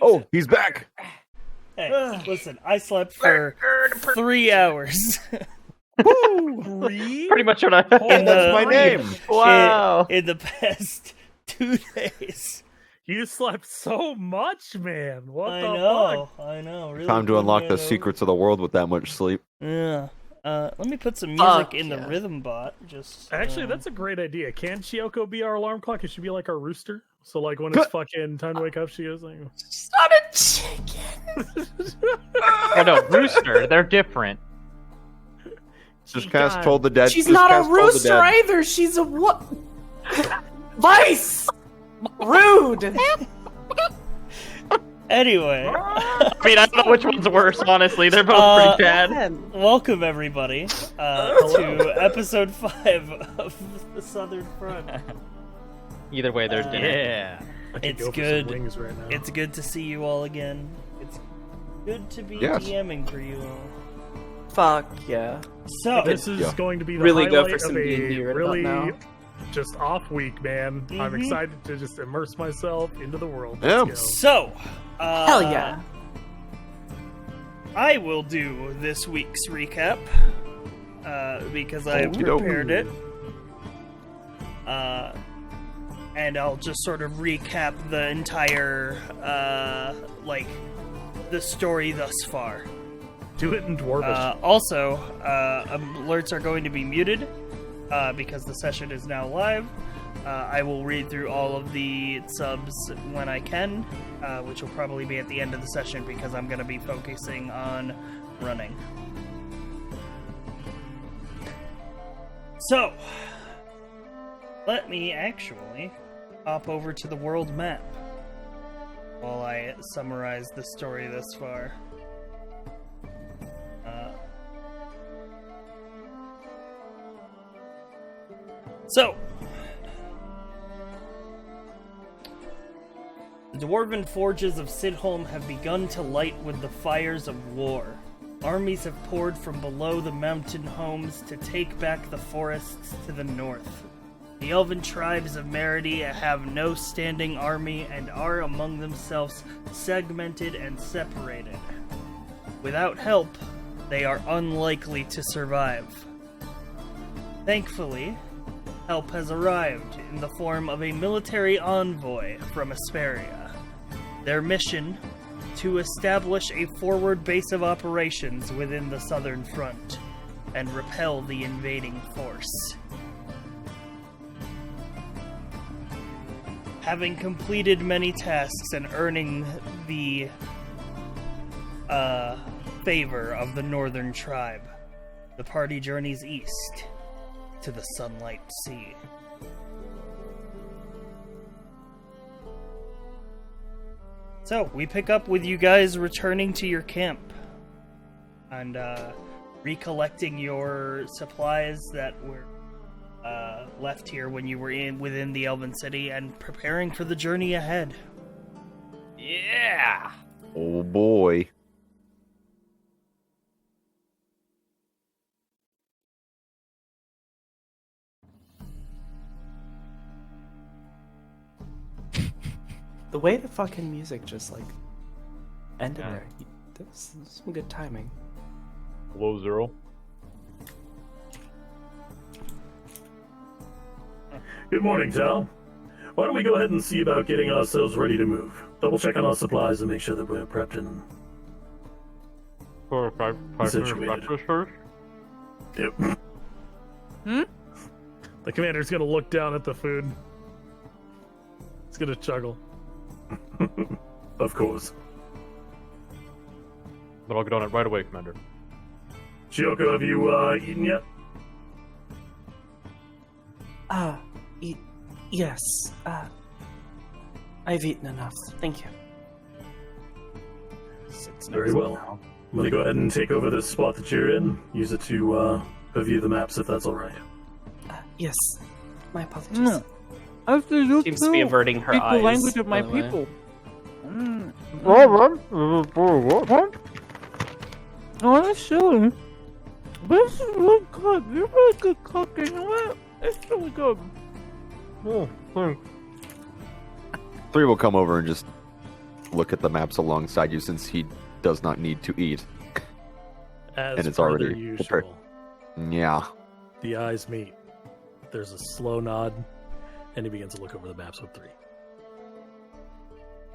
Oh, he's back. Hey, listen, I slept for 3 hours. Pretty much what I. That's my name. Wow. In the past 2 days. You slept so much, man. What I the know. fuck? I know. Really Time to unlock the putting it over. secrets of the world with that much sleep. Yeah. Let me put some music in the rhythm bot. Just Actually, that's a great idea. Can Chiyoko be our alarm clock? It should be like our rooster. So, like, when it's fucking time to wake up, she goes like... It's not a chicken. Oh no, rooster. They're different. Just cast Told the Dead. She's just not cast a Told the rooster Dead. either. She's a what? Vice. Rude. Anyway. I mean, I don't know which one's worse. Honestly, they're both pretty bad. Welcome everybody to episode 5 of the Southern Front. Either way, they're different. Yeah. I could It's go for good. some wings right now. It's good to see you all again. It's good to be Yes. DMing for you all. Fuck yeah. So This is going to be the Really go highlight for some of D&D a right really about now. just off week, man. I'm Mhm. excited to just immerse myself into the world. Yeah. Let's go. So, Hell yeah. I will do this week's recap because I Okey-doke. prepared it. And I'll just sort of recap the entire, the story thus far. Do it in Dwarvish. Also, alerts are going to be muted because the session is now live. I will read through all of the subs when I can, which will probably be at the end of the session because I'm going to be focusing on running. So, let me actually hop over to the world map while I summarize the story thus far. So, the dwarven forges of Sidholm have begun to light with the fires of war. Armies have poured from below the mountain homes to take back the forests to the north. The elven tribes of Meridi have no standing army and are among themselves segmented and separated. Without help, they are unlikely to survive. Thankfully, help has arrived in the form of a military envoy from Asperia. Their mission: to establish a forward base of operations within the Southern Front and repel the invading force. Having completed many tasks and earning the favor of the Northern Tribe, the party journeys east to the Sunlight Sea. So, we pick up with you guys returning to your camp and recollecting your supplies that were left here when you were within the Elven City and preparing for the journey ahead. Yeah. Oh boy. The way the fucking music just like ended Yeah. there. That's some good timing. Hello, Zero. Good morning, Tal. Why don't we go ahead and see about getting ourselves ready to move? Double check on our supplies and make sure that we're prepped and... Situated. Yep. The commander's gonna look down at the food. He's gonna chuckle. Of course. But I'll get on it right away, Commander. Chiyoko, have you eaten yet? Yes. I've eaten enough. Thank you. Very well. I'm gonna go ahead and take over this spot that you're in. Use it to review the maps if that's alright. Yes. My apologies. No. After you Seems to be averting her speak eyes. the language of my by the way. people. Oh, actually, this is really good. You're really good cook, you know what? It's really good. Oh, thanks. 3 will come over and just look at the maps alongside you since he does not need to eat. As And it's per already their usual, prepared. Yeah. the eyes meet. There's a slow nod, and he begins to look over the maps with 3.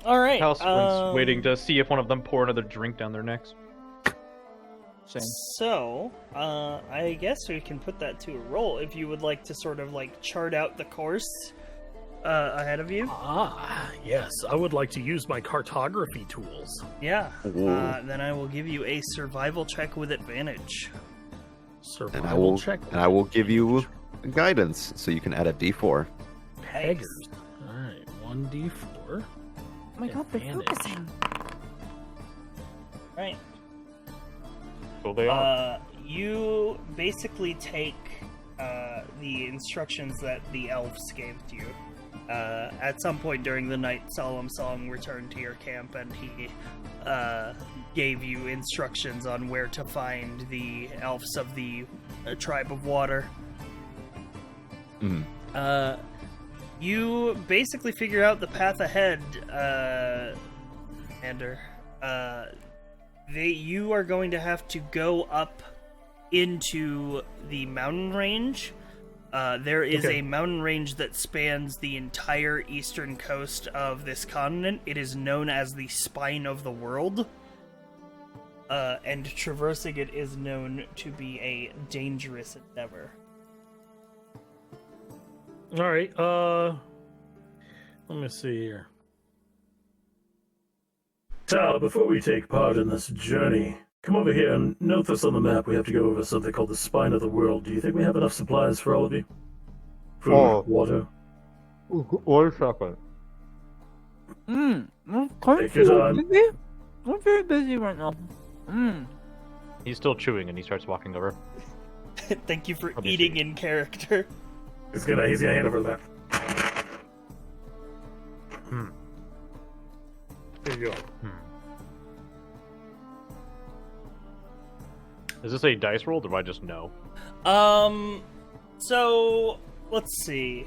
All right. House waiting to see if one of them pour another drink down their necks. Same. So, I guess we can put that to a roll if you would like to sort of like chart out the course ahead of you. Yes, I would like to use my cartography tools. Yeah. Ooh. Then I will give you a survival check with advantage. Survival check. And I will give you guidance, so you can add a D4. Peggers. Alright, 1d4. Oh my god, they're Advantage. focusing. Right. So they are. You basically take the instructions that the elves gave to you. At some point during the night, Solemn Song returned to your camp, and he gave you instructions on where to find the elves of the tribe of water. Mhm. You basically figure out the path ahead, Ander. You are going to have to go up into the mountain range. There is a mountain range that spans the entire eastern coast of this continent. It is known as the Spine of the World. And traversing it is known to be a dangerous endeavor. Alright, let me see here. Tal, before we take part in this journey, come over here and note this on the map. We have to go over something called the Spine of the World. Do you think we have enough supplies for all of you? Food, water? One second. I'm Take your time. busy. I'm very busy right now. He's still chewing, and he starts walking over. Thank you for Probably eating in character. He's gonna hand over the map. Here you go. Is this a dice roll, or do I just know? So let's see.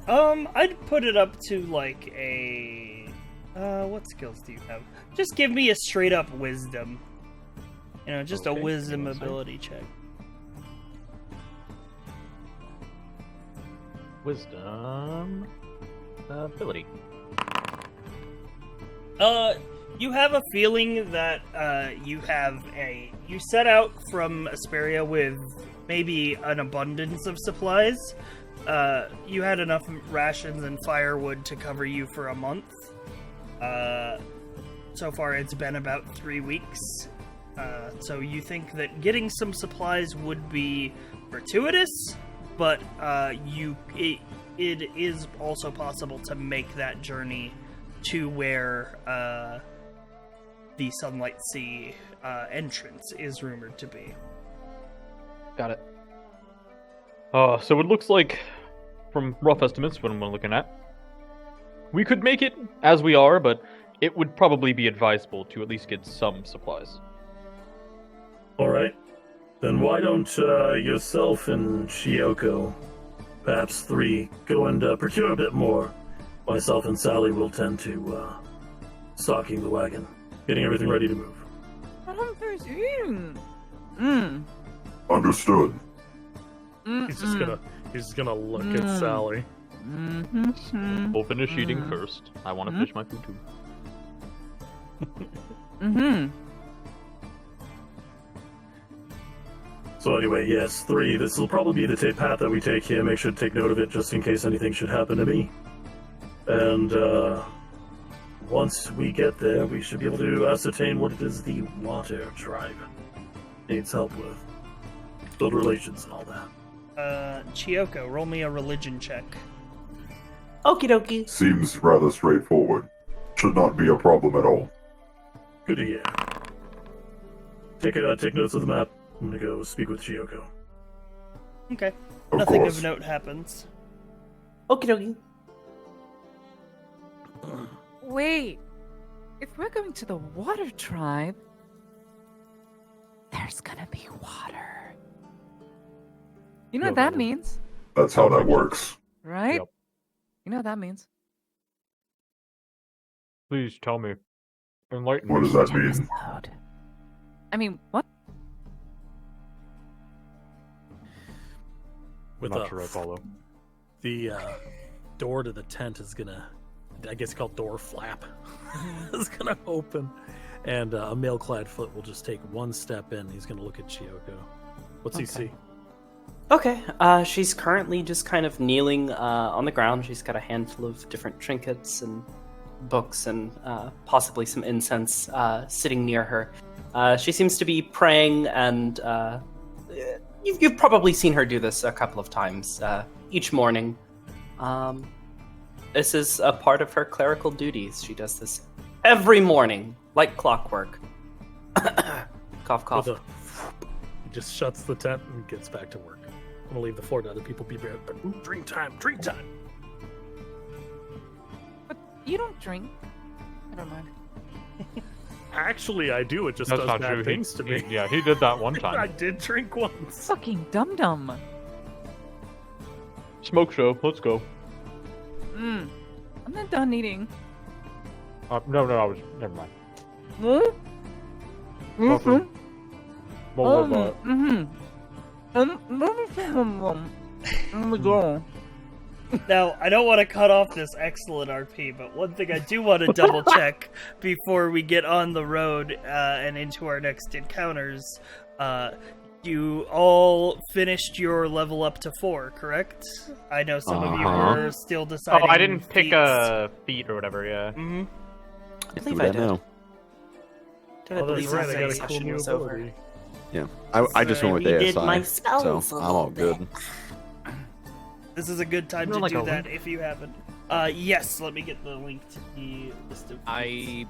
I'd put it up to like a what skills do you have? Just give me a straight up wisdom. You know, just Okay, a wisdom one sec. ability check. Wisdom ability. You have a feeling that you set out from Asperia with maybe an abundance of supplies. You had enough rations and firewood to cover you for a month. So far it's been about 3 weeks. So you think that getting some supplies would be gratuitous, but it is also possible to make that journey to where the Sunlight Sea entrance is rumored to be. Got it. So it looks like, from rough estimates, what I'm looking at, we could make it as we are, but it would probably be advisable to at least get some supplies. Alright. Then why don't yourself and Chioko, perhaps 3, go and procure a bit more? Myself and Sally will tend to stocking the wagon, getting everything ready to move. I'm eating. Understood. He's just gonna look at Sally. We'll finish eating first. I want to finish my food too. So anyway, yes, 3. This will probably be the path that we take here. Make sure to take note of it just in case anything should happen to me. And once we get there, we should be able to ascertain what it is the Water Tribe needs help with. Build relations and all that. Chioko, roll me a religion check. Okie dokie. Seems rather straightforward. Should not be a problem at all. Good to hear. Take notes of the map. I'm gonna go speak with Chioko. Okay. Of Nothing course. of note happens. Okie dokie. Wait. If we're going to the water tribe, there's gonna be water. You know what that means, That's how that works. right? Yep. You know what that means. Please tell me. Enlighten What me. does that mean? Loud. I mean, what? I'm not sure I follow. The door to the tent is gonna, I guess called door flap, is gonna open, and a male-clad foot will just take one step in. He's gonna look at Chiyoko. What's he see? Okay, she's currently just kind of kneeling on the ground. She's got a handful of different trinkets and books and possibly some incense sitting near her. She seems to be praying, and you've probably seen her do this a couple of times each morning. This is a part of her clerical duties. She does this every morning, like clockwork. Cough, cough. He just shuts the tent and gets back to work. I'm gonna leave the floor to other people. Be right back. Ooh, drink time, drink time. But you don't drink. Never mind. Actually, I do. It just That's does not bad true. things to me. Yeah, he did that one I time. did drink once. Fucking dum dum. Smoke show. Let's go. I'm not done eating. No, I was. Never mind. What? Welcome. Well, Let me go. Now, I don't want to cut off this excellent RP, but one thing I do want to double check before we get on the road and into our next encounters. You all finished your level up to 4, correct? I know some of you were still deciding. Oh, I didn't pick feats. a feat or whatever. Yeah. Mm-hmm. I believe Do I that did. now. Did I Oh, that's believe right. the I got a session cool new was over? ability. Yeah, I just went with redid my ASI, spells so a I'm all little good. This is a good time Isn't to there do like a that if you haven't. Yes, let me get the link to the list of. I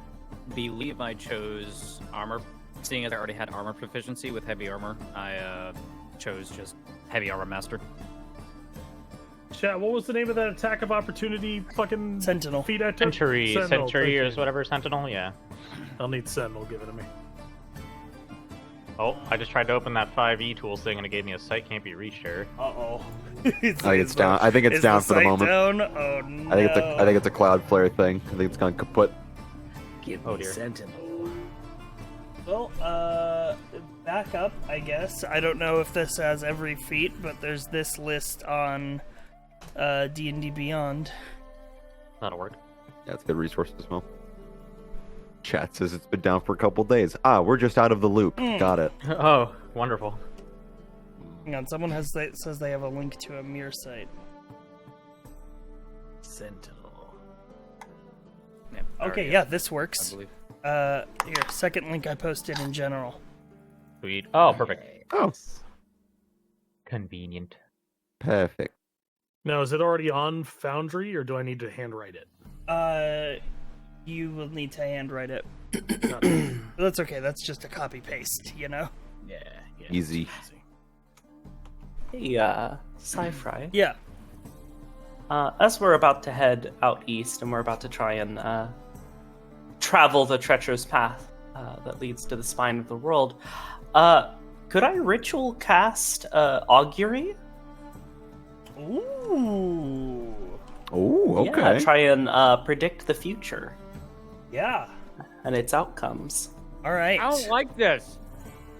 believe I chose armor. Seeing as I already had armor proficiency with heavy armor, I chose just heavy armor master. Chat, what was the name of that attack of opportunity fucking Sentinel. feat I took? Century Sentinel, or thank you. whatever. Sentinel. Yeah. I'll need Sentinel, give it to me. Oh, I just tried to open that 5e tools thing and it gave me a sight can't be reached error. Uh-oh. I think it's down. I think it's Is down for the site moment. Down? Oh no. I think it's a Cloudflare thing. I think it's gone kaput. Give Oh, me dear. Sentinel. Well, back up, I guess. I don't know if this has every feat, but there's this list on D&D Beyond. That'll work. Yeah, it's good resource as well. Chat says it's been down for a couple days. Ah, we're just out of the loop. Got it. Oh, wonderful. Hang on, someone says they have a link to a mirror site. Sentinel. Yeah, I Okay, already yeah, have, this I works. believe. Here, second link I posted in general. Sweet. Oh, perfect. Oh, Convenient. perfect. Now, is it already on Foundry, or do I need to handwrite it? You will need to handwrite it. Got it. But that's okay, that's just a copy paste, you know? Yeah. Easy. Hey, Sci-Fry. Yeah. As we're about to head out east and we're about to try and travel the treacherous path that leads to the spine of the world, could I ritual cast Augury? Ooh. Oh, okay. Yeah, try and predict the future Yeah. and its outcomes. All right. I don't like this.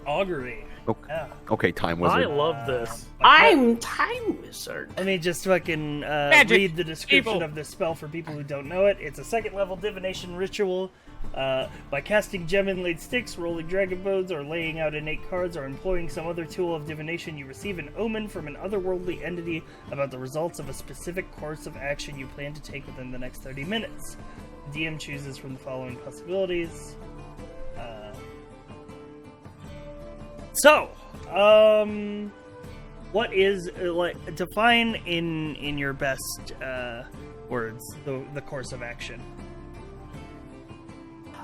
Augury. Okay, Yeah. okay, time I wizard. love this. I'm Time Wizard. Let me just fucking read the description of this spell for people who don't know it. It's a second level divination ritual. By casting gem inlaid sticks, rolling dragon bones, or laying out innate cards, or employing some other tool of divination, you receive an omen from an otherworldly entity about the results of a specific course of action you plan to take within the next 30 minutes. The DM chooses from the following possibilities. What is like define in your best words the course of action?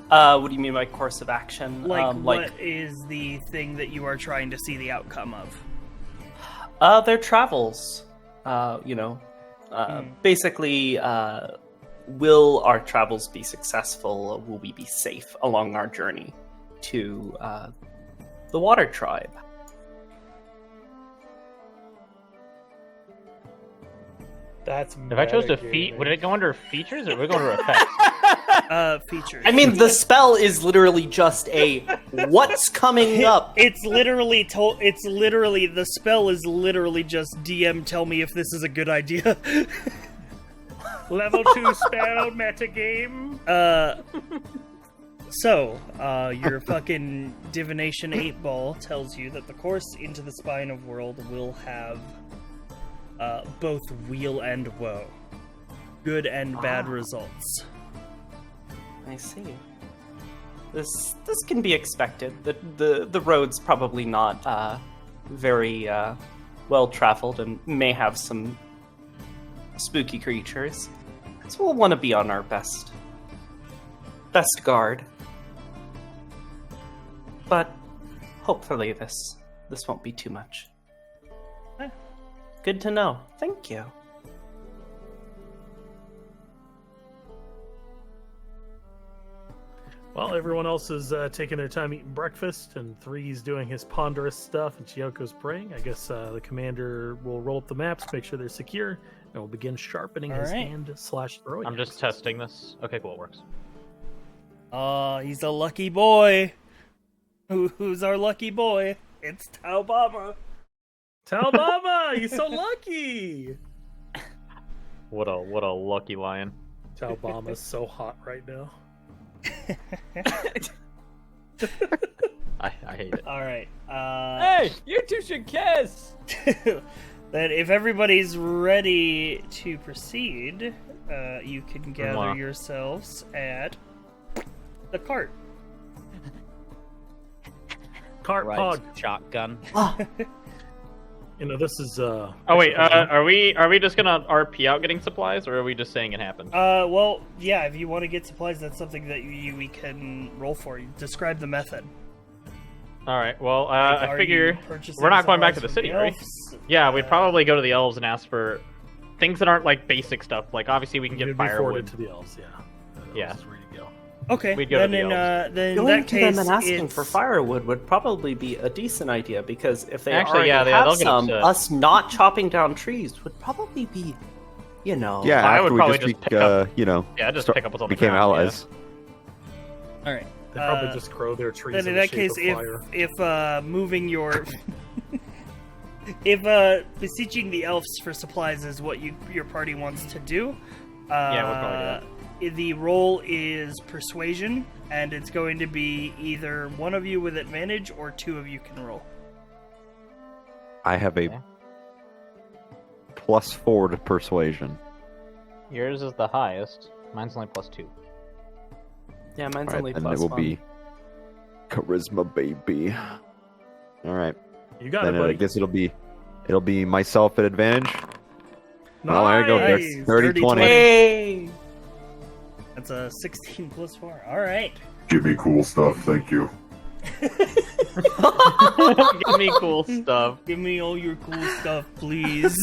What do you mean by course of action? What is the thing that you are trying to see the outcome of? Their travels. Basically, will our travels be successful? Will we be safe along our journey to the Water Tribe? That's If I chose to metagaming. feat, would it go under features or would it go under effects? features. I mean, the spell is literally just a what's coming up. It's literally the spell is literally just DM tell me if this is a good idea. Level 2 spell metagame. So, your fucking divination 8-ball tells you that the course into the spine of world will have both weal and woe. Good and bad results. I see. This can be expected. The road's probably not very well traveled and may have some spooky creatures. So we'll want to be on our best guard. But hopefully this won't be too much. Good to know. Thank you. Well, everyone else is taking their time eating breakfast, and Three's doing his ponderous stuff, and Chiyoko's praying. I guess the commander will roll up the maps, make sure they're secure, and will begin sharpening his hand/throwing. I'm just testing this. Okay, cool, it works. He's a lucky boy. Who's our lucky boy? It's Taobama. Taobama, you're so lucky. What a lucky lion. Taobama's so hot right now. I hate it. All right. Hey, you two should kiss. Then, if everybody's ready to proceed, you can gather Mwah. yourselves at the cart. Cart Right, pog. shotgun. You know, this is Oh wait, are we just gonna RP out getting supplies, or are we just saying it happened? Well, yeah. If you want to get supplies, that's something that we can roll for. You describe the method. All right. Well, Like, I are figure you purchasing we're not going back to supplies the from city, right? elves? Yeah, we'd probably go to the elves and ask for things that aren't like basic stuff. Like obviously we can get You'd be forwarded firewood. to the elves, yeah. Yeah. This is where you go. Okay. We'd go to then the then in Going that to case, them and asking for it's- firewood would probably be a decent idea, because if they Actually, already yeah, have they'll get some, upset. us not chopping down trees would probably be, you know. Yeah, I would after we probably just, just pick up- Yeah, just start- pick up what's on the became ground, yeah. allies. All right. They probably just grow their trees Then in the that shape case, of fire. if moving your if beseeching the elves for supplies is what your party wants to do, Yeah, we'll probably do the roll is persuasion, and it's going to be either one of you with advantage or two of you can roll. I have a Okay. +4 to persuasion. Yours is the highest. Mine's only +2. Yeah, mine's All only right, and plus it will one. be charisma, baby. All right, You got then it, I buddy. guess it'll be myself at advantage. Well, there you go. Nice. 30-20. Hey! That's a 16 plus 4. All right. Give me cool stuff, thank you. Give me cool stuff. Give me all your cool stuff, please.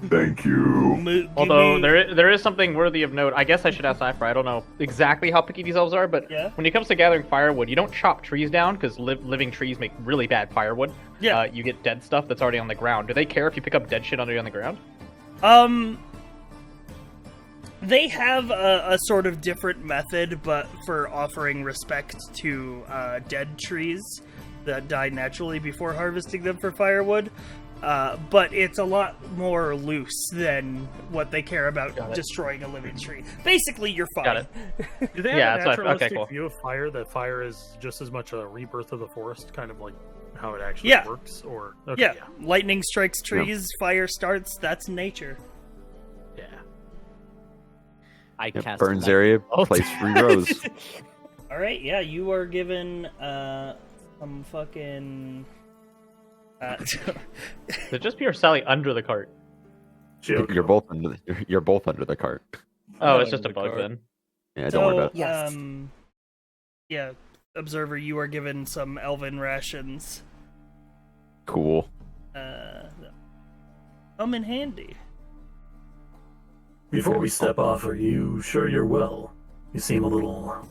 Thank you. Although there is something worthy of note. I guess I should ask Cypher. I don't know exactly how picky these elves are, but Yeah. when it comes to gathering firewood, you don't chop trees down because living trees make really bad firewood. Yeah. You get dead stuff that's already on the ground. Do they care if you pick up dead shit already on the ground? They have a sort of different method, but for offering respect to dead trees that die naturally before harvesting them for firewood. But it's a lot more loose than what they care about Got it. destroying a living tree. Basically, you're fine. Got it. Do they have Yeah, a that's what I- okay, naturalistic cool. view of fire, that fire is just as much a rebirth of the forest, kind of like how it actually Yeah. works? Or okay, Yeah, lightning strikes trees, fire starts, that's nature. yeah. I Yep, cast Burns light- area, Oh. place 3 rows. Alright, yeah, you are given some fucking... So just be or Sally under the cart. Chiyoko. You're both under you're both under the cart. Oh, Not it's just a under the bug cart. then. Yeah, don't worry about it. Yes. Yeah, Observer, you are given some elven rations. Cool. Come in handy. Before we step off, are you sure you're well? You seem a little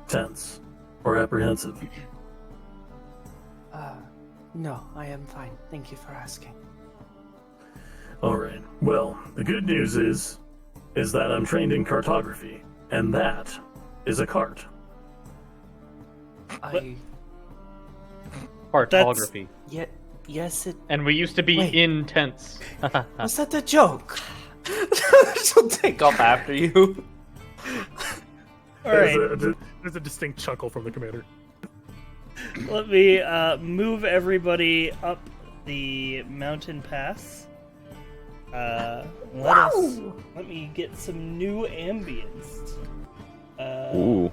tense or apprehensive. No, I am fine. Thank you for asking. All right. Well, the good news is is that I'm trained in cartography, and that is a cart. Cartography. Yeah, yes, it And we used to be Wait. in tents. was that the joke. She'll take off after you. All right, There's a distinct chuckle from the commander. let me move everybody up the mountain pass. Let me get some new ambience. Ooh.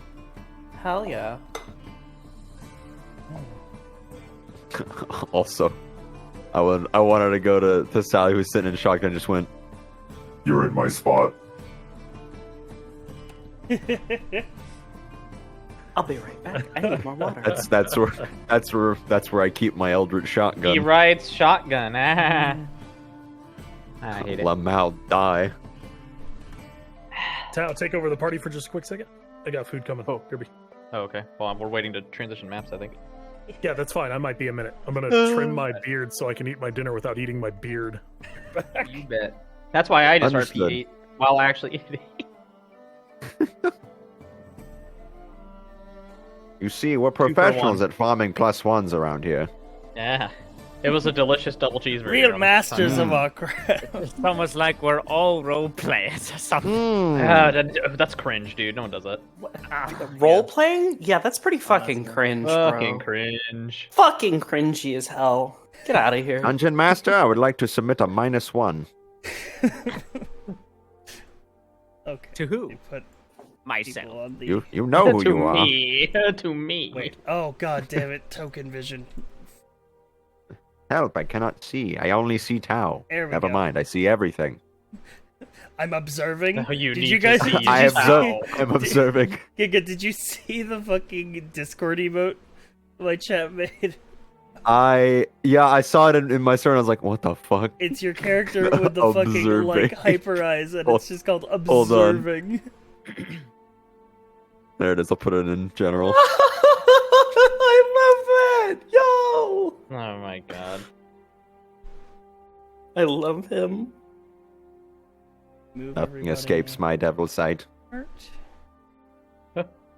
Hell yeah. Also, I wanted to go to Sally, who's sitting in shotgun, and just went, You're in my spot. I'll be right back. I need more water. that's where I keep my Eldritch shotgun. He rides shotgun. Ah. I hate it. Lamau die. Tao, take over the party for just a quick second. I got food coming. Oh, Kirby. Oh, okay. Well, we're waiting to transition maps, I think. Yeah, that's fine. I might be a minute. I'm gonna trim my beard so I can eat my dinner without eating my beard. You bet. That's why I just Understood. RP8 while actually eating. You see, we're for professionals one. at farming +1s around here. Yeah. It was a delicious double cheeseburger. Real I'm masters sorry. of our craft. It's almost like we're all role players or something. That's cringe, dude. No one does that. Role playing? Yeah, that's pretty fucking cringe, Fucking bro. cringe. Fucking cringy as hell. Get out of here. Dungeon Master, I would like to submit a -1. Okay. To who? You put Myself. people on the... You know who to you are. me. To me. Wait. Oh, god damn it. Token vision. Help, I cannot see. I only see Tau. There we Never go. mind, I see everything. I'm observing. No, you Did need you to guys see. did I you am observing. Giga, did you see the fucking Discord emote my chat made? I saw it in my server. I was like, what the fuck? It's your character with the fucking like Observing. hyper eyes, and it's just called hold on. observing. There it is. I'll put it in general. I love that! Yo! Oh my god. I love him. Move Nothing everybody escapes my devil sight. apart.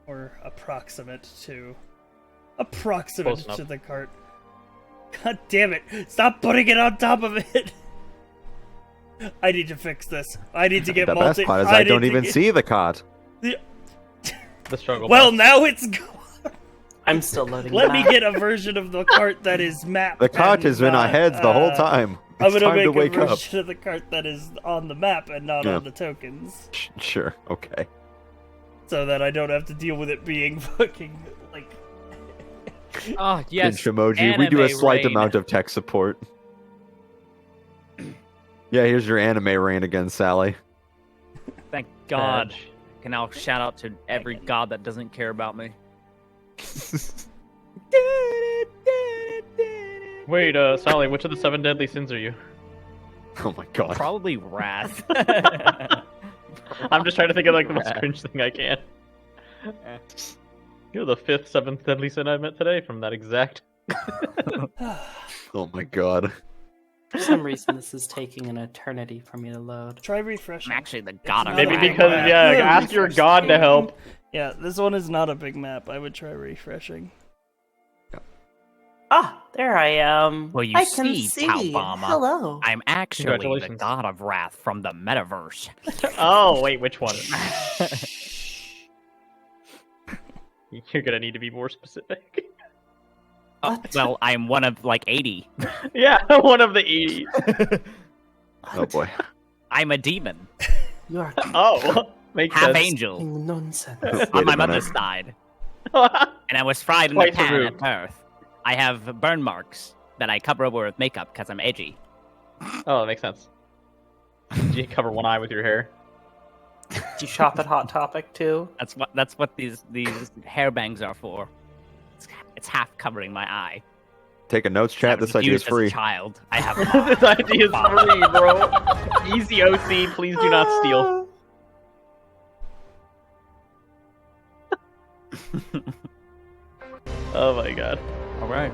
Or approximate to Close to the cart. God damn it! Stop putting it on top of it. I need to fix this. I need to get The multi. best part is I need don't to even get- see the cart. The struggle. Well, bus. now it's gone. I'm still loading Let me that. get a version of the cart that is mapped. The cart and has been our not, heads the whole time. I'm It's gonna time make to a wake up. version of the cart that is on the map and not Yeah. on the tokens, Sure, okay. so that I don't have to deal with it being fucking like. Oh, yes. Pinch emoji. We do a anime slight rain. amount of tech support. Yeah, here's your anime rain again, Sally. Thank God. I can now shout out to every god that doesn't care about me. Wait, Sally, which of the 7 deadly sins are you? Oh my god. Probably wrath. I'm just trying to think of like the most cringe thing I can. You're the 5th, 7th deadly sin I met today from that exact. Oh my god. For some reason, this is taking an eternity for me to load. Try refreshing. I'm actually the god of Maybe Maybe wrath. because, map. yeah, Yeah, ask your refresh god the to game. help. Yeah, this one is not a big map. I would try refreshing. Ah, there I am. Well, you I can see, see. Talbama. Hello. I'm actually the Congratulations. god of wrath from the metaverse. Oh, wait, which one? You're gonna need to be more specific. Well, I'm one of like 80. Yeah, one of the 80s. Oh boy. I'm a demon. You are Oh, makes Half sense. angel. nonsense. Wait On a my minute. mother's side. And I was fried in the Twice pan removed. at birth. I have burn marks that I cover over with makeup because I'm edgy. Oh, that makes sense. You cover one eye with your hair. Do you shop at Hot Topic too? That's what these hair bangs are for. It's half covering my eye. Take a notes, I chat. was This idea is abused as a free. child. I have This idea is free, bro. Easy OC, please do not steal. Oh my god. All right.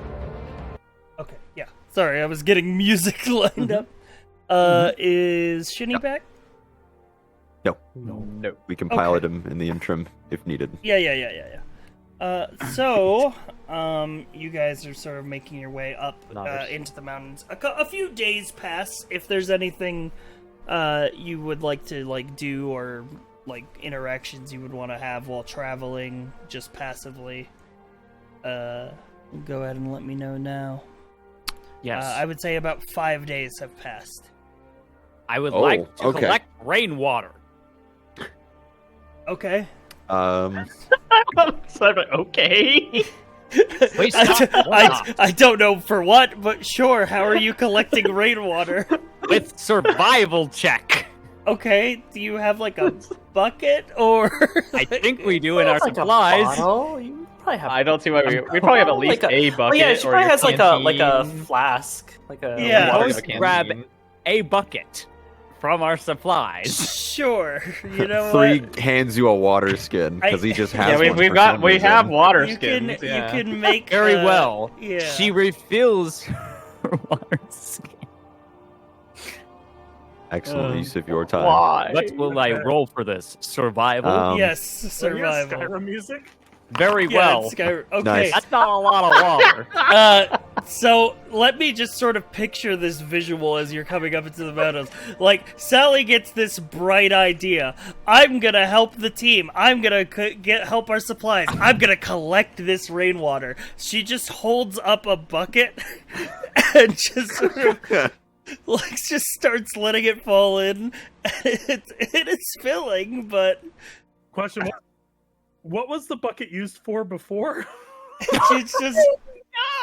Okay, yeah. Sorry, I was getting music lined up. Is Shinny back? No. We can pilot him in the interim if needed. Yeah. So, you guys are sort of making your way up into the mountains. A few days pass. If there's anything you would like to do, or interactions you would want to have while traveling, just passively, go ahead and let me know now. Yes. I would say about 5 days have passed. I would like to okay. collect rainwater. Okay. Okay. Wait, stop. I don't know for what, but sure. How are you collecting rainwater? With survival check. Okay. Do you have a bucket or? I think we do in our supplies. You probably have. I don't see why we probably have at least a bucket. Oh yeah, she or probably your has a canteen. flask, Yeah. water Let's canteen. grab a bucket from our supplies. Sure. You know Three what? hands you a water skin because he just has one. we have water You skins. can yeah. you can make Very well. Yeah. She refills her water skin. Excellent use of your time. Why? What will I roll for this? Survival? Yes, So yeah, survival. Skyrim music. Very Yeah, well. okay. Nice. That's not a lot of water. So let me just sort of picture this visual as you're coming up into the mountains. Sally gets this bright idea. I'm gonna help the team. I'm gonna help our supplies. I'm gonna collect this rainwater. She just holds up a bucket and just sort of just starts letting it fall in. It's filling, but Question: What was the bucket used for before? it's just.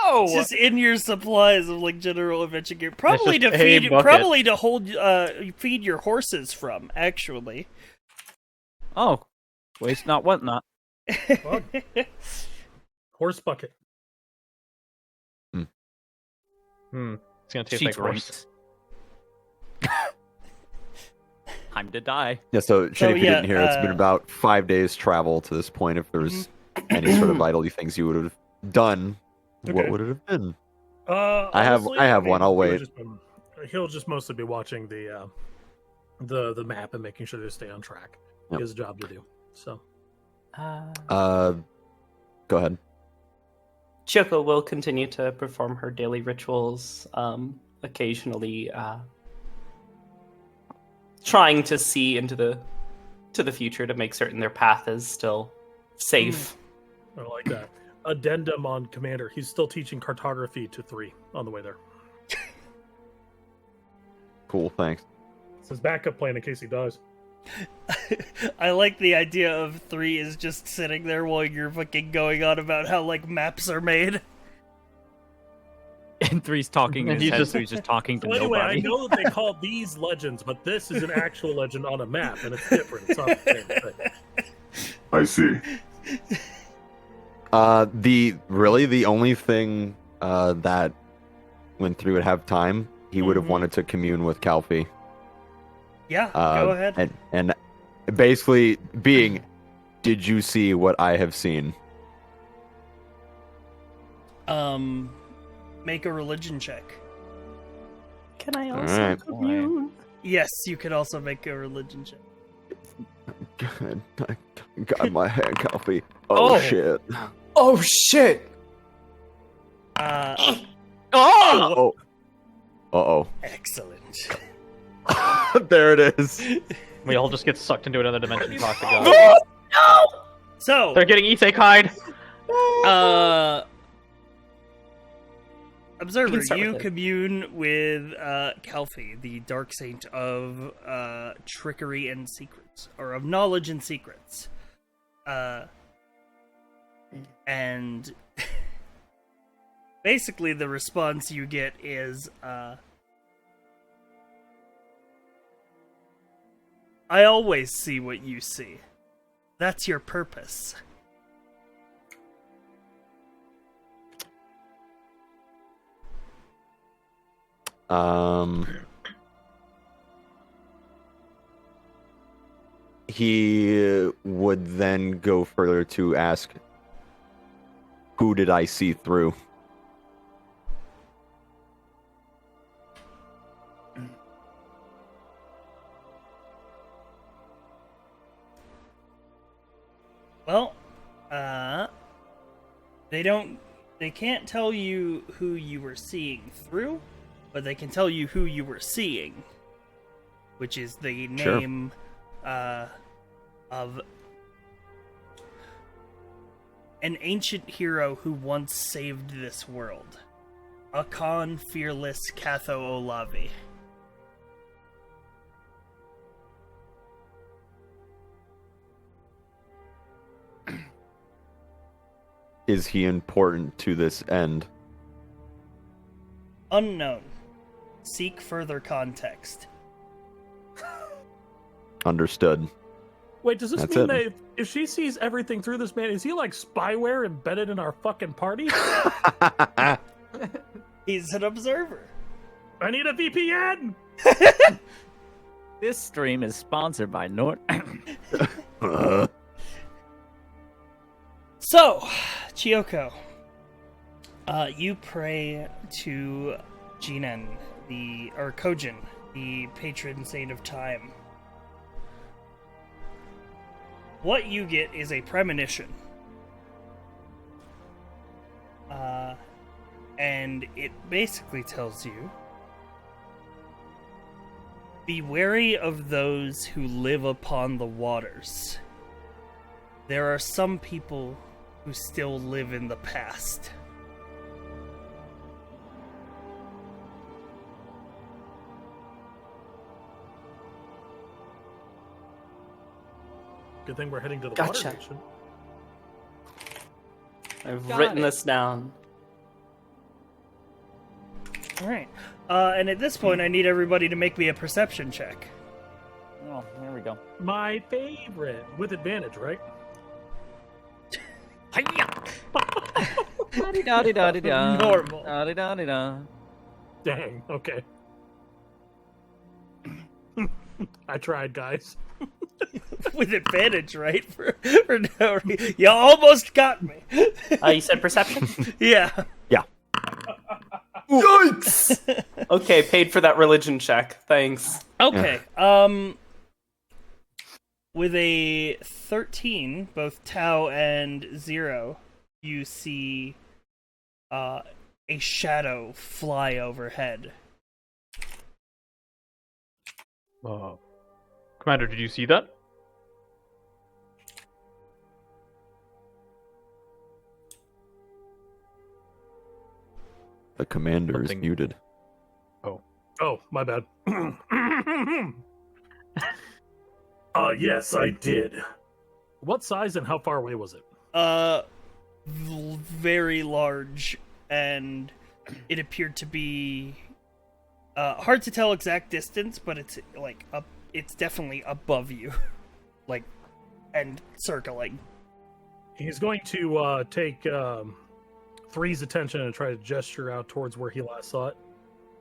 No! It's just in your supplies of general adventure gear. Probably just to a feed, bucket. probably to hold, feed your horses from. Actually. Oh, waste not, want not. Horse bucket. It's gonna taste She like horse. Time to die. Yeah, so Shane, if you yeah, didn't hear, it's been about 5 days travel to this point. If there was any sort of vitally things you would have done, what Okay. would it have been? I have one, I'll wait. He'll just mostly be watching the map and making sure they stay on track. Yep. He has a job to do. So Go ahead. Choco will continue to perform her daily rituals, occasionally trying to see into the future to make certain their path is still safe. I like that. Addendum on Commander. He's still teaching cartography to 3 on the way there. Cool, thanks. It's his backup plan in case he dies. I like the idea of 3 is just sitting there while you're fucking going on about how maps are made. And 3's talking in And his he's head, just- so he's just talking to So anyway, I nobody. know that they call these legends, but this is an actual legend on a map, and it's different. It's not the same thing. I see. The only thing that when 3 would have time, he would have Mhm. wanted to commune with Calfee. Yeah, go ahead. And basically being, did you see what I have seen? Make a religion check. Can I All also right. commune? Yes, you could also make a religion check. Good. I got my hand, Calfee. Oh, shit. Oh shit! Oh! Oh. Uh-oh. Excellent. There it is. We all just get sucked into another dimension to talk to God. So, They're getting isekai'd. Observer, You can start you with it. commune with Calfee, the dark saint of trickery and secrets, or of knowledge and secrets. And basically the response you get is, I always see what you see. That's your purpose. He would then go further to ask, who did I see through? Well, they can't tell you who you were seeing through, but they can tell you who you were seeing, which is the name of an ancient hero who once saved this world. Akon Fearless Catho Olavi. Is he important to this end? Unknown. Seek further context. Understood. Wait, does this That's mean it. that if she sees everything through this man, is he like spyware embedded in our fucking party? He's an observer. I need a VPN! This stream is sponsored by Nort. So, Chiyoko, you pray to Jinen, or Kojin, the patron saint of time. What you get is a premonition. And it basically tells you, be wary of those who live upon the waters. There are some people who still live in the past. Good thing we're heading to the Gotcha. water nation. I've Got written it. this down. Alright. And at this point, I need everybody to make me a perception check. Oh, there we go. My favorite. With advantage, right? Da-di-da-di-da-di-da. Normal. Da-di-da-di-da. Dang, okay. I tried, guys. With advantage, right? For no reason. You almost got me. You said perception? Yeah. Yikes! Okay, paid for that religion check. Thanks. Okay. With a 13, both Tau and Zero, you see a shadow fly overhead. Commander, did you see that? The commander Something- is muted. Oh, my bad. Yes, I did. What size and how far away was it? Very large, and it appeared to be hard to tell exact distance, but it's like up. It's definitely above you, like, and circling. He's going to take Three's attention and try to gesture out towards where he last saw it.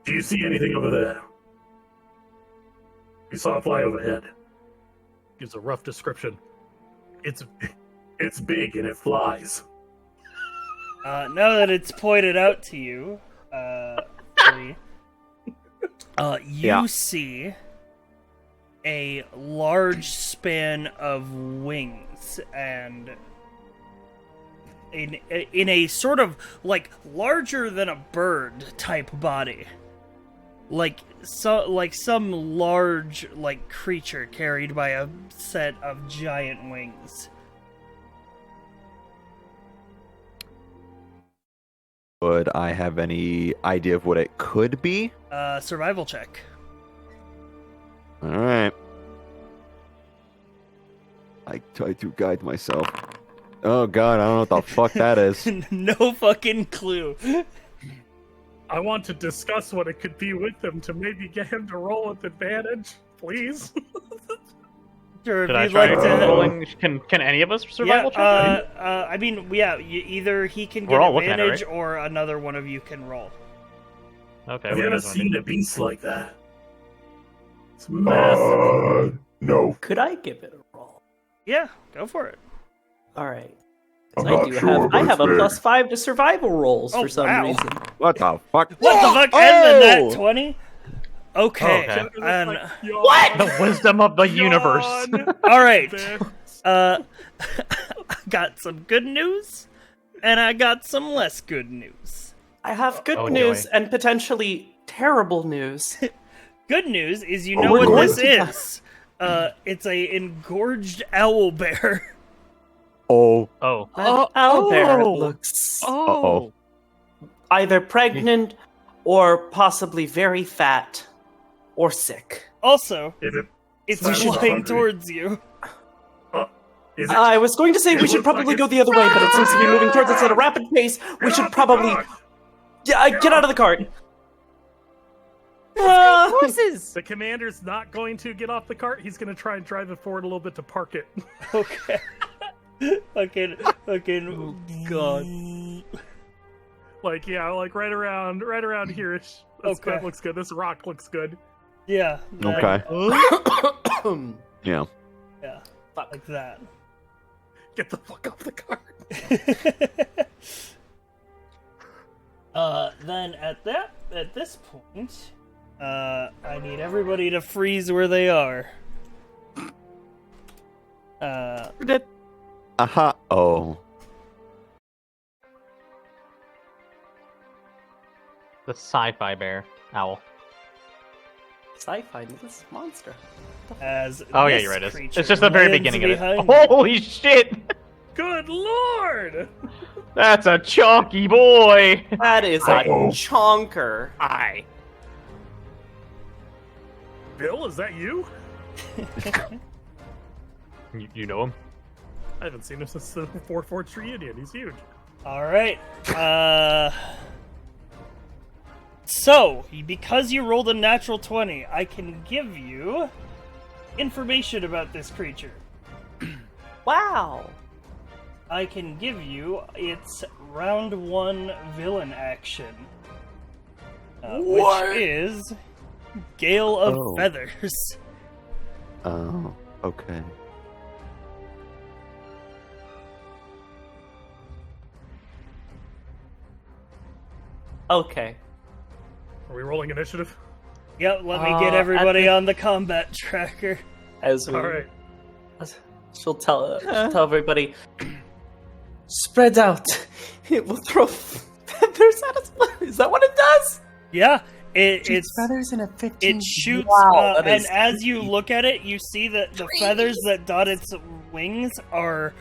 Do you see anything over there? We saw it fly overhead. Gives a rough description. It's big and it flies. Now that it's pointed out to you, Lee, you see a large span of wings and in a sort of like larger than a bird type body, like some large like creature carried by a set of giant wings. Would I have any idea of what it could be? Survival check. Alright. I try to guide myself. Oh god, I don't know what the fuck that is. No fucking clue. I want to discuss what it could be with him to maybe get him to roll with advantage, please. Sure, if Did I you'd try like to. rolling? Can any of us survival check? I mean, yeah. Either he can We're get all looking at it, advantage, right? or another one of you can roll. Okay. Have what you ever does one do? seen a beast like that? It's massive. No. Could I give it a roll? Yeah, go for it. All right. I'm I not do sure, have. but I it's have a big. +5 to survival rolls Oh, for some wow. reason. What the fuck? What the fuck? Oh! And the nat 20. Okay. Okay. And What? The wisdom of the universe. all right. got some good news, and I got some less good news. I have good Oh, news joy. and potentially terrible news. Good news is you Oh know my what God. this is. It's a engorged owl bear. Oh, Oh. That owlbear looks uh-oh. either pregnant or possibly very fat or sick. Also, If it, it's Sounds flying hungry. towards you. is it? I was going to say It we should looks like probably go it's- the other way, but it seems to be moving towards us at a rapid pace. We Get should off the probably cart! get out of the cart. Horses! The commander's not going to get off the cart. He's going to try and drive it forward a little bit to park it. Okay. Okay. Oh, God. Like, yeah, like right around here-ish. Okay. That looks good. This rock looks good. Yeah. Okay. Yeah. Yeah. Like that. Get the fuck off the cart. Then at this point, I need everybody to freeze where they are. Aha. Oh. The sci-fi bear owl. Sci-fi this monster. As Oh yeah, this you're right. creature It's just the very lands beginning of it. behind you. Holy shit! Good lord! That's a chunky boy. That is a Uh-oh. chonker. Hi. Bill, is that you? You know him? I haven't seen him since the 4-4 reunion. He's huge. All right. So, because you rolled a natural 20, I can give you information about this creature. Wow. I can give you its round 1 villain action, What? which is Gale of Oh. Feathers. Oh. Okay. Okay. Are we rolling initiative? Yep, let me get at everybody the- on the combat tracker. As we, All right. she'll tell everybody, spread out. It will throw feathers at us. Is that what it does? Yeah, it's feathers in a 15. it shoots, Wow, that and is as you look at it, you see that the feathers that dot its wings are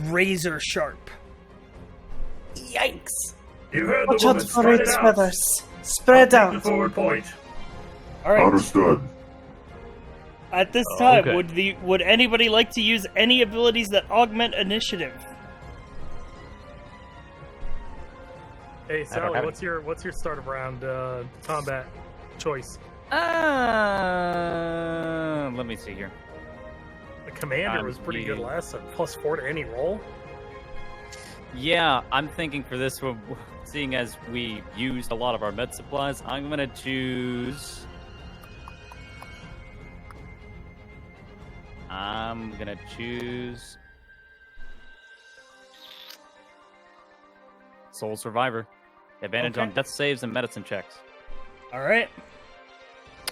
razor sharp. Yikes! You heard the Watch out woman. for Spread it its out. feathers. Spread I'll take out. the forward point. All right. Understood. At this time, okay. would anybody like to use any abilities that augment initiative? Hey, I don't Sally, have what's your start of round combat choice? Let me see here. The commander was pretty good last time. +4 to any roll. Yeah, I'm thinking for this one, seeing as we used a lot of our med supplies, I'm gonna choose. Soul Survivor. Advantage Okay. on death saves and medicine checks. All right.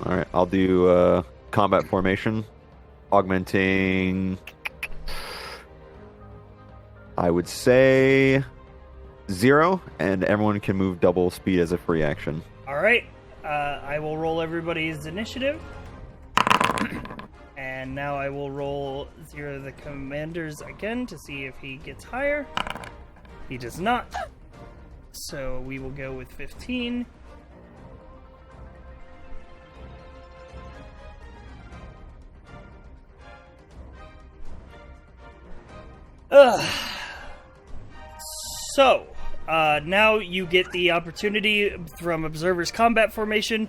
All right. I'll do combat formation, augmenting. I would say 0, and everyone can move double speed as a free action. All right. I will roll everybody's initiative. And now I will roll 0 the commander's again to see if he gets higher. He does not. So we will go with 15. Ugh. So, now you get the opportunity from Observer's Combat Formation.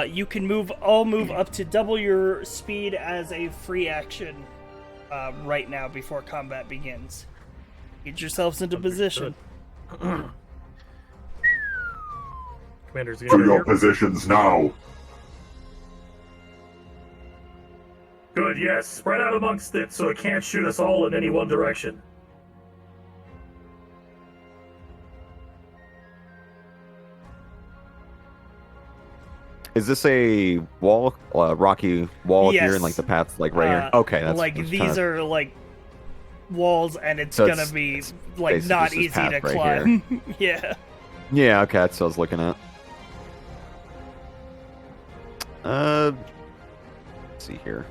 You can move up to double your speed as a free action right now before combat begins. Get yourselves into position. Commander's To gonna your positions now. Good, yes. Spread out amongst it so it can't shoot us all in any one direction. Is this a rocky wall here, Yes. and like the path's like right here? Okay, that's like that's these kinda- are like walls, and it's So gonna it's- be it's like basically not just this easy path to right climb. Yeah. Yeah, okay, that's what I was looking at. Let's see here.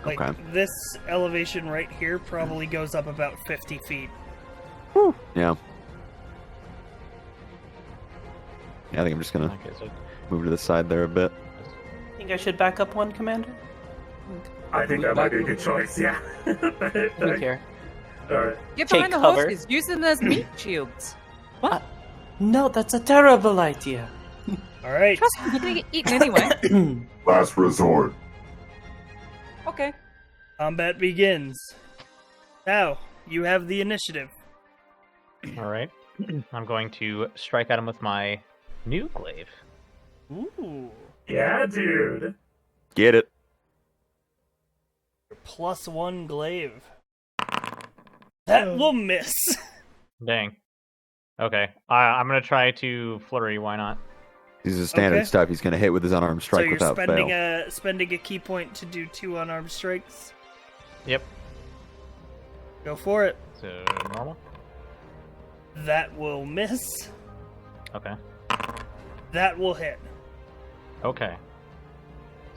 Like Okay. this elevation right here probably goes up about 50 feet. Yeah. Yeah, I think I'm just gonna Okay, so move to the side there a bit. Think I should back up one, Commander? I think that might be a good choice. Yeah. Thank here. All right. Get Take behind the cover. horses. Use them as meat shields. What? No, that's a terrible idea. All right. Trust me, you're gonna get eaten anyway. Last resort. Okay. Combat begins. Now, you have the initiative. all right. I'm going to strike at him with my new glaive. Ooh. Yeah, dude. Get it. +1 glaive. That will miss. Dang. Okay. I'm gonna try to flurry. Why not? These are standard Okay. stuff. He's gonna hit with his unarmed So strike you're without spending fail. spending a key point to do 2 unarmed strikes. Yep. Go for it. So normal. That will miss. Okay. That will hit. Okay.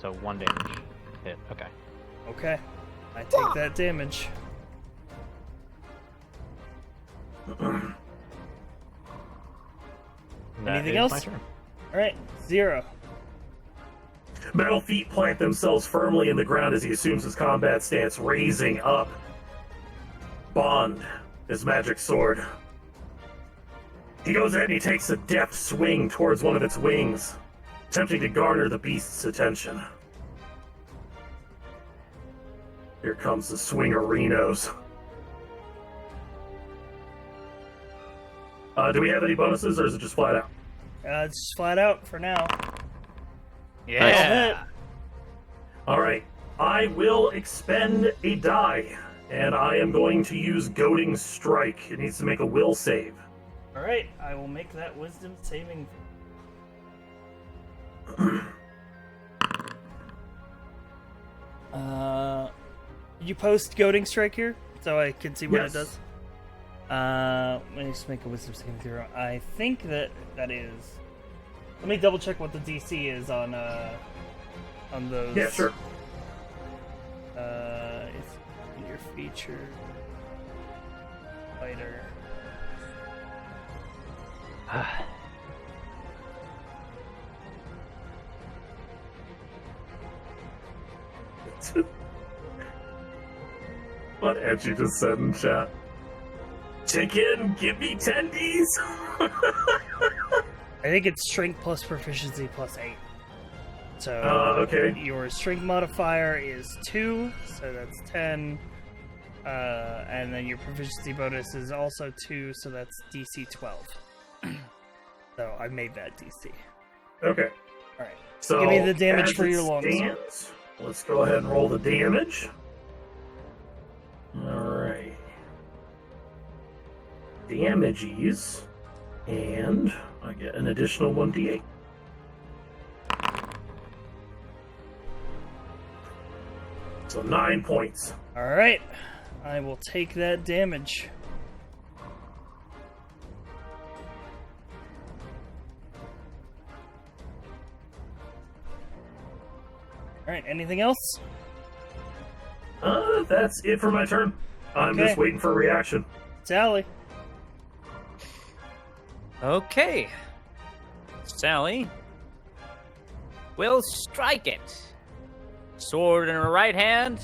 So 1 damage hit. Okay. Okay. I take that damage. That Anything is else? my turn. Alright, 0. Metal feet plant themselves firmly in the ground as he assumes his combat stance, raising up Bond, his magic sword. He goes ahead and he takes a deft swing towards one of its wings, attempting to garner the beast's attention. Here comes the swingerinos. Do we have any bonuses, or is it just flat out? It's just flat out for now. Yeah. All right, I will expend a die, and I am going to use Goading Strike. It needs to make a will save. Alright, I will make that wisdom saving. You post Goading Strike here, so I can see what Yes. it does. Let me just make a wisdom saving throw. I think that is. Let me double check what the DC is on those. Yeah, sure. It's in your feature fighter. What Edgy just said in chat. Chicken, give me tendies! I think it's strength plus proficiency plus 8. So okay. your strength modifier is 2, so that's 10. And then your proficiency bonus is also 2, so that's DC 12. So I made that DC. Okay. Alright. So Give me the damage as for it your longsword. stands, let's go ahead and roll the damage. Alright. Damages. And I get an additional 1d8. So 9 points. Alright. I will take that damage. Alright, anything else? That's it for my turn. I'm Okay. just waiting for a reaction. Sally. Okay. Sally will strike it. Sword in her right hand,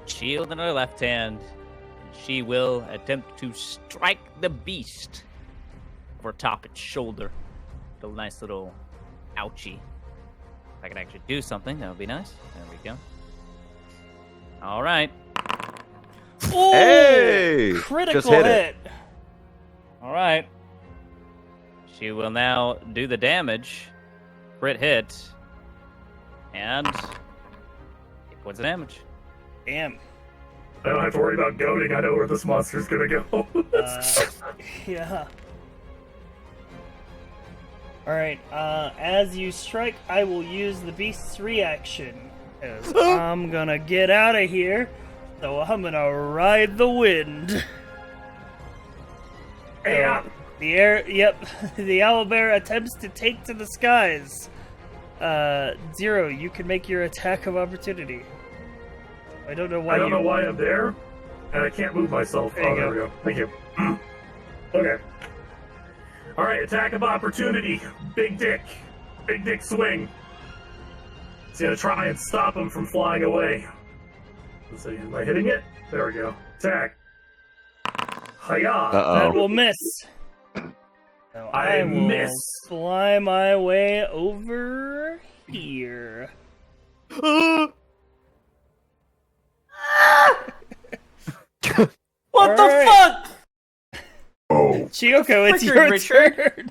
shield in her left hand. And she will attempt to strike the beast over top its shoulder. A nice little ouchie. If I could actually do something, that would be nice. There we go. All right. Ooh! Hey! Critical Just hit hit. it. All right. She will now do the damage. Crit hit. And 8 points of damage. Damn. I don't have to worry about goading. I know where this monster's gonna go. Yeah. Alright, as you strike, I will use the beast's reaction. 'Cause I'm gonna get out of here So I'm gonna ride the wind. Yeah. The air, yep. The owlbear attempts to take to the skies. Zero, you can make your attack of opportunity. I don't know why. I don't know why I'm there, and I can't move myself. There you There we go. Thank you. Okay. All right, attack of opportunity. Big dick swing. He's gonna try and stop him from flying away. Let's see, am I hitting it? There we go. Attack. Hiya! That will miss. So I will miss. fly my way over here. What the Alright. fuck? Oh, Chiyoko, it's Richard, your Richard? turn.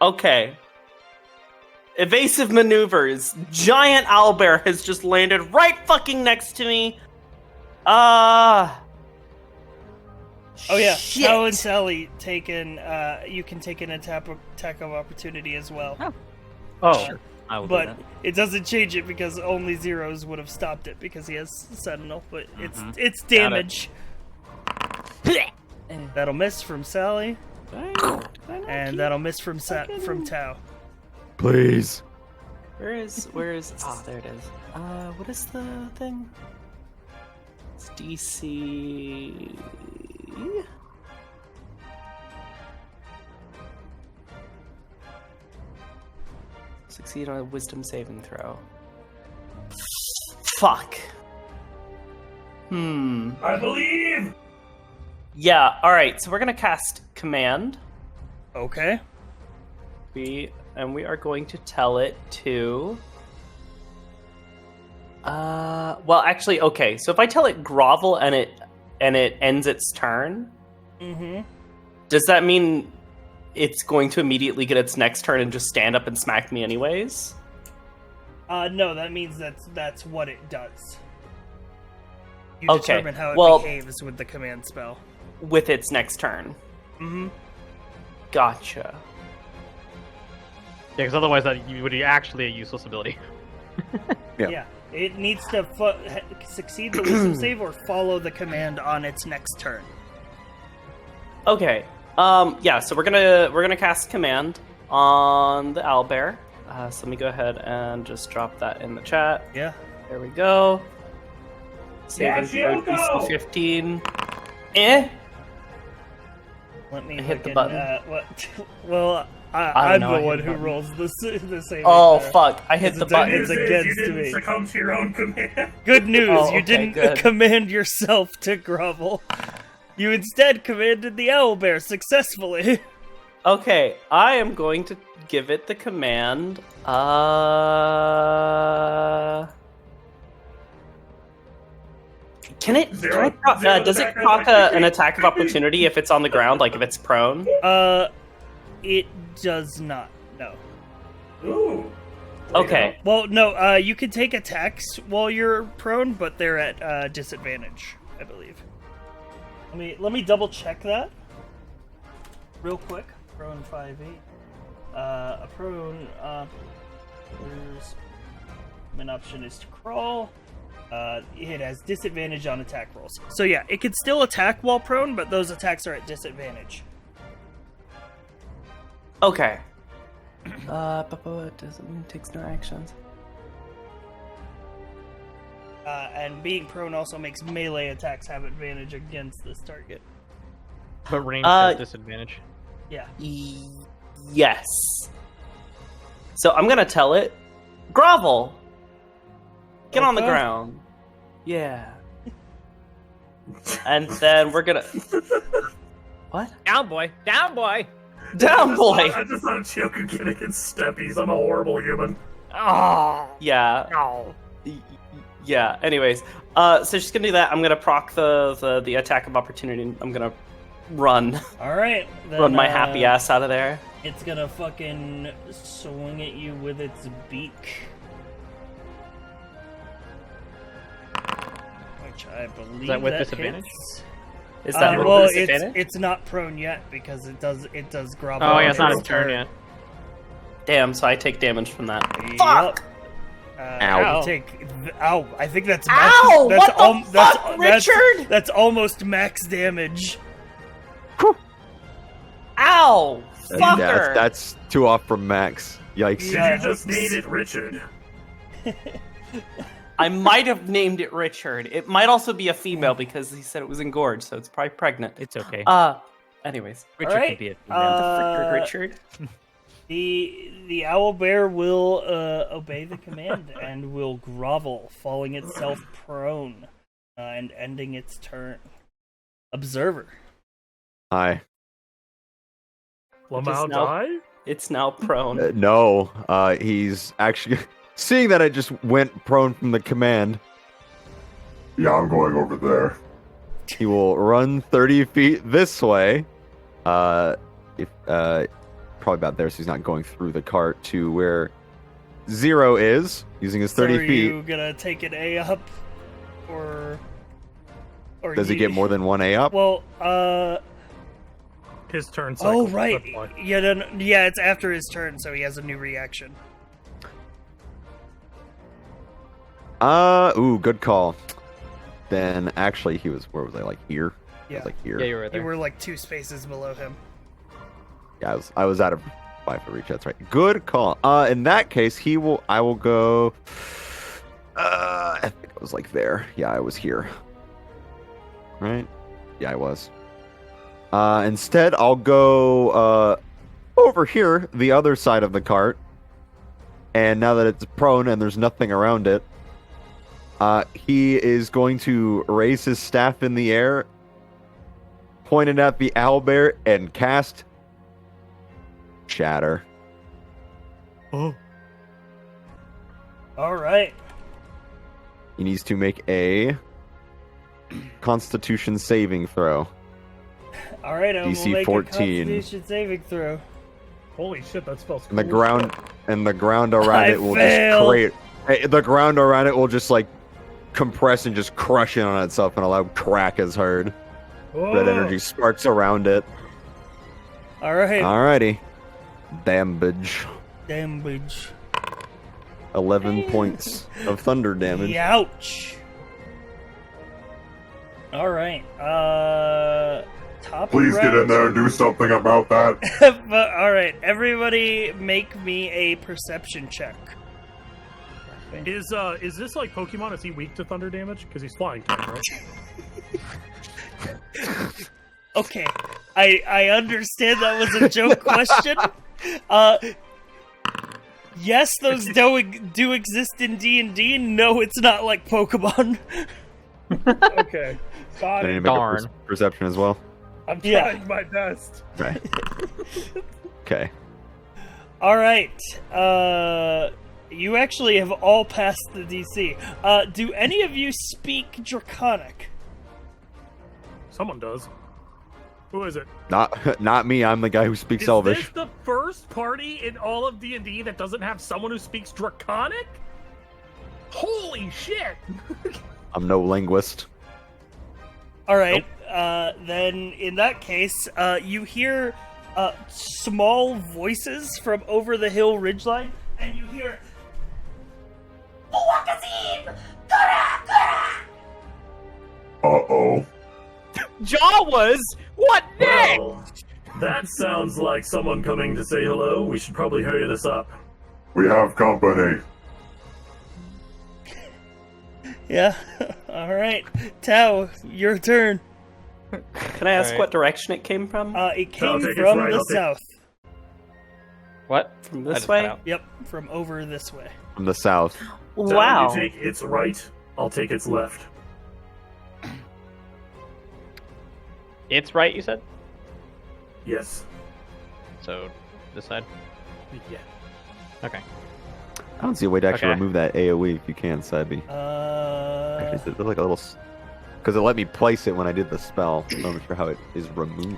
Okay. Evasive maneuvers. Giant owlbear has just landed right fucking next to me. Oh yeah, Shit. Sal and Sally taken. You can take an attack of opportunity as well. Oh, I will do But that. it doesn't change it because only Zeros would have stopped it because he has Sentinel. But it's Got it. damage. That'll miss from Sally, and that'll miss from Tao. Please. Where is oh, there it is. What is the thing? It's DC. Succeed on a wisdom saving throw. Fuck. I believe. Yeah, alright, so we're gonna cast Command. Okay. We are going to tell it to well actually, okay, so if I tell it grovel and it ends its turn, does that mean it's going to immediately get its next turn and just stand up and smack me anyways? No, that means that's what it does. You Okay, determine how it well- behaves with the command spell. With its next turn. Gotcha. yeah, because otherwise that would be actually a useless ability. Yeah. It needs to succeed the wisdom save or follow the command on its next turn. Okay. Yeah, so we're gonna cast Command on the owlbear. So let me go ahead and just drop that in the chat. Yeah. There we go. Yeah, Save and throw Chiyoko! DC 15. Eh? Let me hit the fucking, button. Well, I I'm don't know, the I one hit who the button. rolls the save. Oh there. fuck! I hit It's the a button. It's against you didn't me. succumb to your own command. Good news, Oh, you okay, didn't good. command yourself to grovel. You instead commanded the owlbear successfully. Okay, I am going to give it the command. Can it? Zero- Can I zero does it attack of proc opportunity. an attack of opportunity if it's on the ground, like if it's prone? It does not. No. Ooh. Okay. Well, no. You can take attacks while you're prone, but they're at disadvantage, I believe. Let me double check that real quick. Prone 5e. A prone. There's an option is to crawl. It has disadvantage on attack rolls. So yeah, it can still attack while prone, but those attacks are at disadvantage. Okay. But it doesn't mean it takes no actions. And being prone also makes melee attacks have advantage against this target. But range has disadvantage. Yeah. Yes. So I'm gonna tell it, grovel. Get on the Okay. ground. Yeah. And then we're gonna. What? Down, boy. Down, boy. Down, boy. I just thought Chiyoko getting in steppies. I'm a horrible human. Oh. Yeah. No. Yeah. Anyways, so she's gonna do that. I'm gonna proc the attack of opportunity. I'm gonna run, All right. Then, run my happy ass out of there. It's gonna fucking swing at you with its beak. Which I believe that with that disadvantage? hits. Is that with well, disadvantage? it's not prone yet because it does grovel. Oh yeah, on it's not its its turn yet. Damn, so I take damage from that. Yup. Fuck! Ow. You take. Ow! I think that's. Ow! That's What the fuck, Richard? That's almost max damage. Ow! Fucker! Yeah, that's 2 off from max. Yikes. Yeah. You just need it, Richard. I might have named it Richard. It might also be a female because he said it was engorged, so it's probably pregnant. It's okay. Anyways. Richard alright, can be a The female. fricker Richard. The owl bear will obey the command and will grovel, falling itself prone, and ending its turn. Observer. Hi. Lamau now- die? It's now prone. No, he's actually seeing that I just went prone from the command. Yeah, I'm going over there. He will run 30 feet this way. If probably about there, so he's not going through the cart to where 0 is, using his 30 so are feet. you gonna take an A up, or Does he get more than 1 A up? Well, His turn cycle. oh right, that's why. yeah, it's after his turn, so he has a new reaction. Ooh, good call. Then actually, he was, where was I? Like here? I Yeah, was like here. Yeah, you're right you there. were like 2 spaces below him. Yeah, I was out of 5 foot reach. That's right. Good call. In that case, I will go. I think I was like there. Yeah, I was here. Right? Yeah, I was. Instead, I'll go over here, the other side of the cart. And now that it's prone and there's nothing around it, he is going to raise his staff in the air, point it at the owlbear, and cast Shatter. Oh. All right. He needs to make a Constitution saving throw. All right. I will DC make 14. a Constitution saving throw. Holy shit, that spells And the cool. ground around I it will fail. just create. The ground around it will just like compress and just crush in on itself, and a loud crack is heard. Whoa. Red energy sparks around it. All right. Alrighty. Damage. Damage. 11 points of thunder damage. Ouch. All right. Top. Please get in round. there and do something about that. But all right, everybody, make me a perception check. Is this like Pokemon? Is he weak to thunder damage? Because he's flying type, right? Okay, I understand that was a joke question. Yes, those do exist in D&D. No, it's not like Pokemon. Okay. Got I need it. to make a Darn. perception as well. I'm Yeah. trying my best. Right. Okay. All right. You actually have all passed the DC. Do any of you speak Draconic? Someone does. Who is it? Not me. I'm the guy who speaks Is Elvish. this the first party in all of D&D that doesn't have someone who speaks Draconic? Holy shit! I'm no linguist. All right. Then in that case, you hear small voices from over the hill ridgeline, and you hear. Uh-oh. Jawas? What next? Well, that sounds like someone coming to say hello. We should probably hurry this up. We have company. Yeah. All right, Tao, your turn. Can I ask Alright. what direction it came from? It came take it from right, the I'll take- south. What? From I this just way? cut out. Yep, from over this way. From the south. So Wow. you take its right, I'll take its left. It's right, you said? Yes. So, this side? Yeah. Okay. I don't see a way to actually Okay. remove that AoE if you can, Sadby. Actually, there's like a little. Because it let me place it when I did the spell. I'm not sure how it is removed.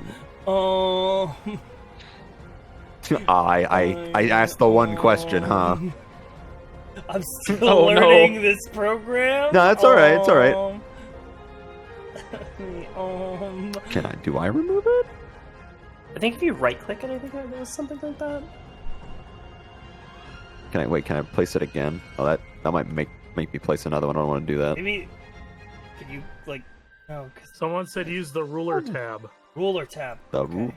I asked the one question, huh? I'm still Oh, no. learning this program. No, it's alright, it's alright. Do I remove it? I think if you right click it, I think it does something like that. Can I place it again? Oh, that might make me place another one. I don't want to do that. Maybe. Can you like? No, because Someone said use the ruler tab. ruler tab. The Okay. rule.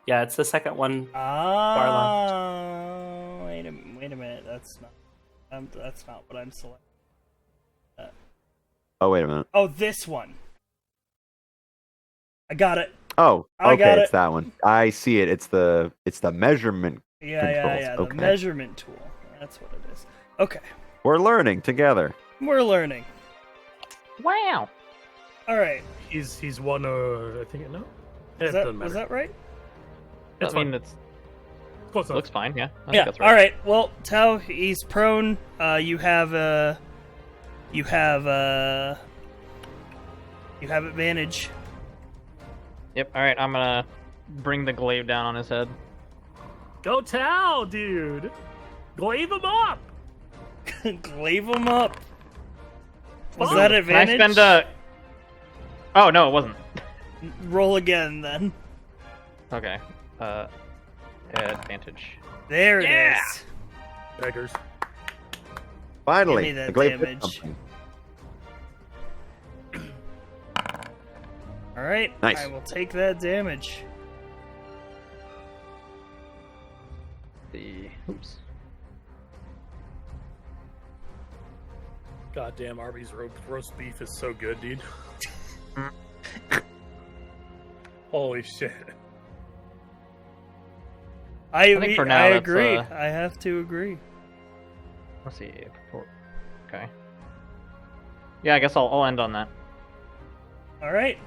Yeah, it's the second one. Ah. Wait a minute. That's not what I'm selecting. Oh, wait a minute. Oh, this one. I got it. Oh, I okay, got it's it. that one. I see it. It's the measurement. Yeah. Controls, The okay. measurement tool. That's what it is. Okay. We're learning together. We're learning. Wow. All right. He's one. I think no. Was It doesn't matter. that right? It's I mean, fine. It's Close enough. looks fine. Yeah. I think Yeah. that's right. All right. Well, Tao, he's prone. You have advantage. Yep. All right. I'm gonna bring the glaive down on his head. Go Tao, dude. Glaive him up. Glaive him up. Was Fine. that Can I advantage? spend a? Oh no, it wasn't. Roll again then. Okay. Advantage. There it Yeah! is. Beggars. Finally, Give me that the glaive did damage. something. All right. Nice. I will take that damage. Oops. Goddamn, Arby's roast beef is so good, dude. Holy shit. I think for now that's, agree. I have to agree. Let's see. Okay. Yeah, I guess I'll end on that. All right.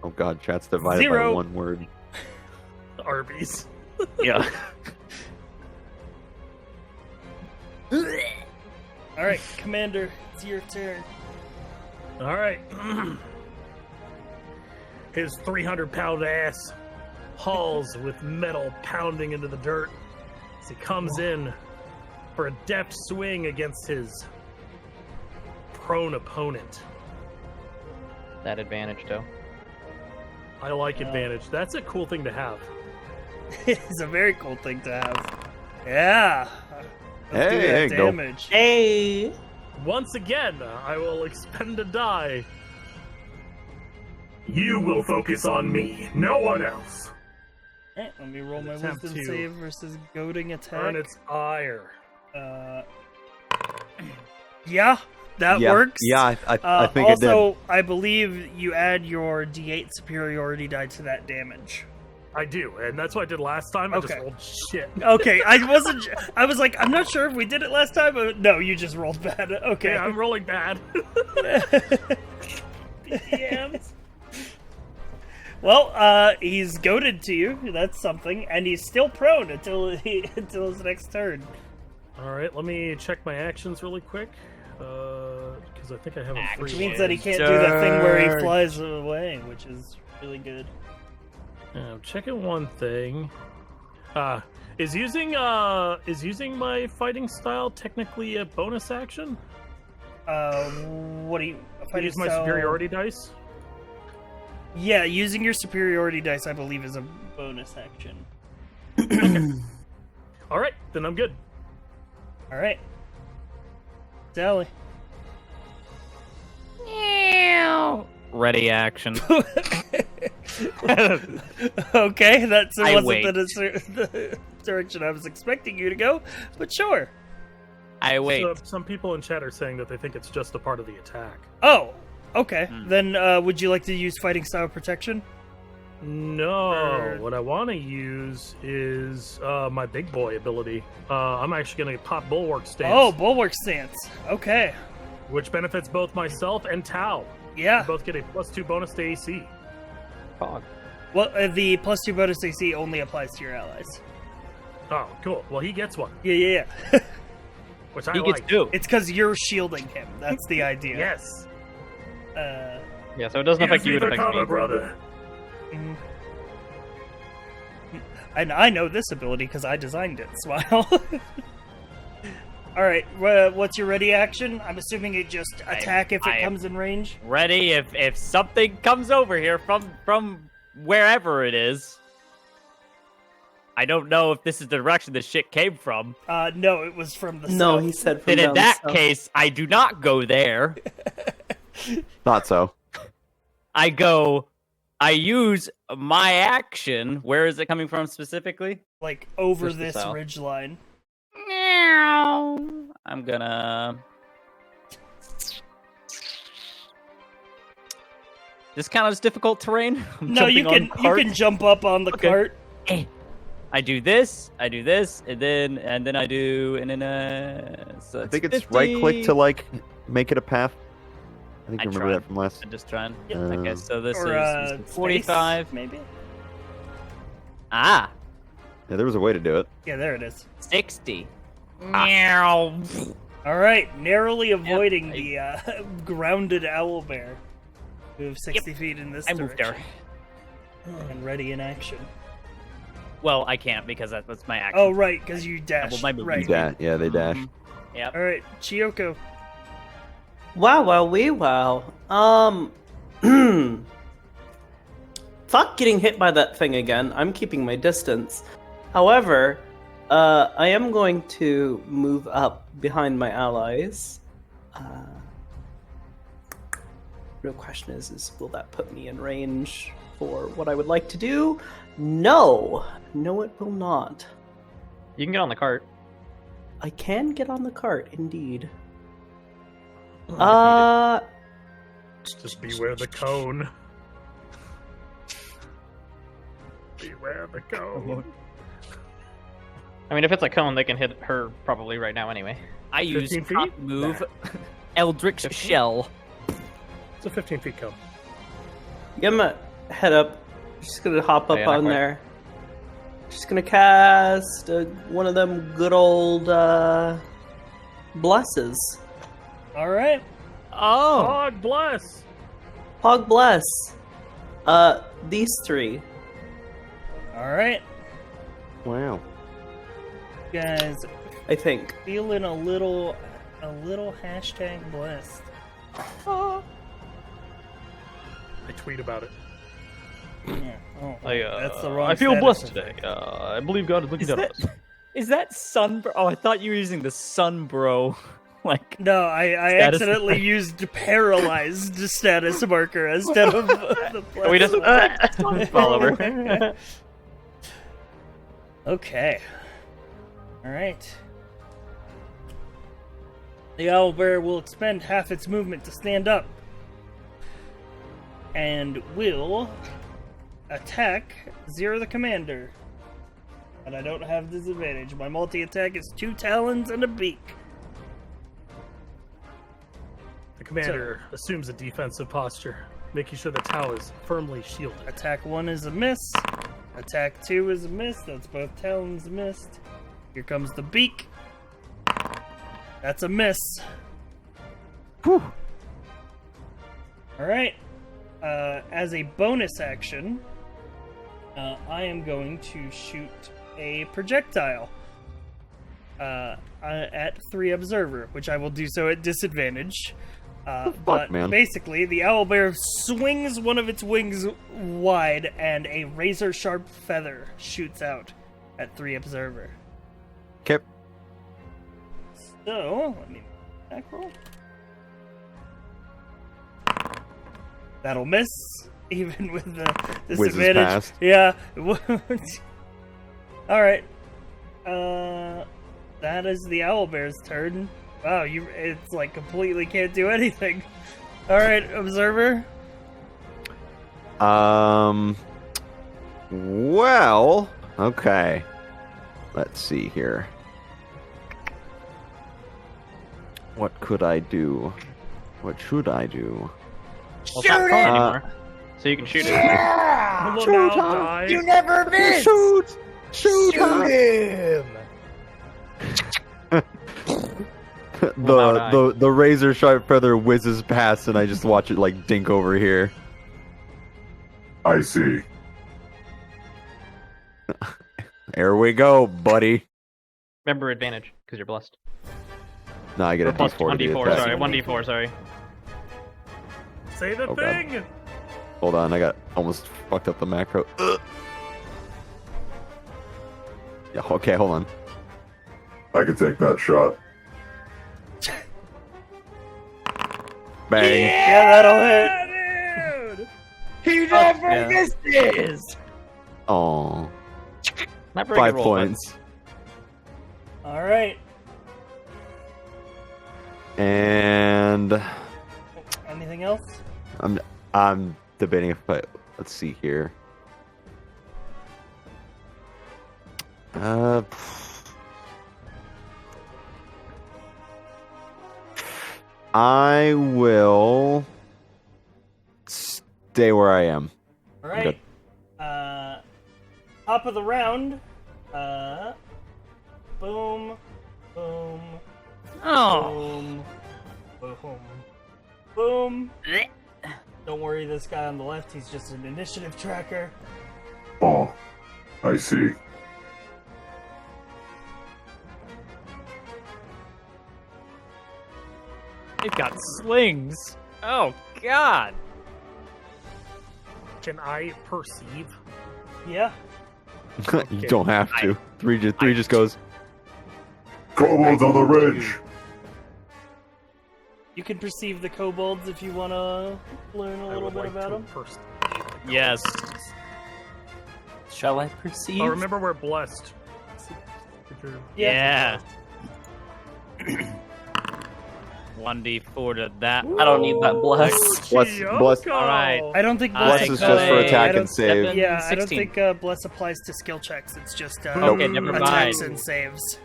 Oh god, chat's divided 0. by one word. Arby's. Yeah. All right, Commander, it's your turn. All right. His 300-pound ass hauls with metal pounding into the dirt as he comes in for a deft swing against his prone opponent. That advantage, though. I like advantage. That's a cool thing to have. It's a very cool thing to have. Yeah. Let's do Hey, that there you go. damage. Hey! Once again, I will expend a die. You will focus on me, no one else. Alright, let me roll my Attempt wisdom to save versus goading attack. Earn its ire. Yeah, that yeah. works. Yeah, I think it did. also, I believe you add your D8 superiority die to that damage. I do, and that's what I did last time. I just Okay. rolled shit. Okay, I was like, I'm not sure if we did it last time, but no, you just rolled bad. Okay. Yeah, I'm rolling bad. DMs. Well, he's goaded to you. That's something, and he's still prone until his next turn. All right, let me check my actions really quick, because I think I have a free. Which means that he can't do that thing where he flies away, which is really good. I'm checking one thing. Is using my fighting style technically a bonus action? What do you? Use my superiority dice. Yeah, using your superiority dice, I believe, is a bonus action. All right, then I'm good. All right, Sally. Ready action. Okay, that I wasn't wait. the direction I was expecting you to go, but sure. I wait. So, some people in chat are saying that they think it's just a part of the attack. Oh, okay. Then would you like to use fighting style protection? No, what I want to use is my big boy ability. I'm actually going to pop Bulwark Stance. Oh, bulwark stance. Okay. Which benefits both myself and Tao. Yeah. We both get a +2 bonus to AC. Fog. Well, the +2 bonus AC only applies to your allies. Oh, cool. Well, he gets one, Yeah. which I He like. gets two. It's because you're shielding him. That's the idea. Yes. Yeah, so it doesn't affect you, it affects me. brother. Mhm. And I know this ability because I designed it. Smile. All right. What's your ready action? I'm assuming it just attack if I it am comes in range. Ready if something comes over here from wherever it is. I don't know if this is the direction this shit came from. No, it was from the No, south. he said from Then in down that south. case, I do not go there. Not so. I use my action. Where is it coming from specifically? Like over Just the this south. ridge line. I'm gonna. This count as difficult terrain? I'm No, you jumping can on you carts? can jump up on the Okay. cart. I do this, and then I do, and then so I it's think it's 50. right click to like make it a path. I think I you remember tried. that from last. I'm just trying. Yeah. Okay, so this Or is space, 45. maybe. Ah, Yeah, there was a way to do it. Yeah, there it is. 60. All right, narrowly avoiding the grounded owlbear. Move 60 feet in this I direction. moved there. And ready in action. Well, I can't because that's my action. Oh, right, because you dashed. my movement Right. speed. Yeah, they dash. Yep. All right, Chiyoko. Wow, wee wow. Fuck getting hit by that thing again. I'm keeping my distance. However, I am going to move up behind my allies. Real question is will that put me in range for what I would like to do? No, it will not. You can get on the cart. I can get on the cart, indeed. Just beware the cone. Beware the cone. I mean, if it's a cone, they can hit her probably right now anyway. I use 15 feet? top move, Eldritch Shell. It's a 15 feet cone. Give him a head up. Just gonna hop up yeah, not on quite. there. Just gonna cast one of them good old blesses. All right. Oh, God bless! Hog bless. These three. All right. Wow. Guys, I think. feeling a little hashtag blessed. I tweet about it. Yeah. Oh, That's the wrong I feel status blessed of today. I believe God is looking down at us. is that sun? Oh, I thought you were using the sun, bro. Like, No, I Status accidentally marker. used paralyzed status marker instead of the plus We just one. follower. Okay. All right. The owlbear will expend half its movement to stand up, and will attack Zero the Commander. And I don't have disadvantage. My multi-attack is 2 talons and a beak. The commander assumes a defensive posture, making sure the tower is firmly shielded. Attack 1 is a miss. Attack 2 is a miss. That's both talons missed. Here comes the beak. That's a miss. Whew. Alright. As a bonus action, I am going to shoot a projectile at 3 Observer, which I will do so at disadvantage. But man? basically, the owlbear swings one of its wings wide, and a razor-sharp feather shoots out at 3 Observer. Okay. So, let me back roll. That'll miss, even with the Whizzes disadvantage. past. Yeah. Alright. That is the owlbear's turn. Wow, it's like completely can't do anything. Alright, Observer. Well, okay. Let's see here. What could I do? What should I do? Well, it's not prone anymore, so you can shoot it. Hello, now, die. You never miss! Shoot! Shoot him! Well, now the razor sharp feather whizzes past, and I just watch it like dink over here. I see. There we go, buddy. Remember advantage, because you're blessed. No, I get a Or plus D4 to the 1d4, attack. sorry. 1d4, sorry. Say the Oh, God. thing! Hold on, I got almost fucked up the macro. Ugh. Yeah, okay, hold on. I can take that shot. Bang. Yeah, that'll hit. Dude! He never misses! Oh, Not very 5 good roll, but- points. All right. And Anything else? I'm debating if I, let's see here. I will stay where I am. All right. Top of the round. Boom, boom, Oh. boom, boom, boom. Don't worry, this guy on the left, he's just an initiative tracker. Oh, I see. They've got slings. Oh, God. Can I perceive? Yeah. You don't have to. Three just goes. Kobolds on the ridge! You can perceive the kobolds if you want to learn a I little would bit like about to them. perceive. Yes. Shall I perceive? Oh, remember we're blessed. Yeah. 1d4 to that. I don't need that bless. Bless. All right. I don't think Bless bless is just for I attack don't- and save. 7, Yeah, I don't 16. think bless applies to skill checks. It's just Okay, never mind. attacks and saves.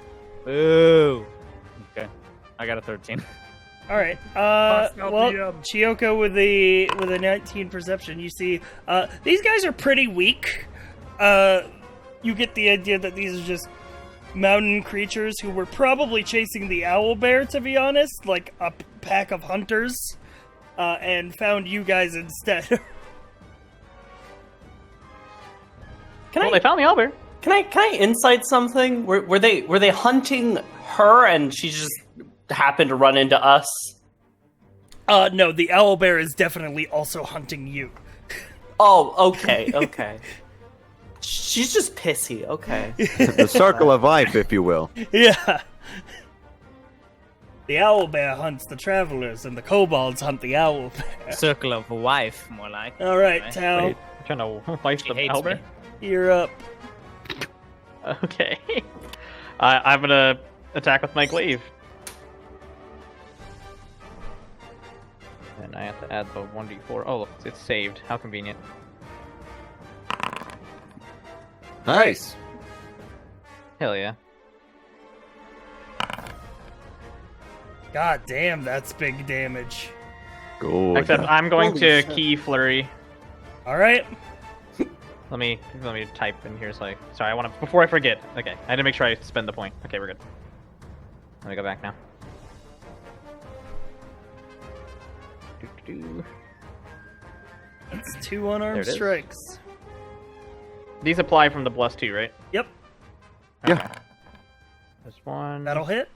Ooh. Okay. I got a 13. All right. Bust out Well, the, Chiyoko with a 19 perception. You see, these guys are pretty weak. You get the idea that these are just mountain creatures who were probably chasing the owl bear, to be honest, like a pack of hunters, and found you guys instead. Well, they found the owlbear. Can I insight something? Were they hunting her and she just happened to run into us? No, the owl bear is definitely also hunting you. Oh, okay, okay. She's just pissy. Okay. The circle of life, if you will. Yeah. The owl bear hunts the travelers, and the kobolds hunt the owl bear. Circle of wife, more like. All right, Anyway. Tao, Wait, I'm trying to wipe She the hates owlbear. me. you're up. Okay. I'm gonna attack with my glaive. And I have to add the 1d4. Oh, look, it's saved. How convenient. Nice. Hell yeah. God damn, that's big damage. Good. Except I'm going Holy to shit. key flurry. All right. Let me type in here. So sorry, I want to before I forget. Okay, I had to make sure I spend the point. Okay, we're good. Let me go back now. Doo-doo-doo. That's 2 unarmed There it is. strikes. These apply from the plus 2, right? Yep, Yeah. There's one. that'll hit.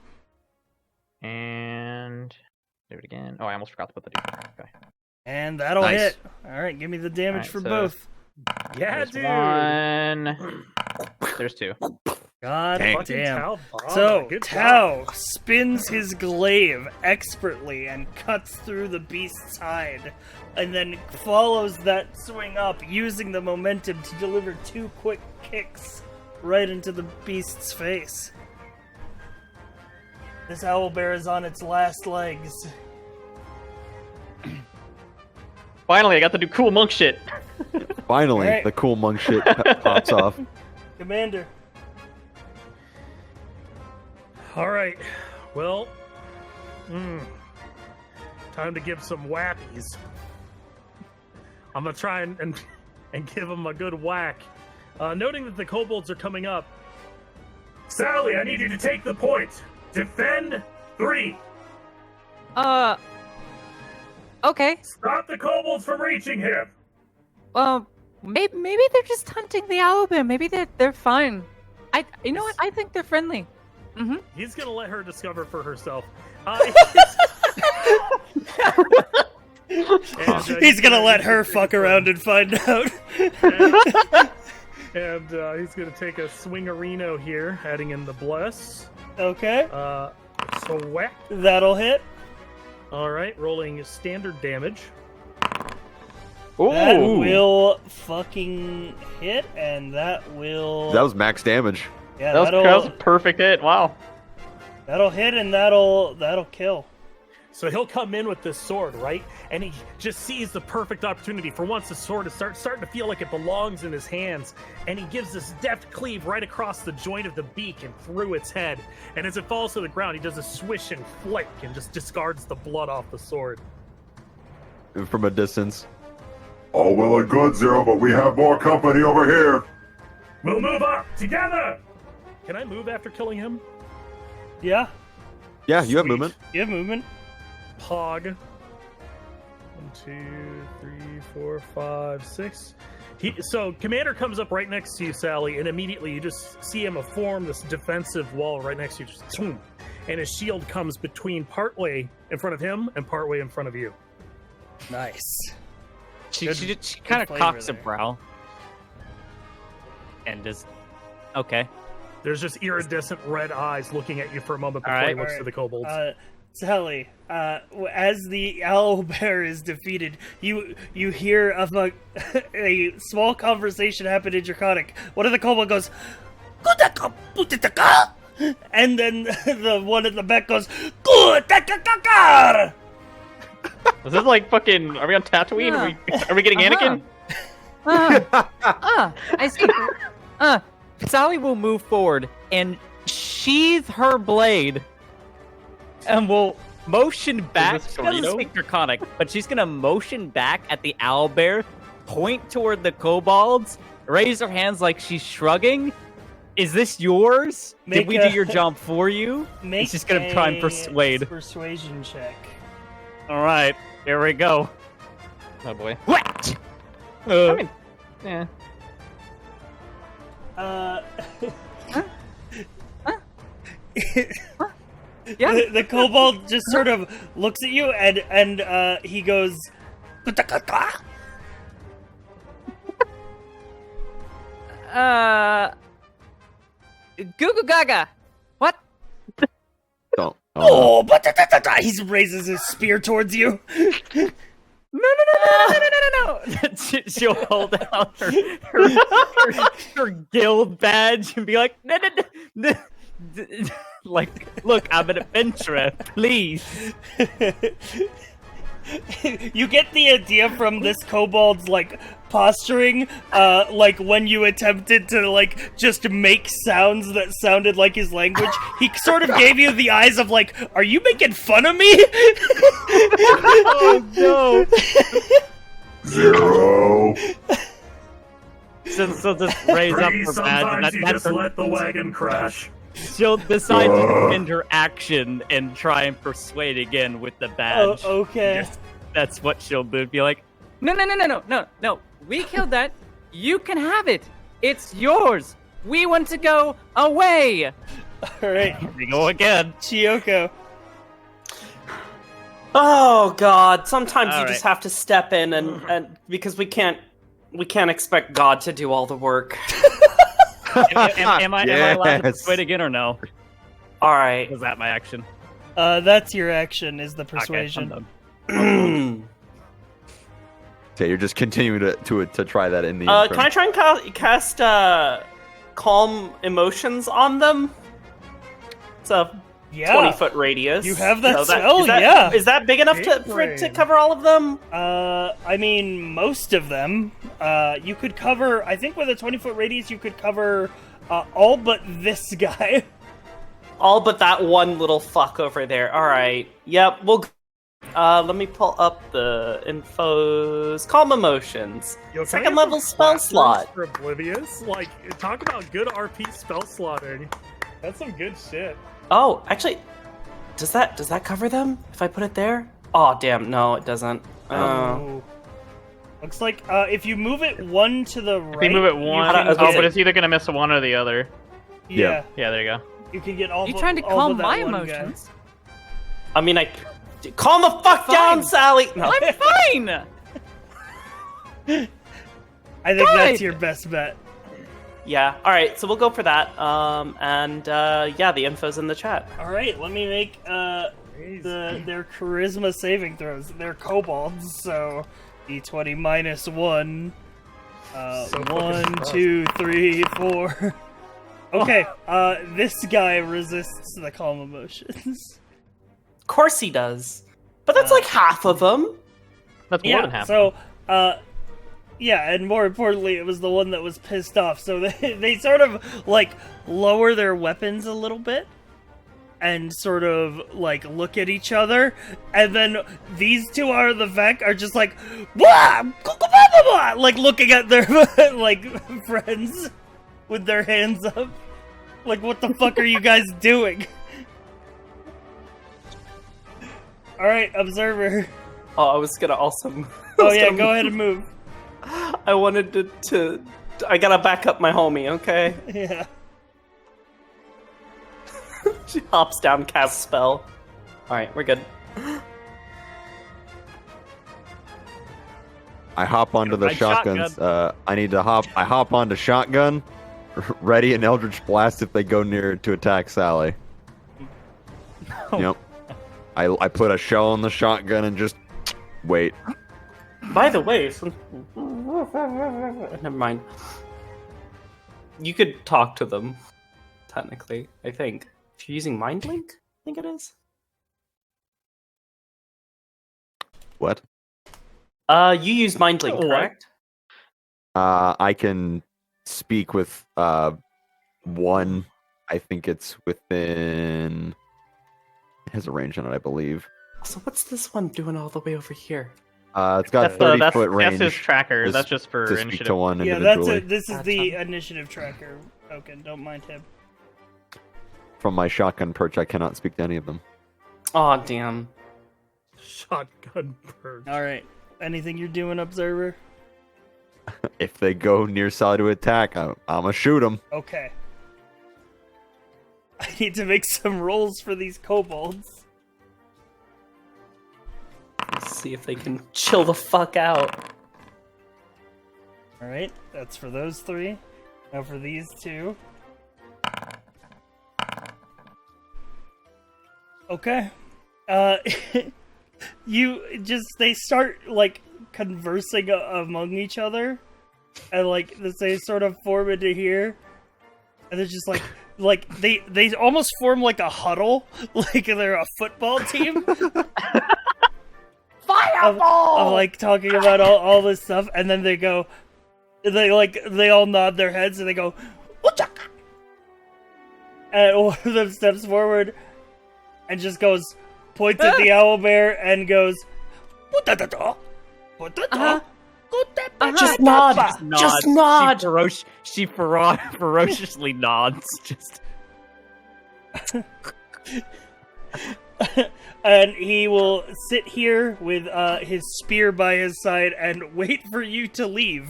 And do it again. Oh, I almost forgot to put the d4. Okay. And that'll Nice. hit. All right, give me the damage Alright, for so- both. Yeah, There's dude. one. There's 2. God Dang. Fucking damn. Tao bombed. So, Good Tao job. spins his glaive expertly and cuts through the beast's hide, and then follows that swing up, using the momentum to deliver 2 quick kicks right into the beast's face. This owlbear is on its last legs. Finally, I got to do cool monk shit. Finally, Alright. the cool monk shit pops off. Commander. All right. Well, time to give some whappies. I'm gonna try and give them a good whack. Noting that the kobolds are coming up. Sally, I need you to take the point. Defend 3. Okay. Stop the kobolds from reaching him. Maybe they're just hunting the owlbear. Maybe they're fine. You know what? I think they're friendly. Mm-hmm. He's gonna let her discover for herself. He's gonna let her fuck around and find out. And he's going to take a swingerino here, adding in the bless. Okay. So whack. That'll hit. All right, rolling standard damage. Ooh. That will fucking hit, and that will. That was max damage. Yeah, that was a perfect hit. Wow. That'll hit, and that'll kill. So he'll come in with this sword, right? And he just sees the perfect opportunity. For once, the sword is starting to feel like it belongs in his hands. And he gives this deft cleave right across the joint of the beak and through its head. And as it falls to the ground, he does a swish and flick and just discards the blood off the sword. From a distance. All well and good, Zero, but we have more company over here. We'll move up together. Can I move after killing him? Yeah. Yeah, you have Sweet. movement. You have movement. Pog. 1, 2, 3, 4, 5, 6. So Commander comes up right next to you, Sally, and immediately you just see him form this defensive wall right next to you. Just, and his shield comes between partway in front of him and partway in front of you. Nice. She Good kind of flavor cocks a there. brow. And does... Okay. There's just iridescent red eyes looking at you for a moment before All he right. looks to the kobolds. Sally, as the owl bear is defeated, you hear of a small conversation happen in Draconic. One of the kobold goes, "Kutaka putitaka," and then the one at the back goes, "Kutakakakar." Is this like fucking? Are we on Tatooine? Are we getting Anakin? I see. Sally will move forward and sheath her blade, and will motion back. this She doesn't Torino? speak Draconic, but she's gonna motion back at the owlbear, point toward the kobolds, raise her hands like she's shrugging. Is this yours? Did we do your job for you? Make She's gonna try and persuade. Persuasion check. All right, here we go. Oh boy. What? I mean, yeah. Yeah. The kobold just sort of looks at you and he goes, "Kutakaka." Goo Goo Gaga. What? Don't. Oh, but he raises his spear towards you. No. She'll hold out her guild badge and be like, no. Like, look, I'm an adventurer, please. You get the idea from this kobold's like posturing, like when you attempted to like just make sounds that sounded like his language. He sort of gave you the eyes of like, are you making fun of me? Oh no. Zero. So just raise up Free, her badge. sometimes And you that's just her, let the wagon crash. she'll decide to end her action and try and persuade again with the badge. Oh, okay. That's what she'll do. Be like, no. We killed that. You can have it. It's yours. We want to go away. All right, Here we go again. Chiyoko. Oh God! Sometimes All you just have to step in and because we can't expect God to do all the work. Am I allowed to Yes. persuade again or no? All right. Was that my action? That's your action. Is the Okay, I'm persuasion? done. Yeah, you're just continuing to try that in the. Can I try and cast calm emotions on them? It's a Yeah. 20-foot radius. You have that So spell, is that, yeah. Is that big enough for it to cover all of them? I mean, most of them. You could cover. I think with a 20-foot radius, you could cover all but this guy. All but that one little fuck over there. All right. Yep. We'll. Let me pull up the infos. Calm emotions. Yo, can I Second have level some spell classrooms slot. for Oblivious. Like, talk about good RP spell slotting. That's some good shit. Oh, actually, does that cover them? If I put it there? Oh, damn. No, it doesn't. Oh. Looks like if you move it one to the right. If you move it one, can okay. but it's either gonna miss one or the other. yeah, Yeah, there you go. you can get all. You but- trying to all calm but my that one emotions? I mean, calm the fuck down, Sally. No. I'm fine. guy. I think that's Good. your best bet. Yeah. All right. So we'll go for that. Yeah, the info's in the chat. All right, let me make their charisma saving throws. They're kobolds, so d20 minus 1. So 1, fucking 2, 3, 4. Okay, this guy resists the calm emotions. Of course he does. But that's like half of them. That's more than half. So, yeah, and more importantly, it was the one that was pissed off. So they sort of like lower their weapons a little bit and sort of like look at each other, and then these two out of the vec are just like, blah, blah, blah, blah, like looking at their like friends with their hands up. Like, what the fuck are you guys doing? All right, observer. Oh, I was gonna also. Oh yeah, go ahead and move. I wanted to. I gotta back up my homie, okay? Yeah. She hops down, casts spell. Alright, we're good. I hop onto the My shotguns. shotgun. I hop onto shotgun, ready an Eldritch Blast if they go near to attack Sally. Yep. I put a shell on the shotgun and just wait. By the way, never mind. You could talk to them, technically, I think. If you're using Mind Link, I think it is. What? You use Mind Link, correct? I can speak with one. I think it's within. It has a range on it, I believe. So what's this one doing all the way over here? It's got 30-foot range. That's his tracker. to That's just for to speak initiative. to one Yeah, that's individually. it. This is the initiative tracker token. Don't mind him. From my shotgun perch, I cannot speak to any of them. Aw, damn. Shotgun perch. All right. Anything you're doing, observer? If they go near Sally to attack, I'm gonna shoot them. Okay. I need to make some rolls for these kobolds. Let's see if they can chill the fuck out. All right, that's for those three. Now for these two. Okay. They start like conversing among each other, and like they sort of form into here, and they're just like they almost form like a huddle, like they're a football team. Fireball! Of like talking about all this stuff, and then they all nod their heads and they go, "Uchaka!" And one of them steps forward and just points at the owlbear and goes, "Putata, putata, Just nod! Just nod! She ferociously nods. Just. And he will sit here with his spear by his side and wait for you to leave.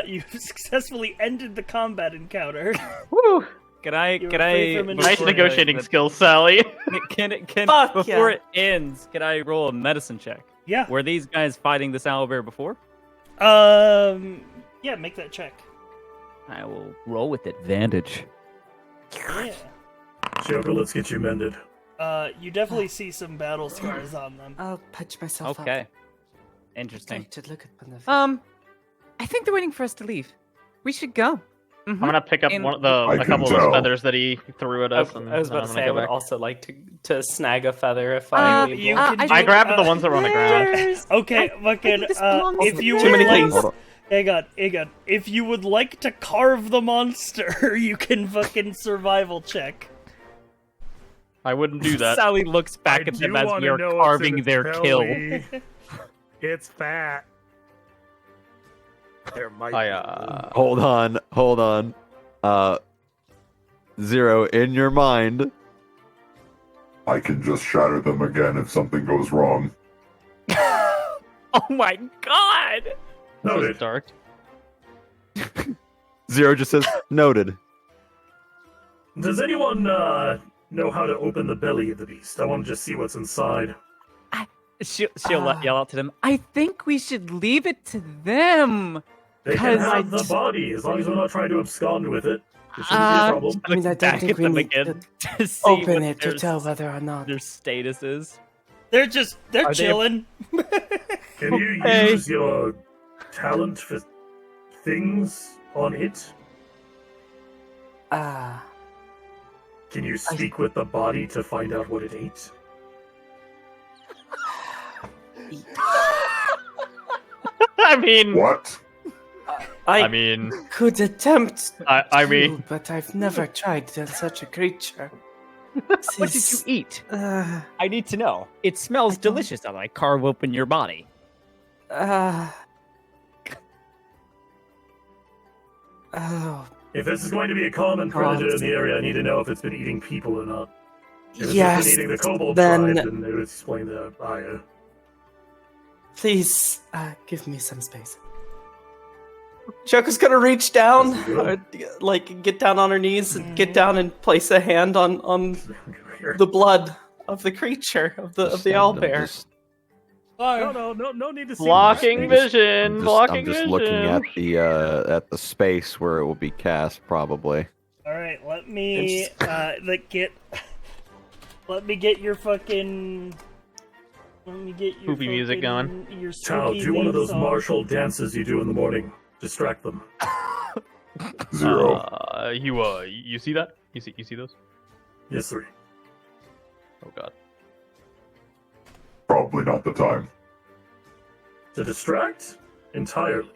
You've successfully ended the combat encounter. Woo! Can You're free from Nice initiative. negotiating skills, Sally. Fuck before yeah. it ends, can I roll a medicine check? Yeah. Were these guys fighting this owlbear before? Yeah, make that check. I will roll with advantage. Yeah. Joker, let's get you mended. You definitely see some battle scars on them. I'll patch myself up. Okay. Interesting. To look at them. I think they're waiting for us to leave. We should go. I'm gonna pick up And- I a can couple of those tell. feathers that he threw at us. I was about to and say I I'm gonna would go back. also like to snag a feather if I'm able. You can I do- grabbed the ones that were on the ground. Okay, fucking, this belongs if you Too would many like, things. hang on. If you would like to carve the monster, you can fucking survival check. I wouldn't do that. Sally looks back I at them do as wanna we are know what's in carving its their kill. belly. It's fat. There might be. Hold on. Zero, in your mind, I can just shatter them again if something goes wrong. Oh my god! That was Noted. dark. Zero just says noted. Does anyone know how to open the belly of the beast? I want to just see what's inside. She'll yell out to them. I think we should leave it to them. They can Guys, have the body as long as we're not trying to abscond with it. It shouldn't be a problem. I mean, I Look don't back think at we them need again to to see open what it to their, tell whether or not. their status is. They're Are they- chilling. Can you Okay. use your talent for things on it? Ah, Can you speak with the body to find out what it ate? I mean, What? I mean, could attempt I to, mean, but I've never tried such a creature. What did you eat? I need to know. It smells delicious as I carve open your body. Oh, If this is going to be a common predator in the area, I need to know if it's been eating people or not. If it's yes. been eating the kobold Then tribe, then it would explain the ire. please give me some space. Choco's gonna reach down, Yes, you will. like get down on her knees and get down and place a hand on the blood of the creature of the owlbear. No need to see. blocking vision, blocking I'm just vision. looking at the space where it will be cast, probably. All right, let me let me get your fucking. Let me get your Spooky music fucking- going. Your Chow, spooky do one of theme those song. martial dances you do in the morning. Distract them. 0. You see that? You see those? Yes, sir. Oh god. Probably not the time. To distract? Entirely.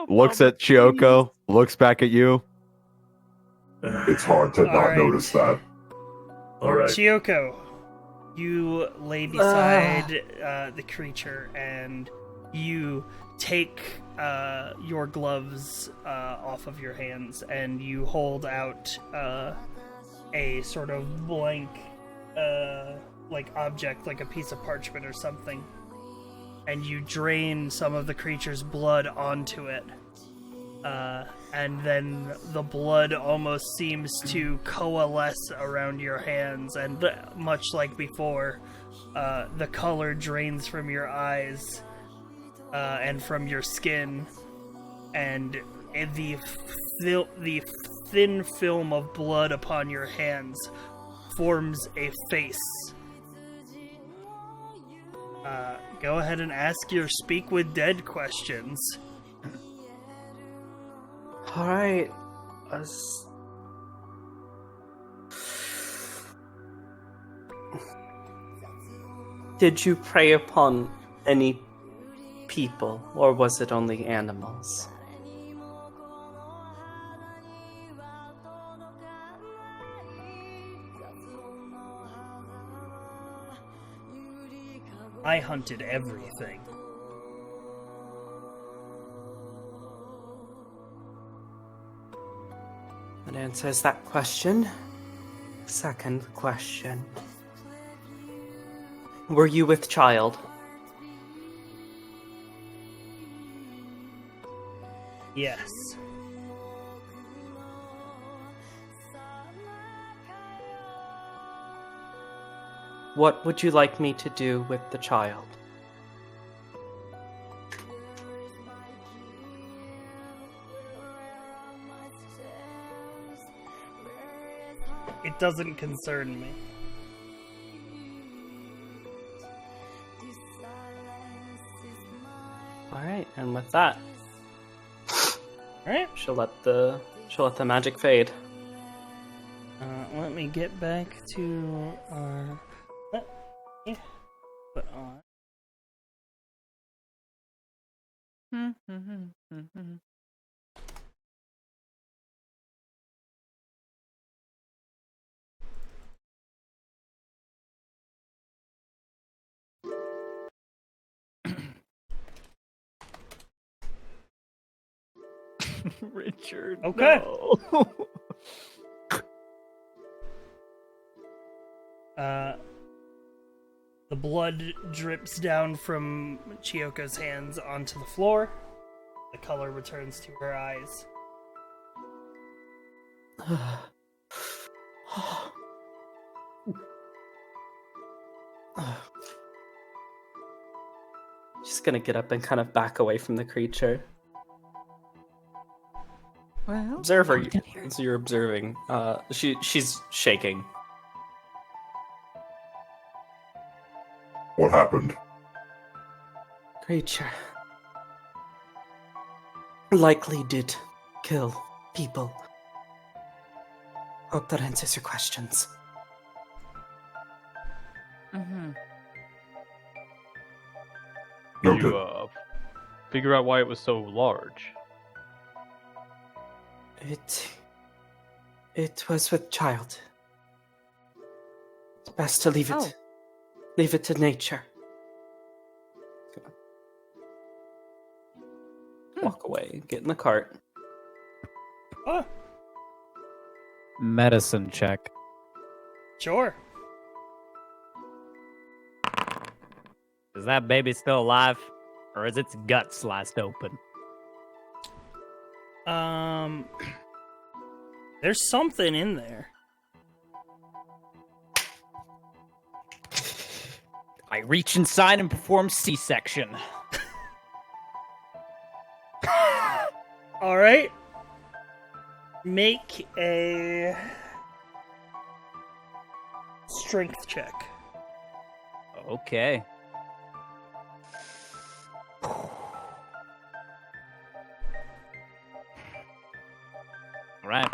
Looks at Chioko, looks back at you. It's hard to not Alright. notice that. Alright. Chioko, you lay beside the creature and you take your gloves off of your hands and you hold out a sort of blank like object, like a piece of parchment or something, and you drain some of the creature's blood onto it. And then the blood almost seems to coalesce around your hands, and much like before, the color drains from your eyes and from your skin, and the thin film of blood upon your hands forms a face. Go ahead and ask your speak with dead questions. Alright. Did you prey upon any people, or was it only animals? I hunted everything. That answers that question. Second question. Were you with child? Yes. What would you like me to do with the child? It doesn't concern me. Alright, and with that, Alright. she'll let the magic fade. Let me get back to our... Put on... Richard. Okay. No. The blood drips down from Chioko's hands onto the floor. The color returns to her eyes. She's gonna get up and kind of back away from the creature. Well, Observe her. So you're observing. She's shaking. What happened? Creature likely did kill people. Hope that answers your questions. Mm-hmm. Did Noted. you figure out why it was so large? It was with child. It's best to leave it. Oh. Leave it to nature. Walk away. Get in the cart. Oh, Medicine check. sure. Is that baby still alive? Or is its gut sliced open? There's something in there. I reach inside and perform C-section. All right. Make a strength check. Okay. Right.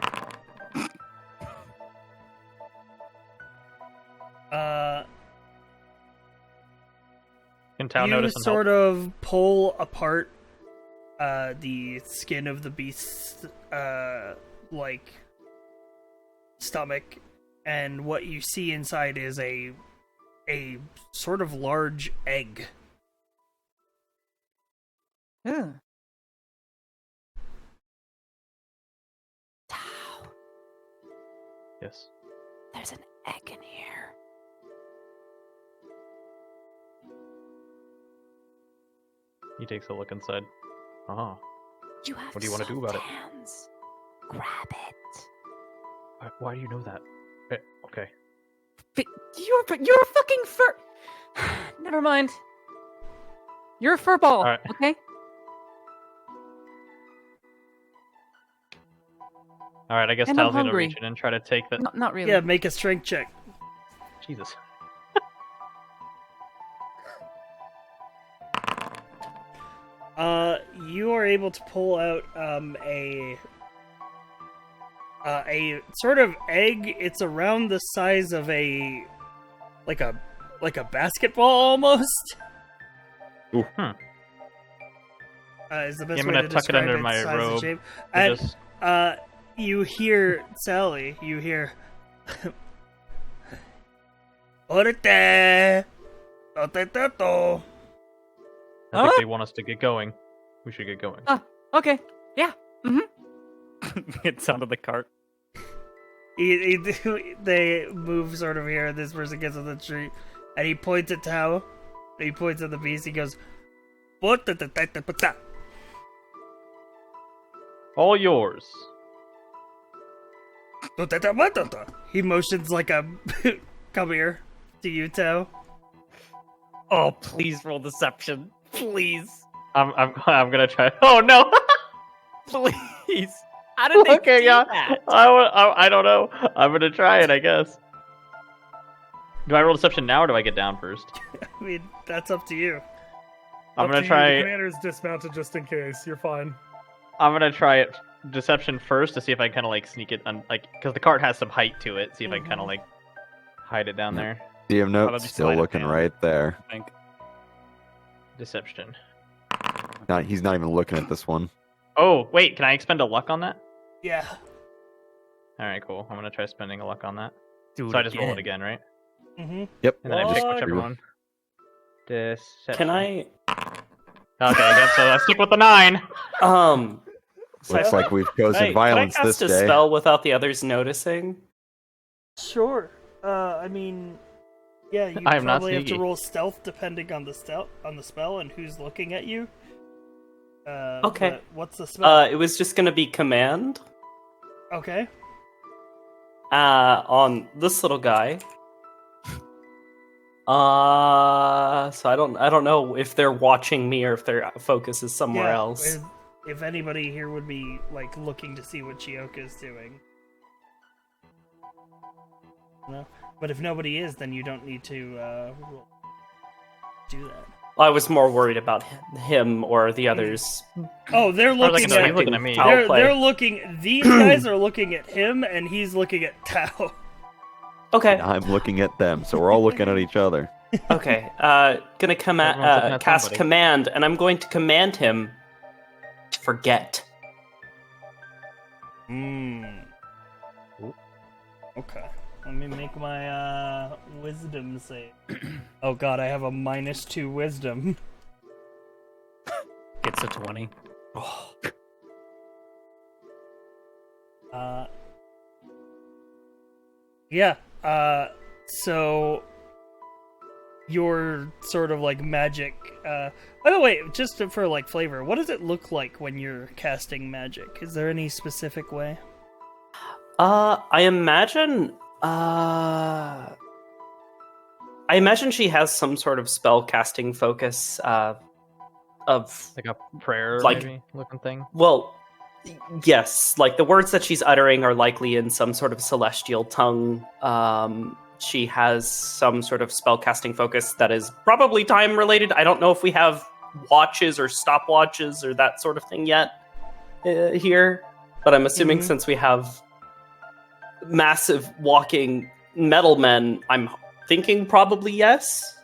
Can Tao You notice and sort help? of pull apart the skin of the beast's like stomach, and what you see inside is a sort of large egg. Yes. There's an egg in here. He takes a look inside. Uh-huh. You have What do you want to do about hands. Grab it. Why do you know that? Okay. But you're a fucking fur. Never mind. You're a fur ball. Alright. Okay. Alright, I guess And I'm Tal's gonna hungry. reach in and try to take the... Not really. Yeah, make a strength check. Jesus. You are able to pull out a sort of egg. It's around the size of a basketball almost. Ooh. Is the best I'm way gonna to tuck it describe under its my size and robe. shape. and And just... you hear Sally. You hear. Orete, oteteto. I think they want us to get going. We should get going. Okay. Yeah. Mm-hmm. It's under the cart. They move sort of here, and this person gets on the tree, and he points at Tao. He points at the beast. He goes, "Potatatata." All yours. Potatatata. He motions like a come here to you, Tao. Oh, please roll deception. Please. I'm gonna try. Oh no! Please. How did they Okay, do yeah. that? I don't know. I'm gonna try it, I guess. Do I roll deception now, or do I get down first? I mean, that's up to you. I'm Up gonna to you, try. The commander's dismounted just in case. You're fine. I'm gonna try it deception first to see if I kind of like sneak it, because the cart has some height to it. See if I kind of like hide it down there. DM note Probably still sleight of looking hand. right there. I think. Deception. He's not even looking at this one. Oh wait, can I expend a luck on that? Yeah. All right, cool. I'm gonna try spending a luck on that. Do So I just roll it again, right? Mm-hmm. Yep. And then I pick What? whichever one. Deception. Can I? Okay, yep, so I stick with the 9. Looks like we've chosen violence can I this cast a day. spell without the others noticing? Sure. I mean, yeah, you I am not probably have to sneaky. roll stealth depending on the spell and who's looking at you. Okay. but what's the spell? It was just gonna be command. Okay. On this little guy. So I don't know if they're watching me or if their focus is somewhere else. If anybody here would be like looking to see what Chioka's doing. No? But if nobody is, then you don't need to do that. I was more worried about him or the others. Oh, they're looking he's looking at me. They're looking. These guys are looking at him, and he's looking at Tao. Okay. I'm looking at them, so we're all looking at each other. Okay. Gonna Everyone's looking at cast somebody. command, and I'm going to command him to forget. Okay. Let me make my wisdom save. Oh god, I have a -2 wisdom. Gets a 20. Yeah. So your sort of like magic. By the way, just for like flavor, what does it look like when you're casting magic? Is there any specific way? I imagine she has some sort of spell casting focus of Like a prayer, Like- maybe looking thing. well, yes, like the words that she's uttering are likely in some sort of celestial tongue. She has some sort of spell casting focus that is probably time related. I don't know if we have watches or stopwatches or that sort of thing yet here, but I'm assuming since we have massive walking metal men, I'm thinking probably yes.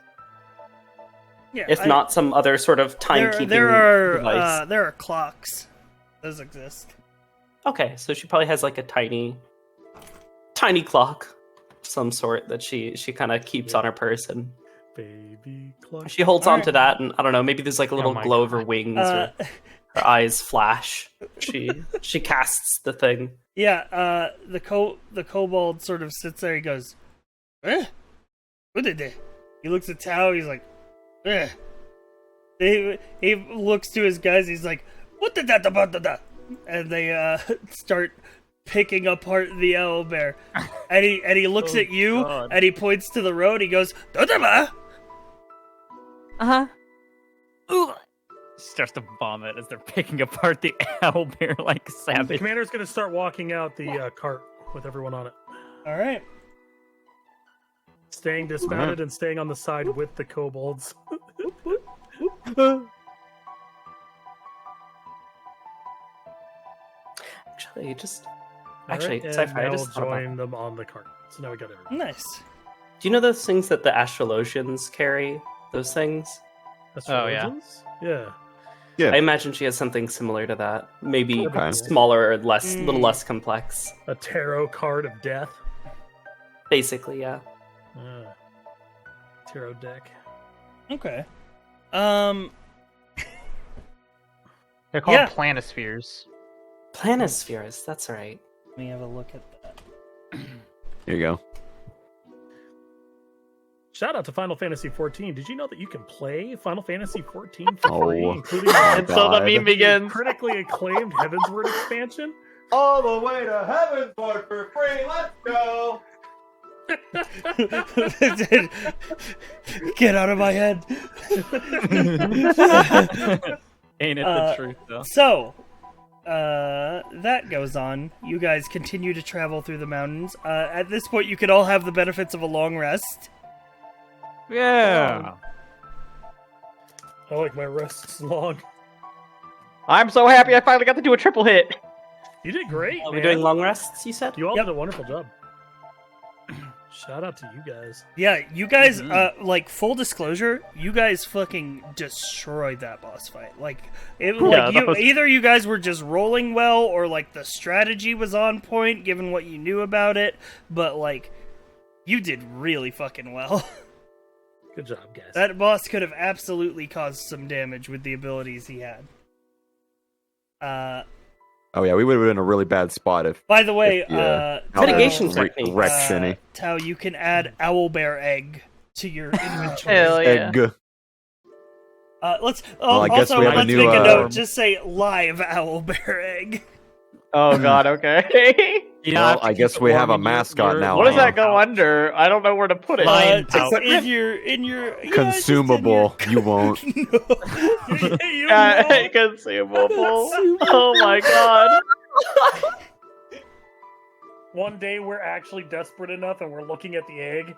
Yeah. If not some other sort of timekeeping device. There are clocks. Those exist. Okay, so she probably has like a tiny clock of some sort that she kind of keeps on her person. Baby clock. She holds on Alright. to that, and I don't know, maybe there's like a little my glow of her God. wings or her eyes flash. She casts the thing. Yeah, the kobold sort of sits there. He goes, "Eh? What did they?" He looks at Tao. He's like, "Eh." He looks to his guys. He's like, "What did that about that?" And they start picking apart the owlbear. And he looks at you God. and he points to the road. He goes, "Dodama." Starts to vomit as they're picking apart the owlbear like a The savage. commander's gonna start walking out the cart with everyone on it, All right. staying dismounted and staying on the side with the kobolds. Actually, and Cypher, I now just we'll thought about- join them on the cart. So now we got everyone. Nice. Do you know those things that the astrologians carry? Those things? That's Oh, yeah. religions? Yeah. Yeah. I imagine she has something similar to that. Maybe Okay. smaller or less, Mm. little less complex. A tarot card of death. Basically, yeah. Tarot deck. Okay. They're called Yeah. planispheres. Planispheres, that's right. Let me have a look at that. Here you go. Shout out to Final Fantasy XIV. Did you know that you can play Final Fantasy XIV for free, Oh. including And so the God. meme begins. critically acclaimed Heavensward expansion? All the way to heaven for free. Let's go. Get out of my head. Ain't it the truth, though? So, that goes on. You guys continue to travel through the mountains. At this point, you can all have the benefits of a long rest. Yeah. I like my rests long. I'm so happy I finally got to do a triple hit. You did great, Are man. we doing long rests, you said? You all Yep. did a wonderful job. Shout out to you guys. Yeah, you guys, like, full disclosure, you guys fucking destroyed that boss fight. Like, that was- either you guys were just rolling well, or, like, the strategy was on point, given what you knew about it, but, like, you did really fucking well. Good job, guys. That boss could have absolutely caused some damage with the abilities he had. Oh yeah, we would have been in a really bad spot if. By the way, Mitigation Tao, techniques. Wrecked Shinny. Tao, you can add owlbear egg to your inventory. Hell yeah. Egg. Let's Well, I guess also we have a let's new, make a uh, note. Just say live owlbear egg. Oh god, okay. You Well, have to I keep guess it we warm have a in your- mascot your- now, What does huh? that go under? I don't know where to put it. Fine. Just Equipment? in your yeah, Consumable. Just in You won't. your... You Yeah, know? consumable. Oh my god. One day we're actually desperate enough and we're looking at the egg.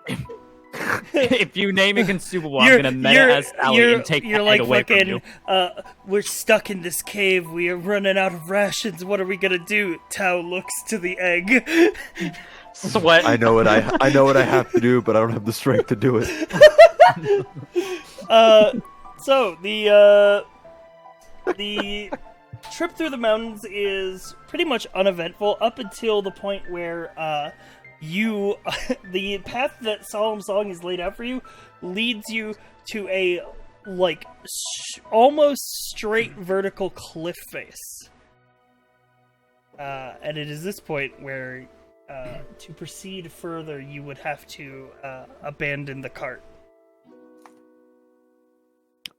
If you name it consumable, I'm gonna meta as Sally and take the you're egg like away from fucking, you. we're stuck in this cave. We are running out of rations. What are we gonna do? Tao looks to the egg. Sweat. I know what I have to do, but I don't have the strength to do it. So the trip through the mountains is pretty much uneventful up until the point where the path that Solemn Song has laid out for you leads you to a almost straight vertical cliff face. And it is this point where to proceed further you would have to abandon the cart.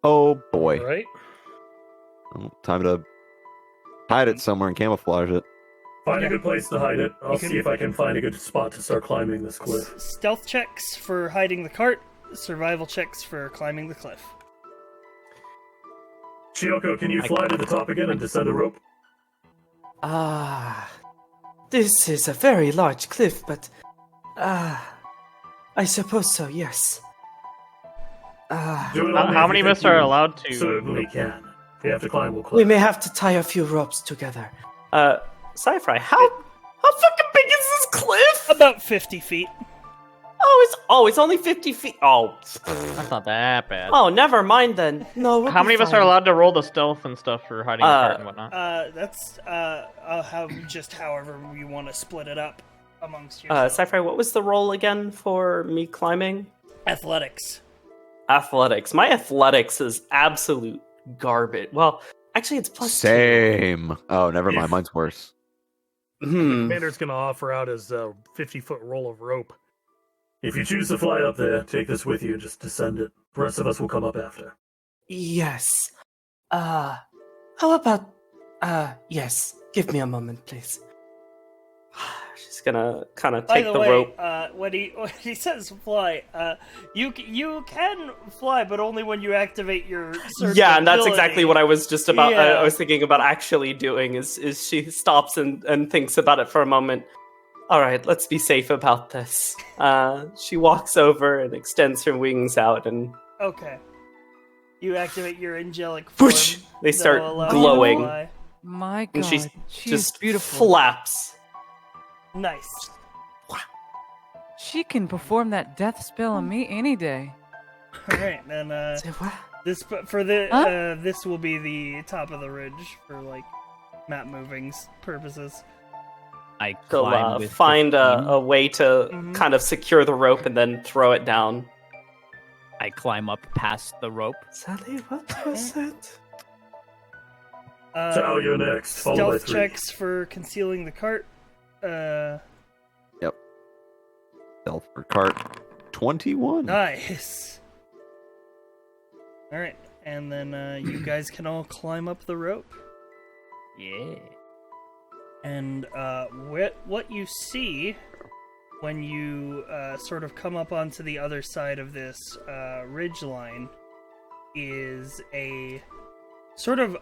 Oh boy. Right? Well, time to hide it somewhere and camouflage it. Find a good place to hide it. I'll You can- see if I can find a good spot to start climbing this cliff. Stealth checks for hiding the cart, survival checks for climbing the cliff. Chioko, can you fly to the top again and descend a rope? This is a very large cliff, but I suppose so, yes. Do it How on many me if mists are allowed to? Certainly can. If you have to climb, we'll climb. We may have to tie a few ropes together. Sci-Fi, how fucking big is this cliff? About 50 feet. It's only 50 feet. Oh, That's not that bad. oh, never mind then. No, we'll How be many of us fine. are allowed to roll the stealth and stuff for hiding the cart and whatnot? That's however you want to split it up amongst you. Sci-Fi, what was the roll again for me climbing? Athletics. Athletics. My athletics is absolute garbage. Well, actually, it's plus Same. Oh, never mind. Mine's worse. 2. Commander's gonna offer out his 50-foot roll of rope. If you choose to fly up there, take this with you and just descend it. The rest of us will come up after. Yes. How about, yes. Give me a moment, please. She's gonna kind of By take the the way, rope. when he says fly, you can fly, but only when you activate your search Yeah, and that's ability. exactly what I was just about. Yeah. I was thinking about actually doing. Is she stops and thinks about it for a moment. All right, let's be safe about this. She walks over and extends her wings out, and Okay. You activate your angelic form. whoosh, they start that'll allow you to glowing, fly. My and god, she she's just beautiful. flaps. Nice. She can perform that death spell on me any day. All right, then Say what? this will be the top of the ridge for map movings purposes. I So climb with find 15. a way to Mhm. kind of secure the rope and then throw it down. I climb up past the rope. Sally, what was it? Tao, you're next. Followed by Stealth 3. checks for concealing the cart. Stealth for cart 21. Nice. All right, and then you guys can all climb up the rope. Yeah. And what you see when you sort of come up onto the other side of this ridge line is a sort of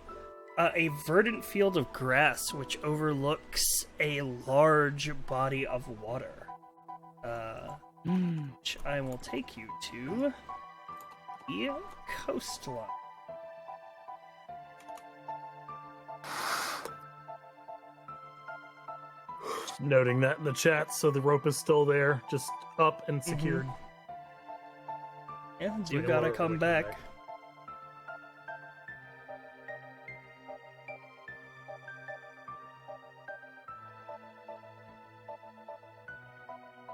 a verdant field of grass which overlooks a large body of water. Which I will take you to the coastline. Noting that in the chat, so the rope is still there, just up and secured. Yeah, you like a gotta water- come like a back. bag.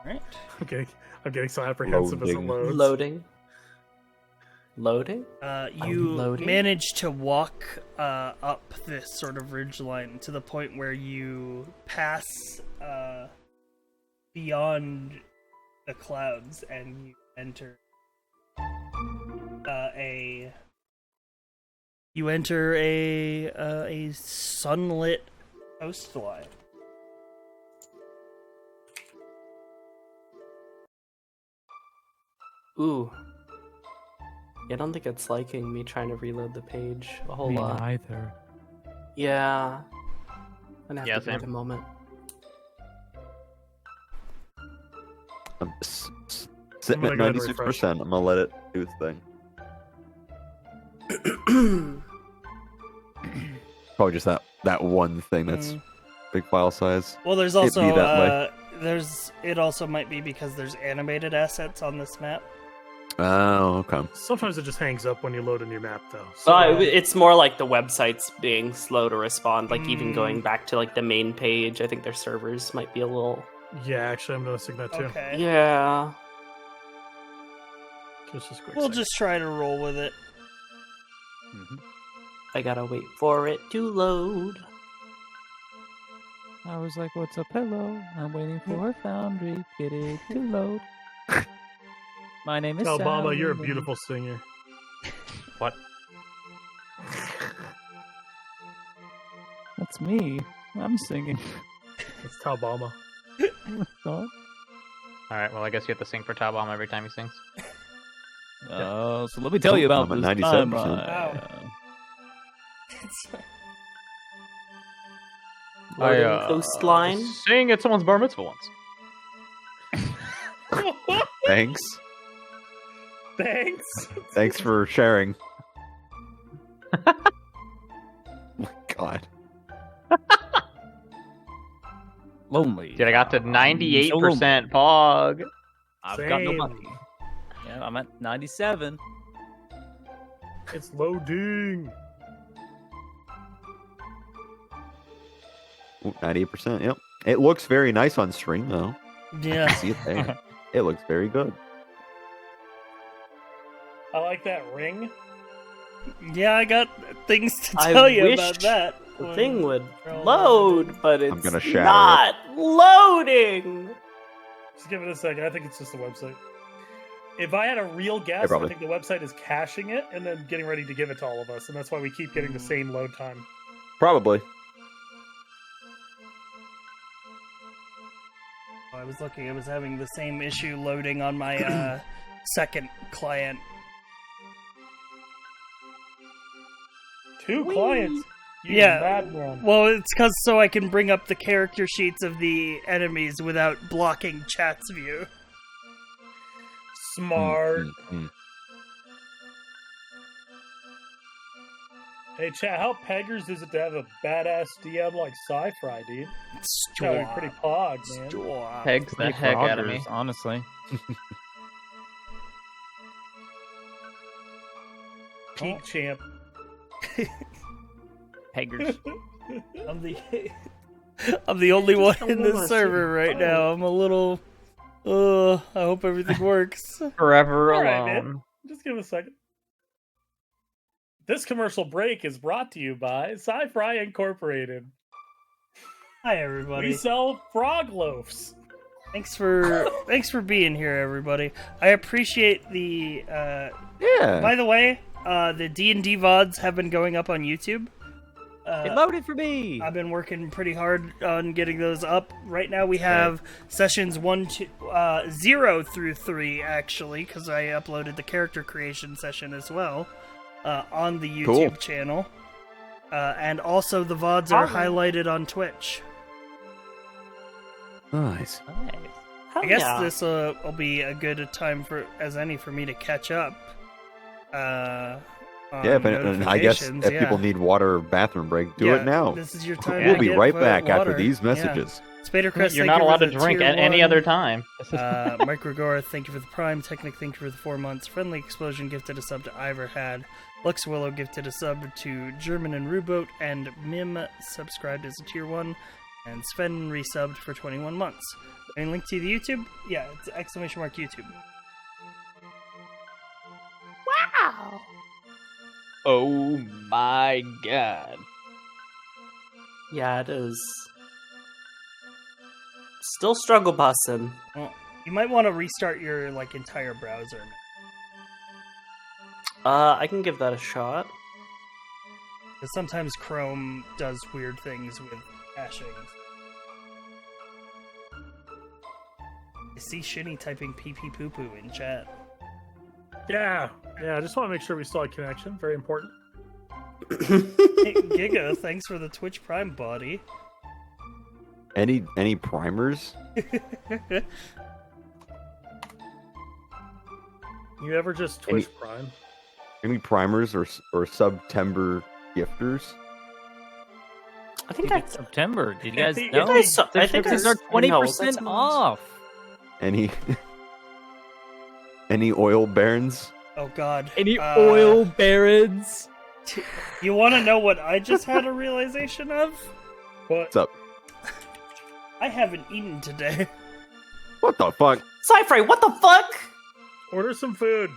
Right. I'm getting so apprehensive as it Loading. loads. Loading? You loading? manage to walk up this sort of ridgeline to the point where you pass beyond the clouds and you enter a sunlit coastline. Ooh. Yeah, I don't think it's liking me trying to reload the page a whole Me lot. neither. Yeah. I'm gonna have Yeah, to give it same. a moment. I'm sitting I'm at gonna go ahead and 96%. I'm gonna let it do its thing. Probably just that one thing that's big file size. Well, there's It'd also be that way. it also might be because there's animated assets on this map. Oh, okay. Sometimes it just hangs up when you load a new map, though. So it's more like the website's being slow to respond. Like even going back to like the main page, I think their servers might be a little. Yeah, actually, I'm noticing that too. Okay. Yeah. Just a quick We'll second. just try to roll with it. I gotta wait for it to load. I was like, what's up, hello? I'm waiting for Foundry. Get it to load. My name is Obama, Sally. you're a beautiful singer. What? That's me. I'm singing. It's Talbama. So, Alright, well, I guess you have to sing for Top Bomb every time he sings. so let me tell you about I'm at this 97%. time. Loading coastline. Sing at someone's bar mitzvah once. Thanks. Thanks. Thanks for sharing. Oh my God. Lonely. Dude, I got to 98% Pog. I've got no Same. money. Yeah, I'm at 97. It's loading. Ooh, 98%. Yep. It looks very nice on stream, though. Yeah. I see it there. It looks very good. I like that ring. Yeah, I got things to I tell you wish about that. The thing would Roll load, but it's gonna shatter not loading. Just give it a second. I think it's just the website. If I had a real guess, I probably. think the website is caching it and then getting ready to give it to all of us, and that's why we keep getting the same load time. Probably. I was looking, I was having the same issue loading on my second client. Two clients. You Yeah. madman. Well, it's because so I can bring up the character sheets of the enemies without blocking chat's view. Smart. Mm. Hey, chat, how peggers is it to have a badass DM like Sci-Fry, dude? Gotta be pretty pog, man. Stop. Pegs the heck out of me. Honestly. Peak champ. Peggers. I'm the I'm the only one in wanna this see server right now. I'm a little. I hope everything works. Forever All right, alone. man. Just give it a second. This commercial break is brought to you by Sci-Fry Incorporated. Hi, everybody. We sell frog loaves. Thanks for being here, everybody. I appreciate the. Yeah. By the way, the D&D VODs have been going up on YouTube. It loaded for me. I've been working pretty hard on getting those up. Right now we have sessions 0 through 3, actually, because I uploaded the character creation session as well on the YouTube channel. And also the VODs are highlighted on Twitch. Nice. I guess this will be a good time as any for me to catch up. Yeah, and I guess if people need water or bathroom break, do it now. This is your time. We'll to be get right water. back after these Yeah. messages. Spader Crest, You're thank not you allowed for to the drink tier at any 1. other time. Mike Rigora, thank you for the Prime. Technic, thank you for the 4 months. Friendly Explosion gifted a sub to Ivor Had. Lux Willow gifted a sub to German and Ruboat. And Mim subscribed as a tier 1. And Sven resubbed for 21 months. And link to the YouTube? Yeah, it's !YouTube. Wow. Oh my god. Yeah, it is. Still struggle bussin'. Well, you might want to restart your entire browser. I can give that a shot. Because sometimes Chrome does weird things with caching. I see Shinny typing pee pee poo poo in chat. Yeah, I just want to make sure we still have connection. Very important. Hey, Giga, thanks for the Twitch Prime body. Any primers? You ever just Twitch Prime? Any primers or September gifters? I think I September. Did you guys I know? I think These are 20% off. Any oil barons? Oh God. Any oil barons? You want to know what I just had a realization of? What's up? I haven't eaten today. What the fuck? Cypher, what the fuck? Order some food.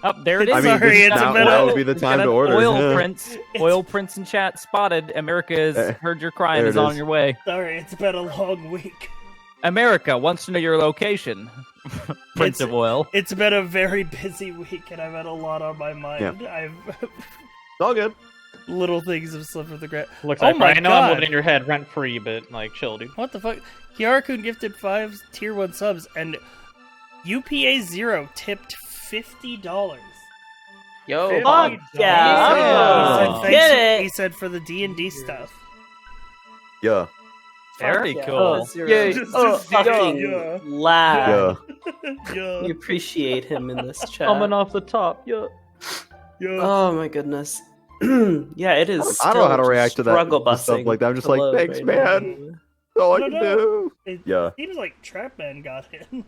Oh, there it is. I mean, Sorry, it's now, a bit now of- would be the time Got to an order. Oil Yeah. prince. Oil prince in chat spotted. America has heard your cry and there is it on is. your way. Sorry, it's been a long week. America wants to know your location. Prince of Oil. It's been a very busy week, and I've had a lot on my mind. I've It's all good. little things have slipped through the crack. Looks Oh like my I know I'm God. living in your head rent free, but like chill, dude. What the fuck? Kiara-kun gifted 5 tier 1 subs, and UPA0 tipped $50. Yo, fuck yeah. He Get said, it. he said for the D&D stuff. Yeah. Very Yeah. cool. Oh, zero. Yeah, Oh, just- fucking yeah. lad. Yeah. Yeah. We appreciate him in this chat. Coming off the top, yeah. Yeah. Oh my goodness. Yeah, it is. I don't know how to still react to that struggle to stuff busing like that. I'm just to like, load thanks, right man. now. That's all I No, can no. do. It Yeah. seems like Trapman got in.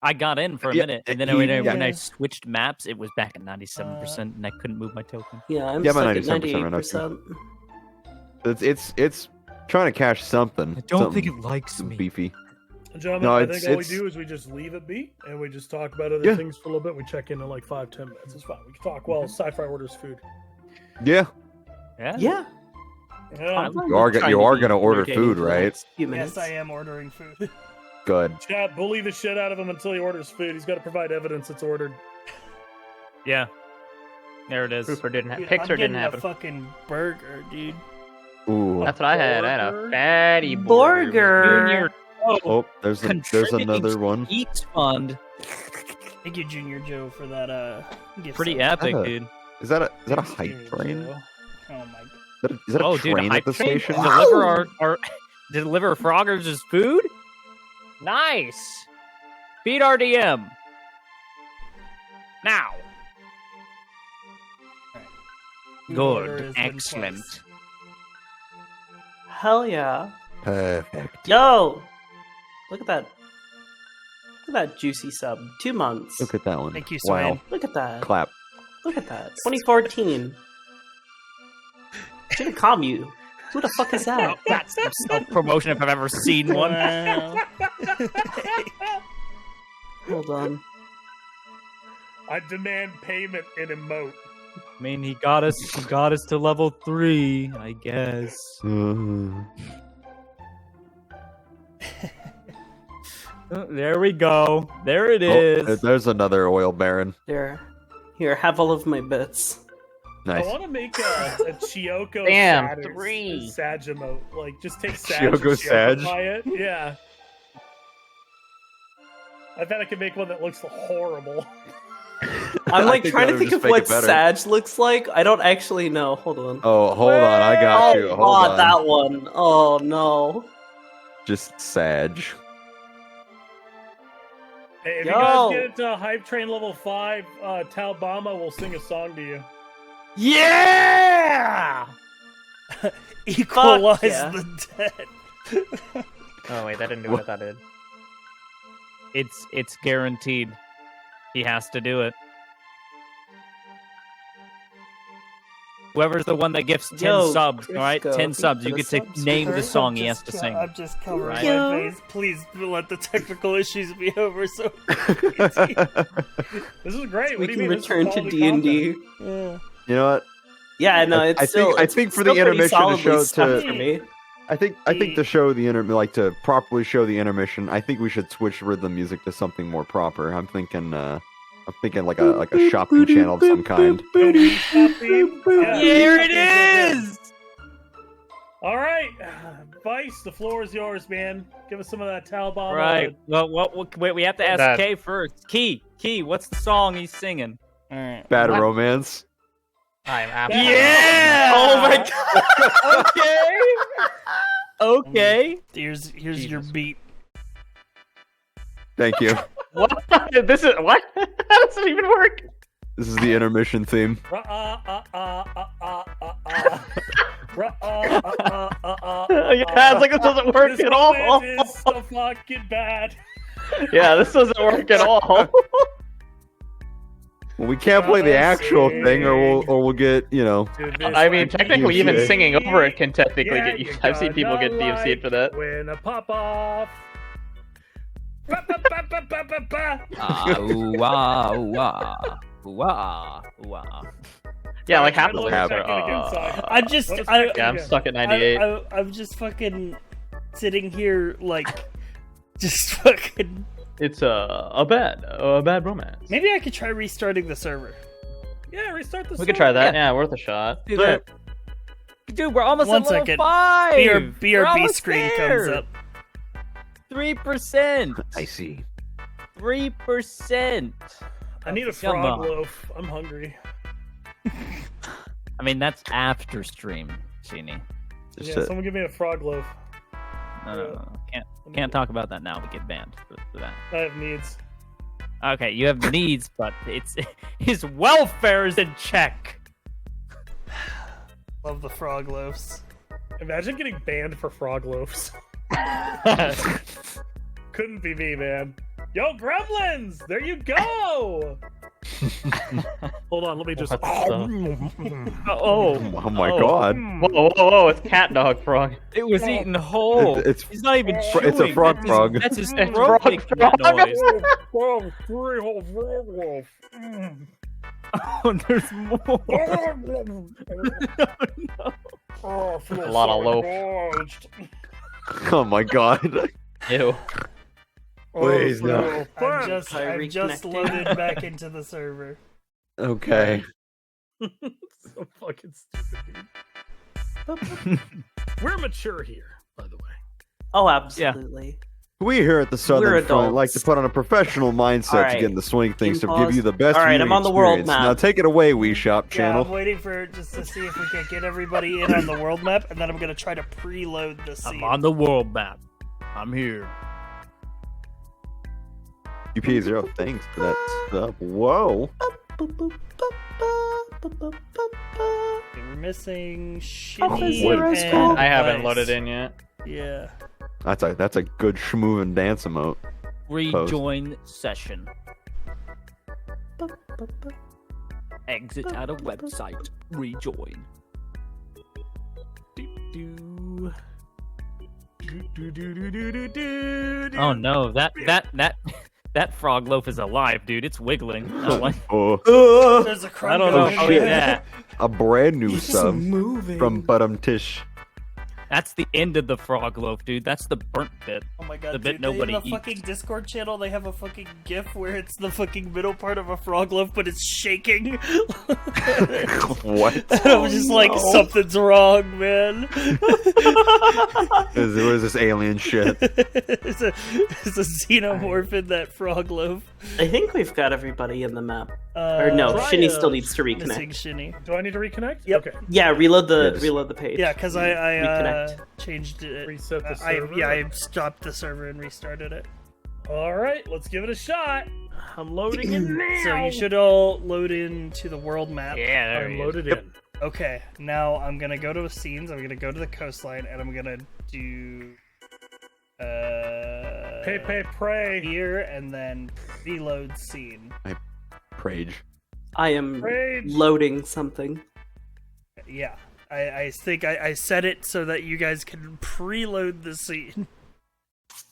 I got in for a Yeah, minute, and then he- when, yeah. when I switched maps, it was back at 97%, and I couldn't move my token. Yeah, I'm Yeah, stuck I'm at 97% right now, 98%. It's trying to cash something. I don't something think it likes me. beefy. Gentlemen, No, I it's- think all we it's- do is we just leave it be and we just talk about other Yeah. things for a little bit. We check in like 5-10 minutes. It's fine. We can talk while sci-fi orders food. Yeah. Yeah. Yeah. Yeah. You are gonna order food, right? Few minutes. Yes, I am ordering food. Good. Chat, bully the shit out of him until he orders food. He's got to provide evidence it's ordered. Yeah. There it is. Proof or didn't Dude, happen. I'm Pixar didn't getting happen. a fucking burger, dude. Ooh. That's what I had. I had a Burger? fatty Burger. Junior, Oh, there's contributing another to one. Eats Fund. Thank you, Junior Joe, for that gift. Pretty sub. epic, Uh, dude. Is that a hype train? Oh my god. Is that a Oh, dude, train I at the station? deliver our deliver Froggers' food. Nice. Beat RDM. Now. Food order has Good. been Excellent. placed. Hell yeah. Perfect. Yo! Look at that. Look at that juicy sub. 2 months. Look at that one. Thank you, Wow. Swain. Look at that. Clap. Look at that. 2014. Should have calm you. Who the fuck is that? That's some self-promotion if I've ever seen one. Wow. Hold on. I demand payment in emote. I mean, he got us to level 3, I guess. There we go. There it is. There's another oil baron. There. Here, have all of my bits. Nice. I want to make a Chiyoko Damn, Sad 3. Sag emote. Like, just take Sag Chiyoko and Sag? Chiyoko-fy it. Yeah. I bet I could make one that looks horrible. I'm like think trying to that'll think just of make it what better. Sag looks like. I don't actually know. Hold on. Oh, hold on. I got you. Oh, Hold God, on. that one. Oh no. Just Sag. Hey, if Yo. you guys get it to Hype Train level 5, Talbama will sing a song to you. Yeah! Equalize yeah. the dead. Oh wait, that didn't do what I thought it did. It's guaranteed. He has to do it. Whoever's the one that gifts 10 Yo, subs, all right? Crisco, 10 subs. You thank get you to for the name the subs. song he has to sing. I'm just covering Right. Yo. my face. Please let the technical issues be over. So This is great. We What do you can mean? This is return to quality D&D. content. yeah. You know what? Yeah, no, it's I still. think- I it's think for still the pretty intermission to solidly show stuffed to- for me. I think to show the to properly show the intermission, I think we should switch rhythm music to something more proper. I'm thinking like a shopping channel of some kind. Yeah. Here it is! All right, Vice, the floor is yours, man. Give us some of that Talbot. Right. Well, wait, we have to ask That- Kay first. Key, what's the song he's singing? All right. Bad romance. I'm absolutely. Yeah! Oh my god. Okay. Here's your Jesus. beat. Thank you. What? This is what? How does it even work? This is the intermission theme. Yeah, it's like this doesn't work at all. This is so fucking bad. Yeah, this doesn't work at all. Well, we can't play the actual thing, or we'll get, you know. I mean, technically, even DMCA. singing over it can technically Yeah, get you. you're I've seen people get gonna DMCA'd for that. When a pop off. Ooh, ah, ooh, ah. Ooh, ah, ooh, ah. Yeah, like half I'd the love lyrics to check it again, are. sorry. I'm just, What is I, that? Yeah, I'm stuck at 98. I'm just fucking sitting here like, just fucking. It's a bad romance. Maybe I could try restarting the server. Yeah, restart the We could try that. Yeah. Yeah, worth a shot. Do that. Dude, we're almost One at level second. 5. We're BRB almost screen there. comes up. 3%. I see. 3%. I need a Come frog on. loaf. I'm hungry. I mean, that's after stream, Sheeny. Just Yeah, someone give me a frog loaf. No. Can't talk about that now. We get banned for that. I have needs. Okay, you have needs, but it's his welfare is in check. Love the frog loaves. Imagine getting banned for frog loaves. Couldn't be me, man. Yo, gremlins! There you go! Hold on, let me just. Oh my god. Whoa! It's cat dog frog. It was eaten whole. It's He's not even chewing. it's a frog frog. That's his It's throat frog making that frog. noise. Three whole frog loaf. Oh, there's more. Oh, A lot of loaf. Oh my god. Ew. Please, no. I'm Try just reconnecting. loaded back into the server. Okay. So fucking stupid, dude. We're mature here, by the way. Oh, absolutely. We here at the Southern We're Front like adults. to put on a professional mindset to Alright. get in the swing of things, Can to you give you pause? the best. Alright, viewing I'm on the world experience. map. Now take it away, Wii Shop Yeah, channel. I'm waiting for just to see if we can get everybody in on the world map, and then I'm gonna try to preload the scene. I'm on the world map. I'm here. UP0, thanks for that stuff. Whoa. Okay, we're missing Shitty Zero's and called? I haven't Vice. loaded in yet. Yeah. That's a good schmoovin' dance emote. Rejoin session. Exit out of website. Rejoin. Oh no, that frog loaf is alive, dude. It's wiggling. I don't like. Oh, There's a I crumb don't know going how in. that. a brand new He's sub moving. from Bottom Tish. That's the end of the frog loaf, dude. That's the burnt bit. Oh my god, The bit dude, nobody in the eats. fucking Discord channel, they have a fucking GIF where it's the fucking middle part of a frog loaf, but it's shaking. What? And I'm just like, something's wrong, man. What is this alien shit? it's a xenomorph in that frog loaf. I think we've got everybody in the map. Or no, Try, Shinny uh, still needs to Missing reconnect. Shinny. Do I need to reconnect? Yep. Okay. Yeah, reload the Yes. reload the page. Yeah, because I Reconnect. changed it. Reset the I server. stopped the server and restarted it. All right, let's give it a shot. I'm loading in now. So you should all load into the world map. Yeah, there I'm he is. loaded in. Okay, now I'm gonna go to scenes. I'm gonna go to the coastline, and I'm gonna do Pay, pray. here, and then reload scene. Prage. I am Rage. loading something. Yeah, I think I set it so that you guys can preload the scene.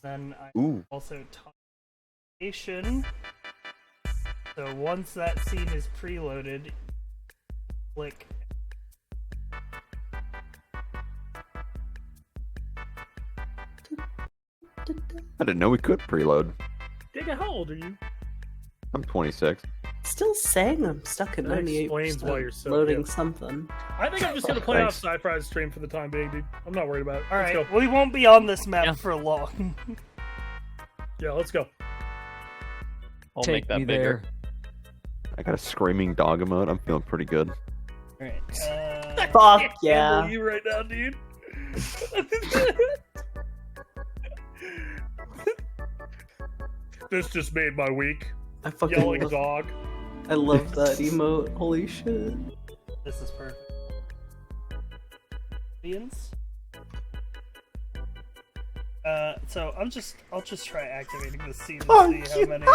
Then I Ooh. also taught nation. So once that scene is preloaded, click. I didn't know we could preload. Digga, how old are you? I'm 26. Still saying I'm stuck at That 98%. explains why you're so loading hip. something. I think I'm just gonna play off Thanks. Sci-Fi's stream for the time being, dude. I'm not worried about it. All Let's right, go. we won't be on this map Yeah. for long. Yeah, let's go. I'll Take make that me bigger. I got a screaming dog emote. I'm feeling pretty good. All right. Fuck Can't yeah. believe you right now, dude. This just made my week. I fucking Yelling love, dog. I love that emote. Holy shit. This is perfect. Beans. So I'll just try activating this scene and see how many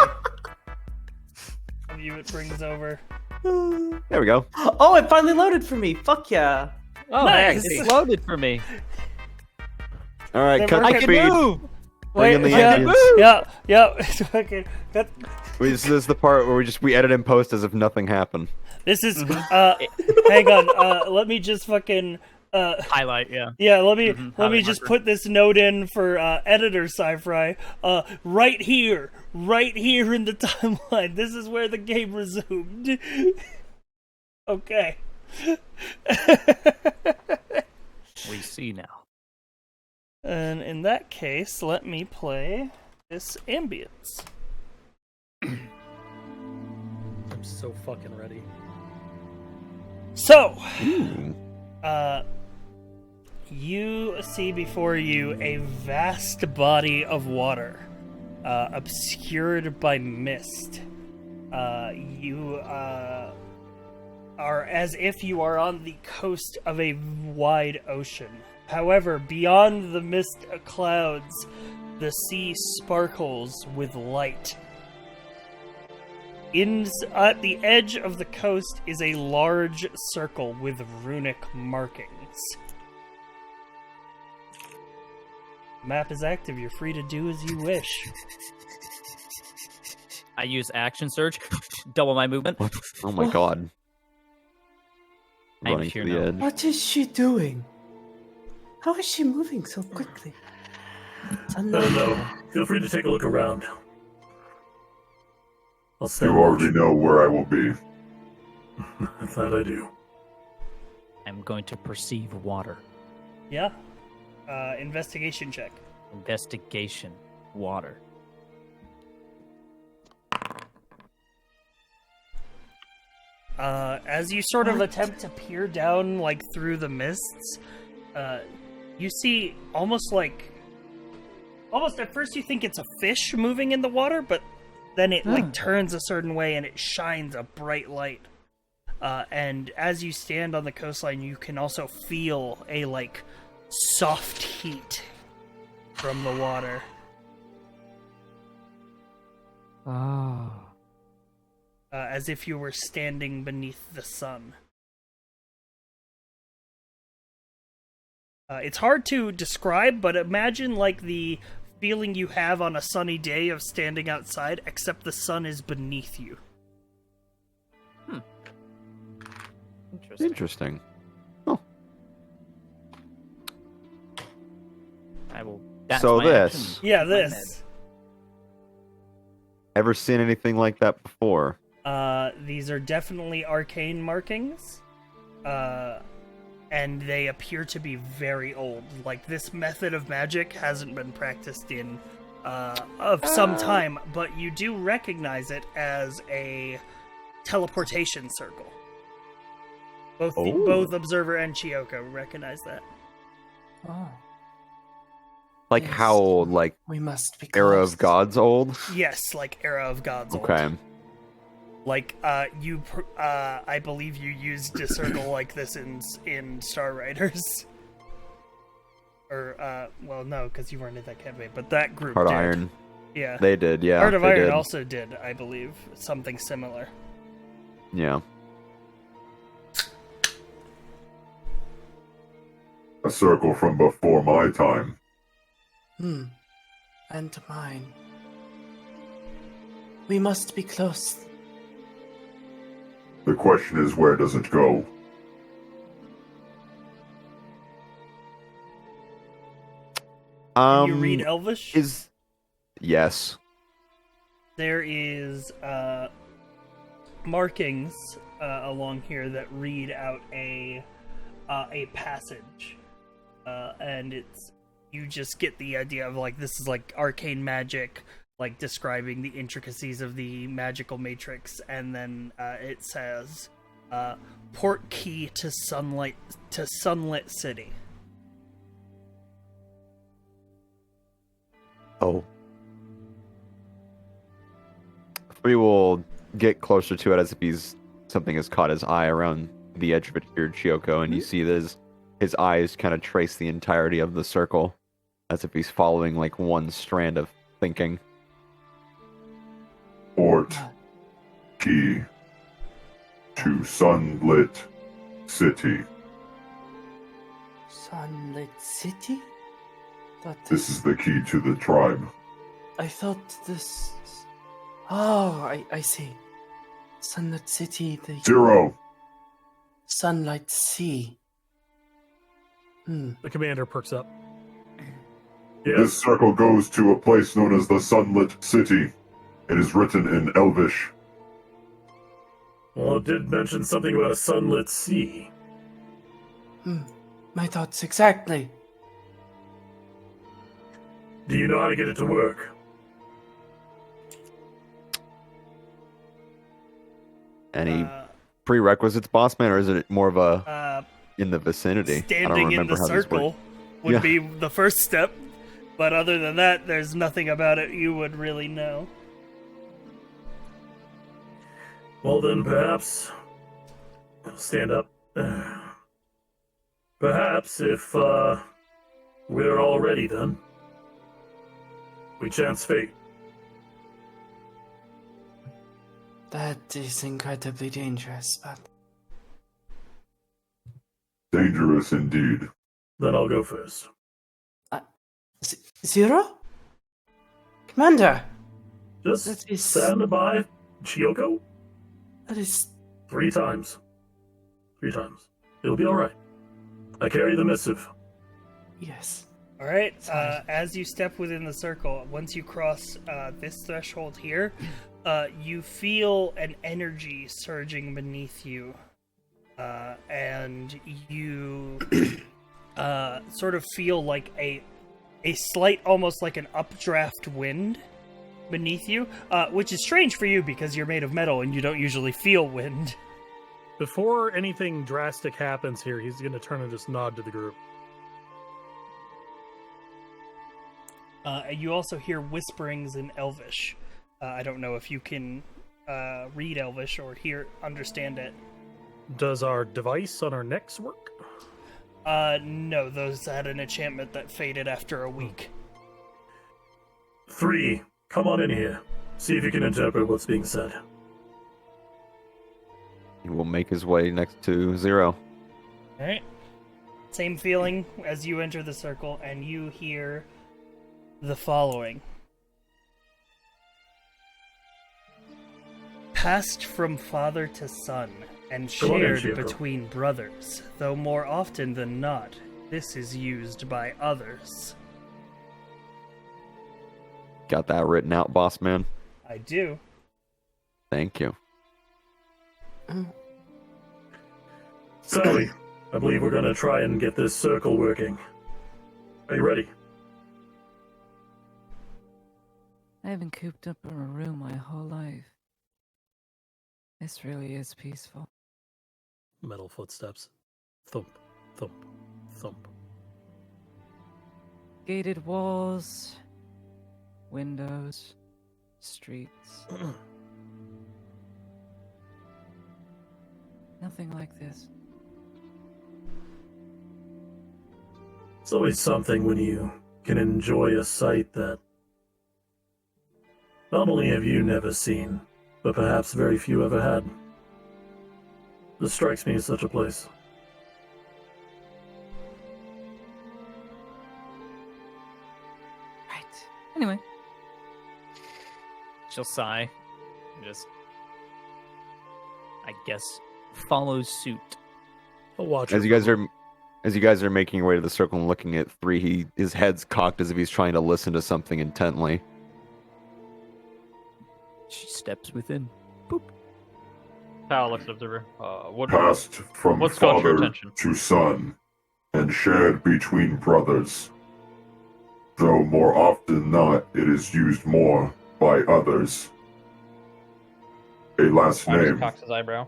of you it brings over. There we go. Oh, it finally loaded for me. Fuck yeah. Oh, Nice. it's loaded for me. All right, Then cut we're the I can speed. move. Bring in the yeah, engines. yeah. Okay. This is the part where we edit and post as if nothing happened. This is hang on. Let me just fucking Highlight, yeah. yeah. Let me Highlight just marker. put this note in for editor Sci-Fi. Right here in the timeline. This is where the game resumed. Okay. We see now. And in that case, let me play this ambience. I'm so fucking ready. So, Ooh. you see before you a vast body of water, obscured by mist. You are as if you are on the coast of a wide ocean. However, beyond the mist clouds, the sea sparkles with light. At the edge of the coast is a large circle with runic markings. Map is active. You're free to do as you wish. I use action surge, double my movement. Oh my god. I'm Running here to the now. edge. What is she doing? How is she moving so quickly? It's I don't know. unknown. Feel free to take a look around. I'll You stand already watch. know where I will be. That I do. I'm going to perceive water. Yeah. Investigation check. Investigation. Water. As you sort of attempt to peer down, like, through the mists, you see almost at first you think it's a fish moving in the water, but then it, like, turns a certain way and it shines a bright light. And as you stand on the coastline, you can also feel a, like, soft heat from the water. Ah. As if you were standing beneath the sun. It's hard to describe, but imagine like the feeling you have on a sunny day of standing outside, except the sun is beneath you. Interesting. Interesting. I will. That's So my this- action. Yeah, My head. this. Ever seen anything like that before? These are definitely arcane markings. And they appear to be very old. Like, this method of magic hasn't been practiced in of some time, but you do recognize it as a teleportation circle. Both Observer and Chiyoko recognize that. Oh, Like Yes. how old? Like we must be Era close. of Gods old? Yes, like Era of Gods old. Okay. Like, I believe you used a circle like this in Star Riders. Or, well, no, because you weren't in that campaign, but that group Heart did. of Iron. Yeah. They did, yeah. Heart of they Iron did. also did, I believe, something similar. Yeah. A circle from before my time. And mine. We must be close. The question is, where does it go? Can you read Elvish? Yes. There is, markings along here that read out a passage, and you just get the idea of like this is like arcane magic, like describing the intricacies of the magical matrix, and then it says port key to sunlit city. Oh. We will get closer to it as if something has caught his eye around the edge of it here, Chioko, and you see his eyes kind of trace the entirety of the circle as if he's following like one strand of thinking. Port key to sunlit city. Sunlit City? This is the key to the tribe. I thought this... Oh, I see. Sunlit City, the... 0. Sunlight Sea. The commander perks up. This circle goes to a place known as the Sunlit City. It is written in Elvish. Well, it did mention something about a sunlit sea. My thoughts exactly. Do you know how to get it to work? Any prerequisites, Bossman, or is it more of a in the vicinity? I don't Standing in remember the how these circle work. would be the first step, but other than that, there's nothing about it you would really know. Well, then perhaps... Stand up. Perhaps if we're all ready then, we chance fate. That is incredibly dangerous, but... Dangerous indeed. Then I'll go first. Zero? Commander! Just That is- stand by, Chioko. That is... 3 times. 3 times. It'll be alright. I carry the missive. Yes. All right. Sorry. As you step within the circle, once you cross this threshold here, you feel an energy surging beneath you, and you sort of feel like a slight, almost like an updraft wind beneath you, which is strange for you because you're made of metal and you don't usually feel wind. Before anything drastic happens here, he's going to turn and just nod to the group. You also hear whisperings in Elvish. I don't know if you can read Elvish or understand it. Does our device on our necks work? No, those had an enchantment that faded after a week. 3, come on in here. See if you can interpret what's being said. He will make his way next to 0. Alright. Same feeling as you enter the circle, and you hear the following. Passed from father to son, and Go on in, shared Chieko. between brothers, though more often than not, this is used by others. Got that written out, Bossman? I do. Thank you. Sally, I believe we're gonna try and get this circle working. Are you ready? I've been cooped up in a room my whole life. This really is peaceful. Metal footsteps. Thump, thump, thump. Gated walls, windows, streets. Nothing like this. It's always something when you can enjoy a sight that not only have you never seen, but perhaps very few ever had. This strikes me as such a place. Right. Anyway. She'll sigh. And just, I guess, follows suit. I'll watch As her you guys are making your way to the circle and looking at 3, his head's cocked as if he's trying to listen to something intently. She steps within. Boop. Pal looks up to her. Passed from what's got your father attention? to son, and shared between brothers. Though more often not, it is used more by others. A last Titus name, cocks his eyebrow.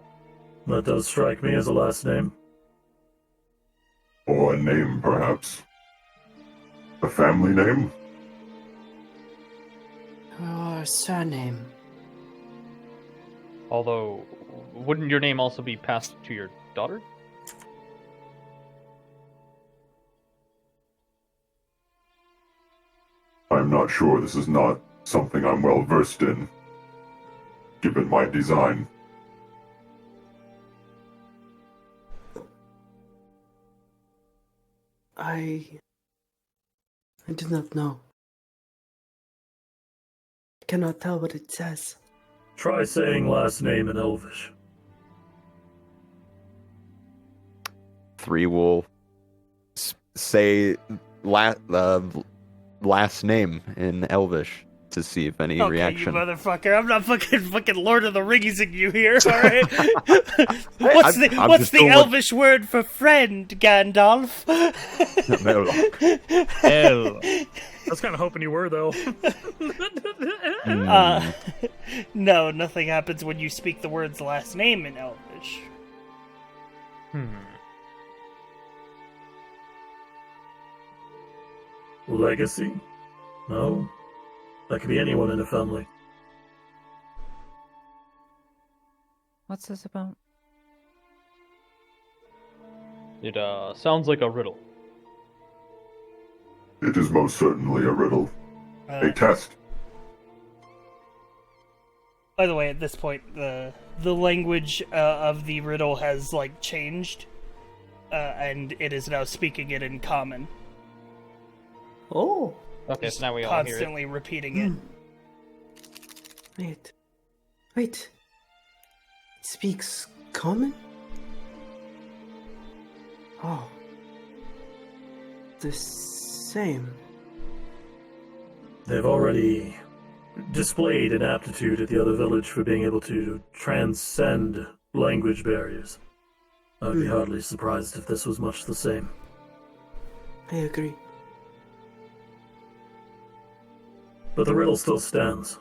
That does strike me as a last name. or a name perhaps. A family name? Or surname. Although, wouldn't your name also be passed to your daughter? I'm not sure. This is not something I'm well versed in, given my design. I do not know. I cannot tell what it says. Try saying last name in Elvish. 3 will say last name in Elvish to see if any Okay, reaction. you motherfucker. I'm not fucking Lord of the Ringsing you here, alright? What's I'm just the doing Elvish word for friend, Gandalf? I was kind of hoping you were, though. No, nothing happens when you speak the word's last name in Elvish. Legacy? No. That could be anyone in a family. What's this about? It sounds like a riddle. It is most certainly a riddle. A test. By the way, at this point, the language of the riddle has changed, and it is now speaking it in common. Oh. Okay, so now we all hear it. Constantly repeating it. Wait. It speaks common? Oh. The same. They've already displayed an aptitude at the other village for being able to transcend language barriers. I'd be hardly surprised if this was much the same. I agree. But the riddle still stands.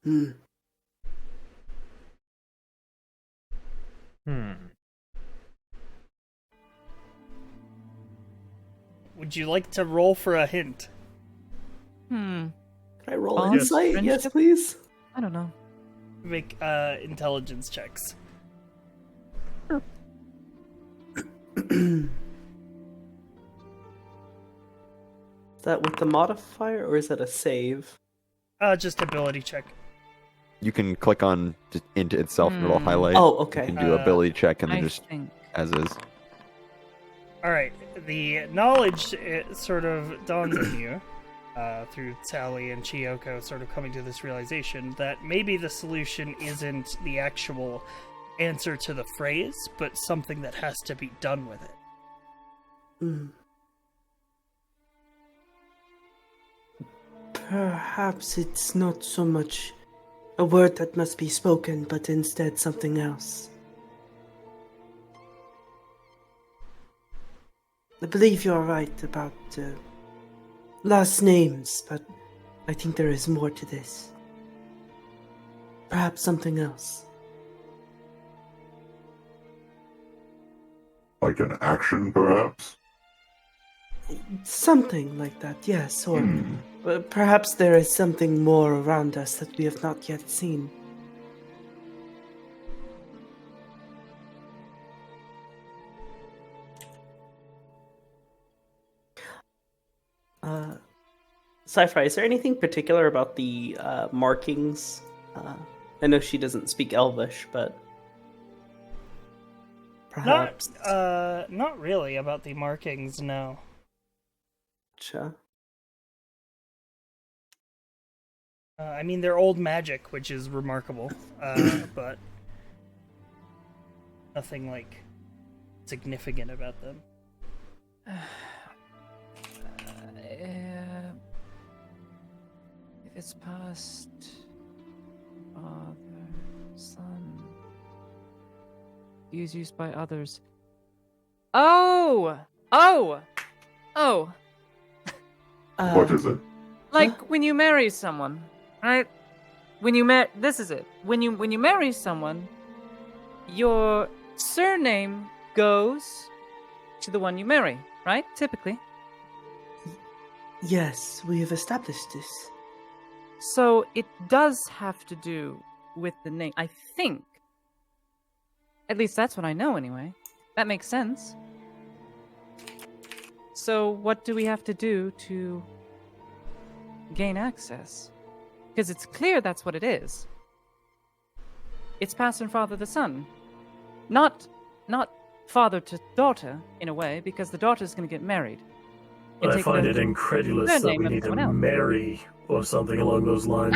Would you like to roll for a hint? Can I roll Bond? insight? Yes, Friendship? please. I don't know. Make intelligence checks. Is that with the modifier, or is that a save? Just ability check. You can click on into itself and it'll highlight. Oh, okay. You can do ability check and then I just think. as is. Alright, the knowledge it sort of dawns on you through Sally and Chiyoko sort of coming to this realization that maybe the solution isn't the actual answer to the phrase, but something that has to be done with it. Perhaps it's not so much a word that must be spoken, but instead something else. I believe you're right about last names, but I think there is more to this. Perhaps something else. Like an action, perhaps? Something like that, yes, or perhaps there is something more around us that we have not yet seen. Sci-Fi, is there anything particular about the markings? I know she doesn't speak Elvish, but perhaps. Not really about the markings, no. Gotcha. I mean, they're old magic, which is remarkable, but nothing significant about them. If it's past Father, Son. Is used by others. Oh! Oh! Oh! What is it? Like when you marry someone, right? This is it. When you marry someone, your surname goes to the one you marry, right? Typically. Yes, we have established this. So it does have to do with the name, I think. At least that's what I know anyway. That makes sense. So what do we have to do to gain access? Because it's clear that's what it is. It's pass from father to son. Not father to daughter, in a way, because the daughter's going to get married. And I take find the it incredulous that surname we of need to someone else. marry or something along those lines.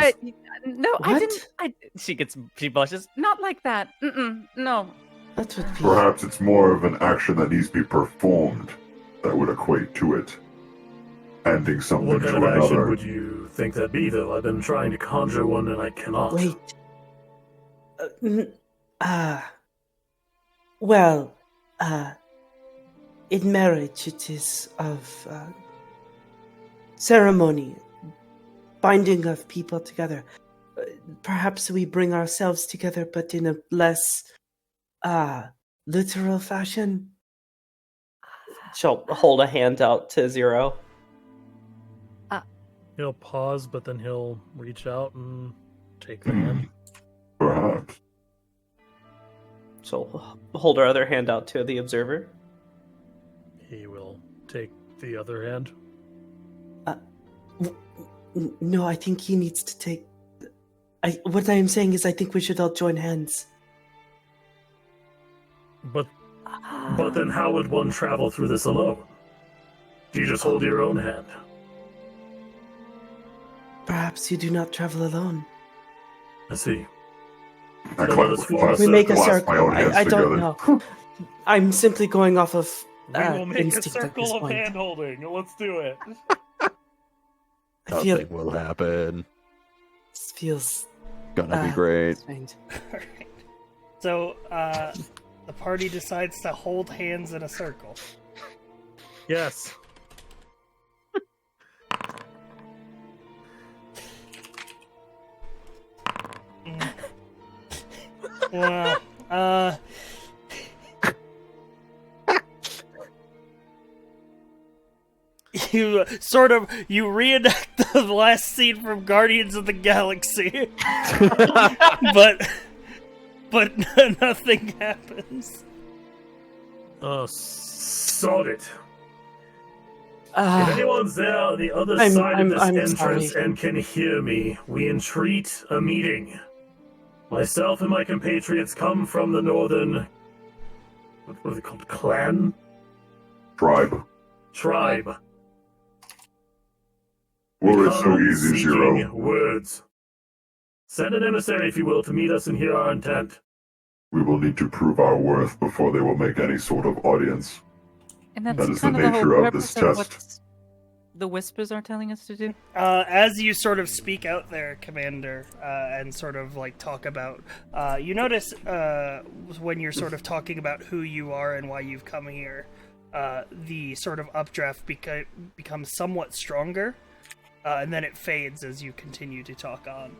No, I What? didn't. She blushes. Not like that. No. That would be... Perhaps it's more of an action that needs to be performed that would equate to it. Handing something What kind to of action another. would you think that'd be, though? I've been trying to conjure one and I cannot. Wait. Well, in marriage it is of ceremony, binding of people together. Perhaps we bring ourselves together, but in a less literal fashion. She'll hold a hand out to Zero. He'll pause, but then he'll reach out and take the hand. Perhaps. She'll hold her other hand out to the observer. He will take the other hand. No, I think he needs to take... what I am saying is I think we should all join hands. But then how would one travel through this alone? Do you just hold your own hand? Perhaps you do not travel alone. I see. I Then clap- let us form clap- We make a clasp circle. my own hands I don't together. know. I'm simply going off of We will make a instinct at this circle of point. hand holding. Let's do it. I feel Nothing will happen. this feels Gonna be great. strange. Alright. So, the party decides to hold hands in a circle. Yes. Well, you reenact the last scene from Guardians of the Galaxy, but nothing happens. Oh, sod it. If Uh, anyone's there on the other I'm- side I'm- of this I'm entrance sorry. and can hear me, we entreat a meeting. Myself and my compatriots come from the northern... What are they called? Clan? Tribe. Tribe. Well, it's so Come easy, seeking Zero. words. Send an emissary, if you will, to meet us and hear our intent. We will need to prove our worth before they will make any sort of audience. And that's That is kind the of the whole nature of purpose this of test. what the whispers are telling us to do. As you sort of speak out there, Commander, and sort of like talk about, you notice when you're sort of talking about who you are and why you've come here, the sort of updraft becomes somewhat stronger, and then it fades as you continue to talk on.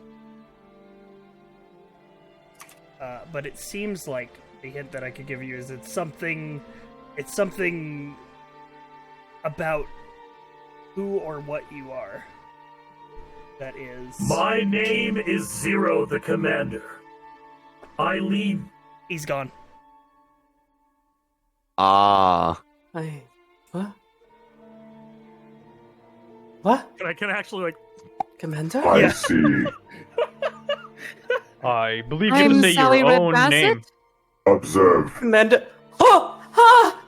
But it seems like the hint that I could give you is it's something about who or what you are. That is... My name is Zero the Commander. I lead... He's gone. Ah. What? What? Can I actually, like... Commander? I Yeah. see. I believe you I'm to say Sally your own Red name. Bassett. Observe. Commander... Oh! Ah!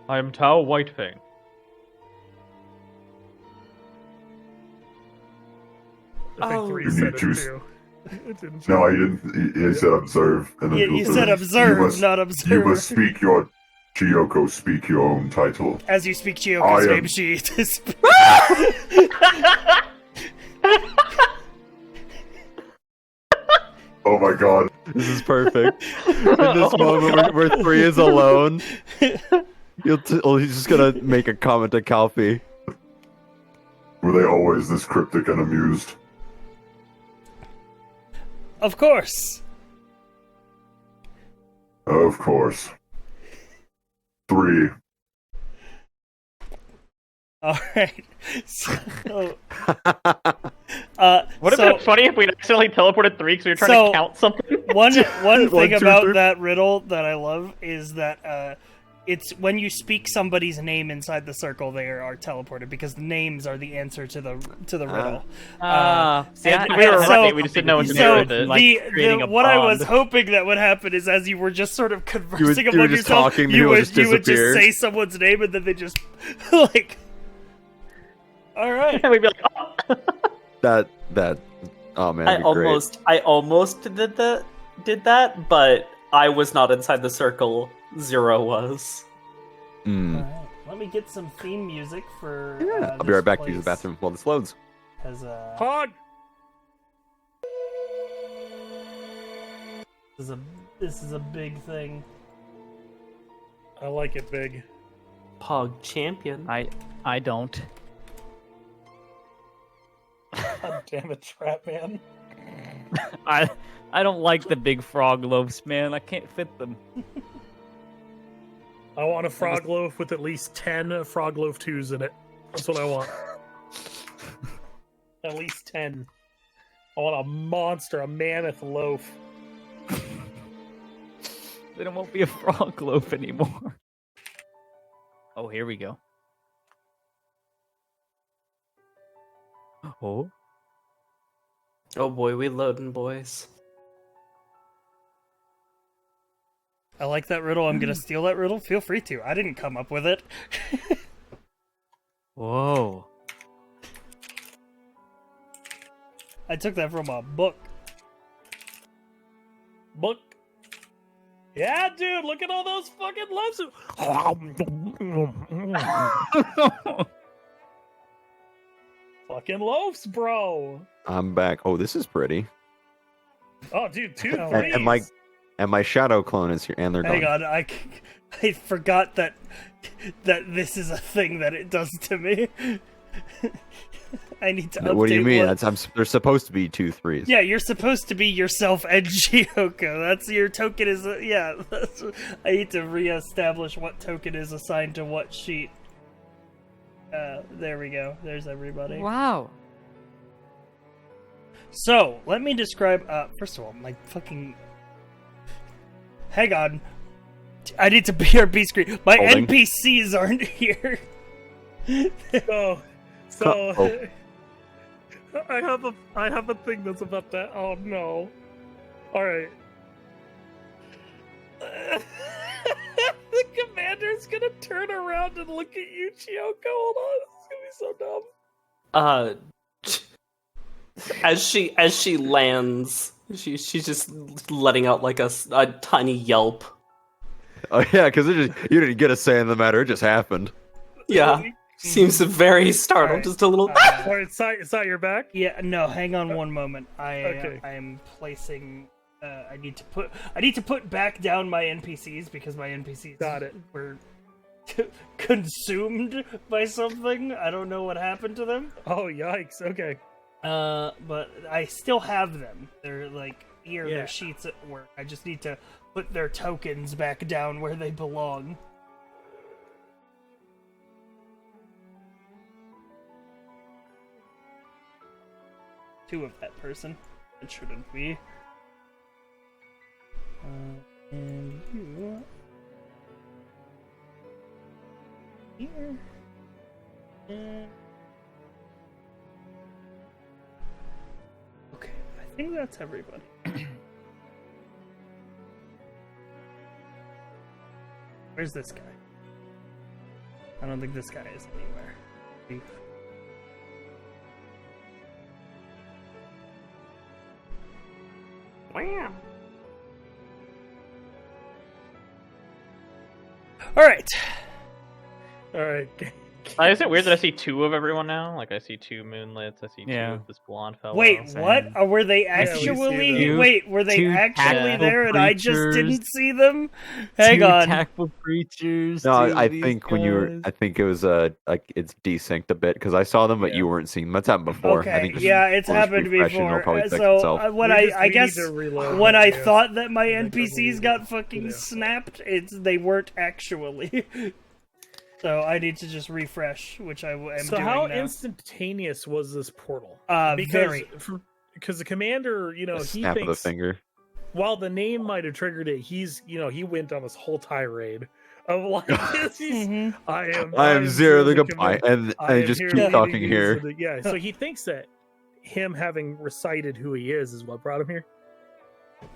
I am Tao Whitefang. I think Oh. three You said need it to- too. It didn't No, I didn't. He said observe. And then You he'll said say, observe, you must, not You observer. must speak your... Chiyoko, speak your own title. As you speak Chiyoko's I am- name, she is... Oh my god. This is perfect. In this moment where 3 is alone, he's just gonna make a comment to Calfee. Were they always this cryptic and amused? Of course. Of course. 3. All right. So, Would have been funny if we'd accidentally teleported 3 because we were trying to count something. One One, thing two, about three. that riddle that I love is that it's when you speak somebody's name inside the circle, they are teleported because the names are the answer to the riddle. See, we were so- right. We just didn't know what to do So with it. what I was hoping that would happen is as you were just sort of conversing you among were just yourself, talking, you people would just you would just disappeared. say someone's name and then they just like, all right. And we'd be like, oh. That. Oh man, that'd be great. I almost did that, but I was not inside the circle. 0 was. Mm. Alright, let me get some theme music for. I'll be right back to use the bathroom while this loads. Hog. This is a big thing. I like it big. Pog champion. I don't. God damn it, Trap Man. I don't like the big frog loaves, man. I can't fit them. I want a frog loaf with at least 10 frog loaf 2s in it. That's what I want. At least 10. I want a monster, a mammoth loaf. Then it won't be a frog loaf anymore. Oh, here we go. Oh. Oh boy, we loading, boys. I like that riddle. I'm gonna steal that riddle. Feel free to. I didn't come up with it. Whoa. I took that from a book. Book. Yeah, dude, look at all those fucking loaves. Fucking loaves, bro. I'm back. Oh, this is pretty. Oh, dude, 2 And my shadow clone is here, and they're Hang gone. on, I forgot that this is a thing that it does to me. I need to update. What do you mean? There's supposed to be 2 3s. Yeah, you're supposed to be yourself and Gyoko. That's your token is I need to reestablish what token is assigned to what sheet. There we go. There's everybody. Wow. So, let me describe first of all, my fucking hang on. I need to BRB screen. My Holding. NPCs aren't here. So I have a thing that's about that. Oh no. Alright. The commander's gonna turn around and look at you, Chiyoko. Hold on, this is gonna be so dumb. As she lands, she's just letting out like a tiny yelp. Oh yeah, because you didn't get a say in the matter. It just happened. Yeah, seems very startled, Alright. just a little. Alright, it's not your back? Yeah, no, hang on one moment. Okay. I am placing I need to put back down my NPCs because my NPCs Got it. were consumed by something. I don't know what happened to them. Oh yikes, okay. But I still have them. They're like here, Yeah. their sheets at work. I just need to put their tokens back down where they belong. Two of that person. It shouldn't be. And you here. And okay, I think that's everybody. Where's this guy? I don't think this guy is anywhere. Wow. All right. Alright, Is it weird that I see 2 of everyone now? Like I see 2 moonlits, I see 2 of this blonde fellow. Wait, what? Were they we see actually? them. Wait, were they Two actually tactful there and I just creatures. didn't see them? Hang Two on. tactful creatures. No, two I of these think when you were, guys. I think it was like it's desynced a bit because I saw them, but you weren't seeing them. That's happened before. I Okay, think just yeah, it's force happened refreshing, before. It'll probably fix So itself. when We I need guess to reload when that, I yeah. thought that my Make a NPCs move. got fucking Yeah. snapped, they weren't actually. So I need to just refresh, which I am So doing how now. instantaneous was this portal? Very. Because the commander, A he snap of the thinks finger. while the name might have triggered it, he went on this whole tirade of like, Mhm. I am Zero the Goodbye, and I am just here keep leading talking you here. to the- yeah, so he thinks that him having recited who he is what brought him here.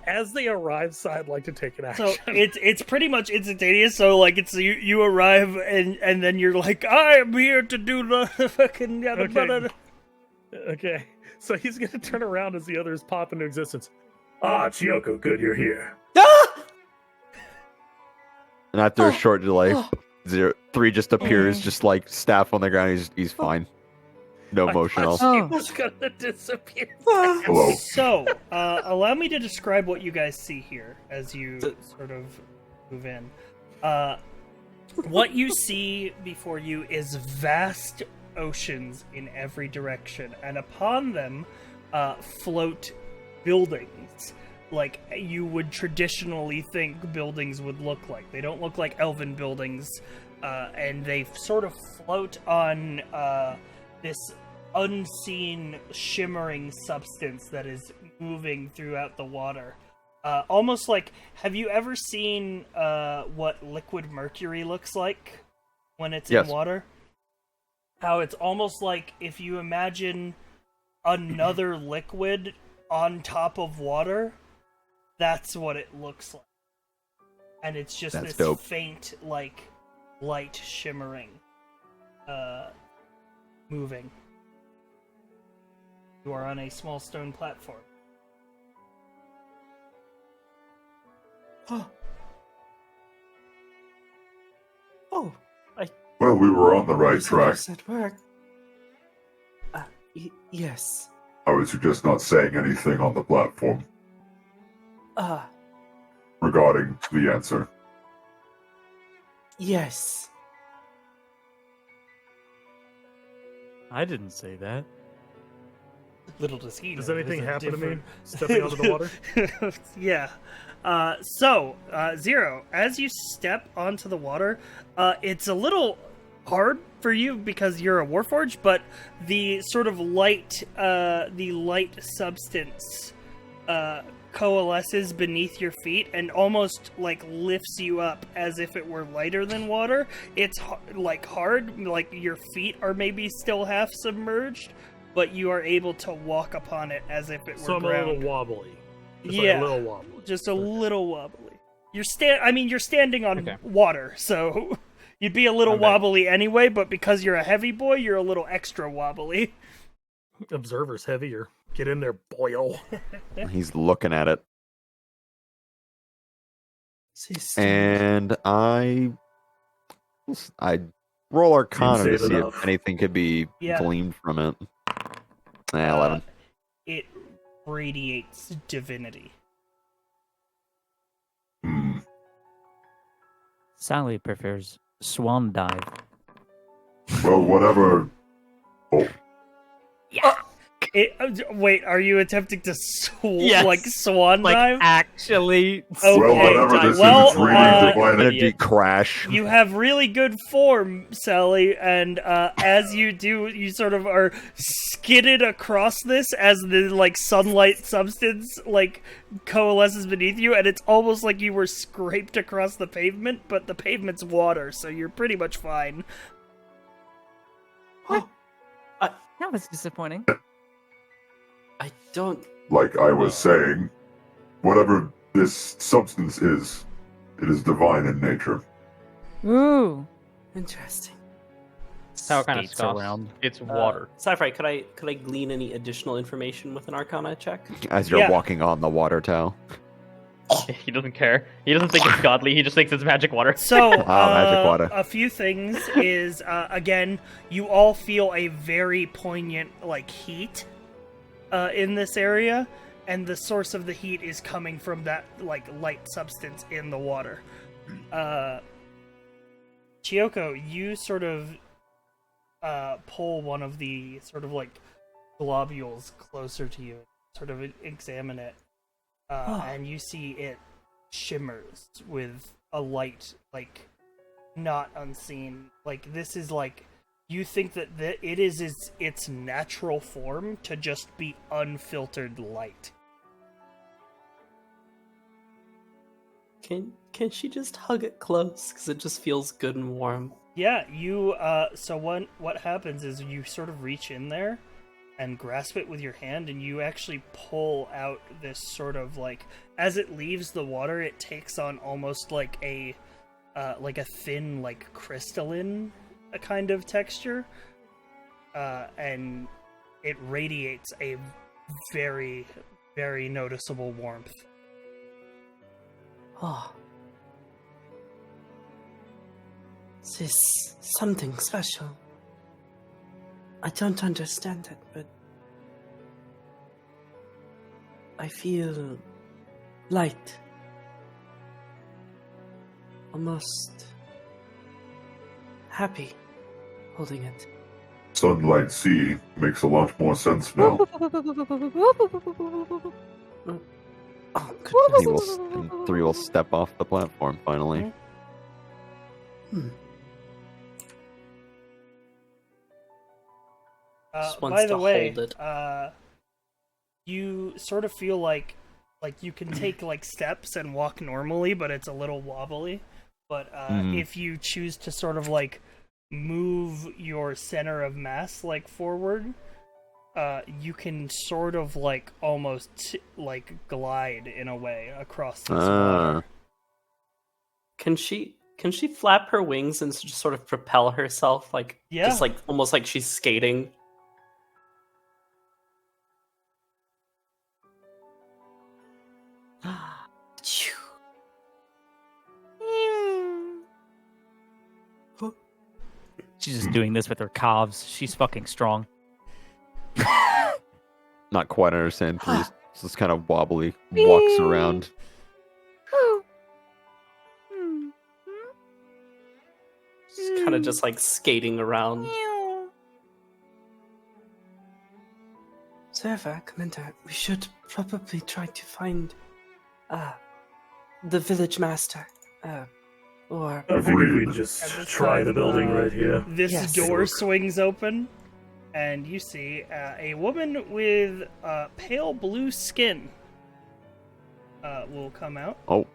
As they arrive, so I'd like to take an action. So it's pretty much instantaneous. So like it's you arrive and then you're like, I am here to do the fucking yada Okay. bada. Okay, so he's gonna turn around as the others pop into existence. Ah, Chiyoko, good you're here. And after a short delay, 3 just appears, just like staff on the ground. He's fine. No motion. I All. thought she was gonna disappear. Hello. So allow me to describe what you guys see here as you sort of move in. What you see before you is vast oceans in every direction, and upon them float buildings like you would traditionally think buildings would look like. They don't look like elven buildings, and they sort of float on this unseen shimmering substance that is moving throughout the water. Almost like, have you ever seen what liquid mercury looks like when it's Yes. in water? How it's almost like if you imagine another liquid on top of water, that's what it looks like. And it's just That's this dope. faint, like, light shimmering, moving. You are on a small stone platform. Oh, Well, we were on the right those track. efforts at work. Yes. I would suggest not saying anything on the platform regarding the answer. Yes. I didn't say that. Little does he know. Does anything there's a happen to me different- stepping onto the water? Yeah. Zero, as you step onto the water, it's a little hard for you because you're a warforged, but the sort of light substance coalesces beneath your feet and almost like lifts you up as if it were lighter than water. It's like hard, like your feet are maybe still half submerged, but you are able to walk upon it as if it were So I'm ground. a little wobbly. Just Yeah. like a little wobbly. Just a little wobbly. You're standing on Okay. water, so you'd be a little I'm back. wobbly anyway, but because you're a heavy boy, you're a little extra wobbly. Observer's heavier. Get in there, boyo. He's looking at it, Sister. and I roll Arcana to You've saved see enough. if anything could be Yeah. gleaned from it. 11. It radiates divinity. Hmm. Sally prefers swan dive. Well, whatever. Wait, are you attempting to Yes. like swan Like dive? actually. Okay. Well, whatever this Well, is, it's really divine. Energy crash. You have really good form, Sally, and as you do, you sort of are skidded across this as the like sunlight substance like coalesces beneath you, and it's almost like you were scraped across the pavement, but the pavement's water, so you're pretty much fine. That was disappointing. I don't. Like I was saying, whatever this substance is, it is divine in nature. Ooh. Interesting. How kind of Skates stuff? around. It's water. Sci-fi, could I glean any additional information with an Arcana check? As you're Yeah. walking on the water tower. He doesn't care. He doesn't think it's godly. He just thinks it's magic water. So, magic water. a few things is, again, you all feel a very poignant, heat in this area, and the source of the heat is coming from that, light substance in the water. Chiyoko, you sort of pull one of the sort of, globules closer to you, sort of examine it. And you see it shimmers with a light, not unseen. This is you think that it is its natural form to just be unfiltered light. Can she just hug it close? Because it just feels good and warm. Yeah, you, so what happens is you sort of reach in there and grasp it with your hand, and you actually pull out this sort of as it leaves the water, it takes on almost like a thin, crystalline kind of texture, and it radiates a very, very noticeable warmth. Oh. This is something special. I don't understand it, but I feel light. Almost happy holding it. Sunlight Sea makes a lot more sense now. Oh, goodness. And 3 will step off the platform finally. Just wants By to the way, hold it. You sort of feel like you can take steps and walk normally, but it's a little wobbly. But if you choose to sort of move your center of mass forward, you can sort of almost glide in a way across this water. Can she flap her wings and just sort of propel herself just almost like she's skating? She's just doing this with her calves. She's fucking strong. Not quite understand. 3 just kind of wobbly, walks around. She's kind of just skating around. Serva, Commander, we should probably try to find the village master. Or I figured we'd just try the building right here. This door swings open, and you see a woman with pale blue skin will come out. Oh.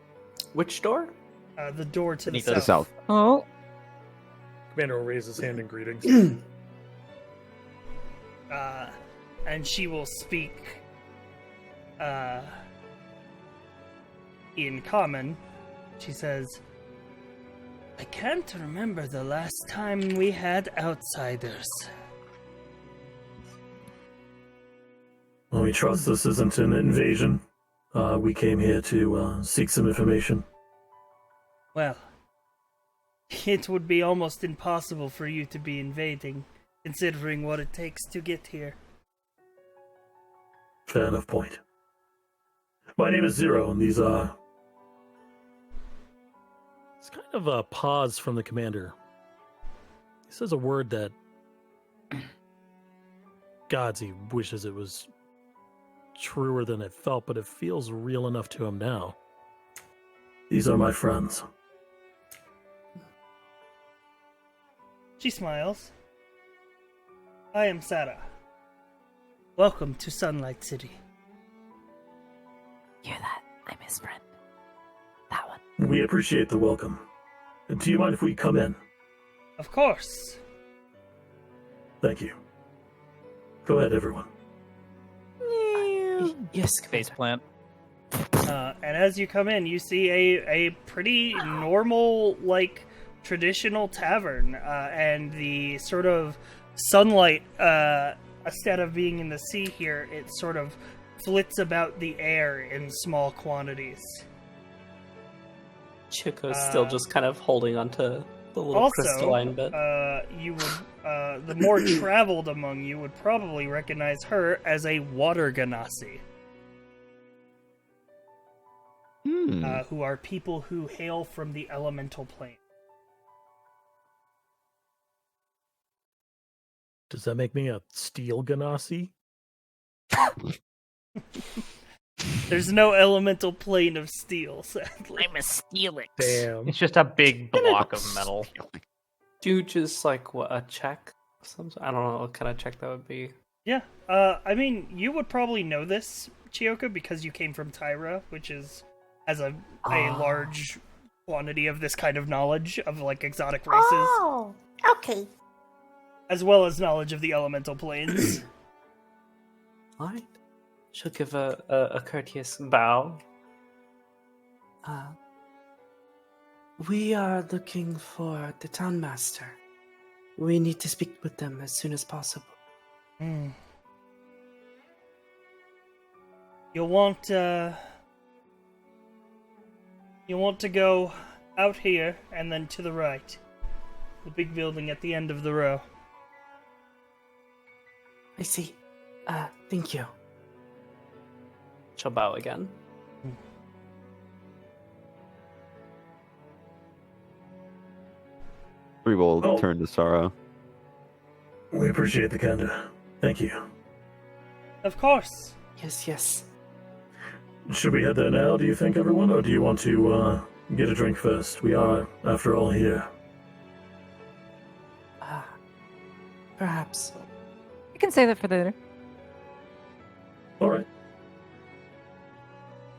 Which door? The door to the The south. south. Oh. Commander will raise his hand in greetings. And she will speak in common. She says, I can't remember the last time we had outsiders. Well, we trust this isn't an invasion. We came here to seek some information. Well, it would be almost impossible for you to be invading, considering what it takes to get here. Fair enough point. My name is Zero, and these are... It's kind of a pause from the commander. He says a word that gods, he wishes it was truer than it felt, but it feels real enough to him now. These are my friends. She smiles. I am Sarah. Welcome to Sunlight City. Hear that? I'm his friend. That one. We appreciate the welcome. Do you mind if we come in? Of course. Thank you. Go ahead, everyone. Yes, Face plant. And as you come in, you see a pretty normal, traditional tavern. And the sort of sunlight, instead of being in the sea here, it sort of flits about the air in small quantities. Chico's still just kind of holding onto the little crystalline bit. You would, the more traveled among you would probably recognize her as a water ganassi. Who are people who hail from the elemental plane. Does that make me a steel ganassi? There's no elemental plane of steel, sadly. I'm a steelix. Damn. It's just a big block of metal. Do just like what, a check? I don't know what kind of check that would be. Yeah, I mean, you would probably know this, Chioka, because you came from Tyra, which has a large quantity of this kind of knowledge of like exotic races. Oh, okay. As well as knowledge of the elemental planes. Alright. She'll give a courteous bow. We are looking for the town master. We need to speak with them as soon as possible. You'll want to go out here and then to the right. The big building at the end of the row. I see. Thank you. She'll bow again. We will turn to Sarah. We appreciate the candor. Thank you. Of course. Yes. Should we head there now, do you think, everyone? Or do you want to get a drink first? We are, after all, here. Perhaps. You can say that for later. Alright.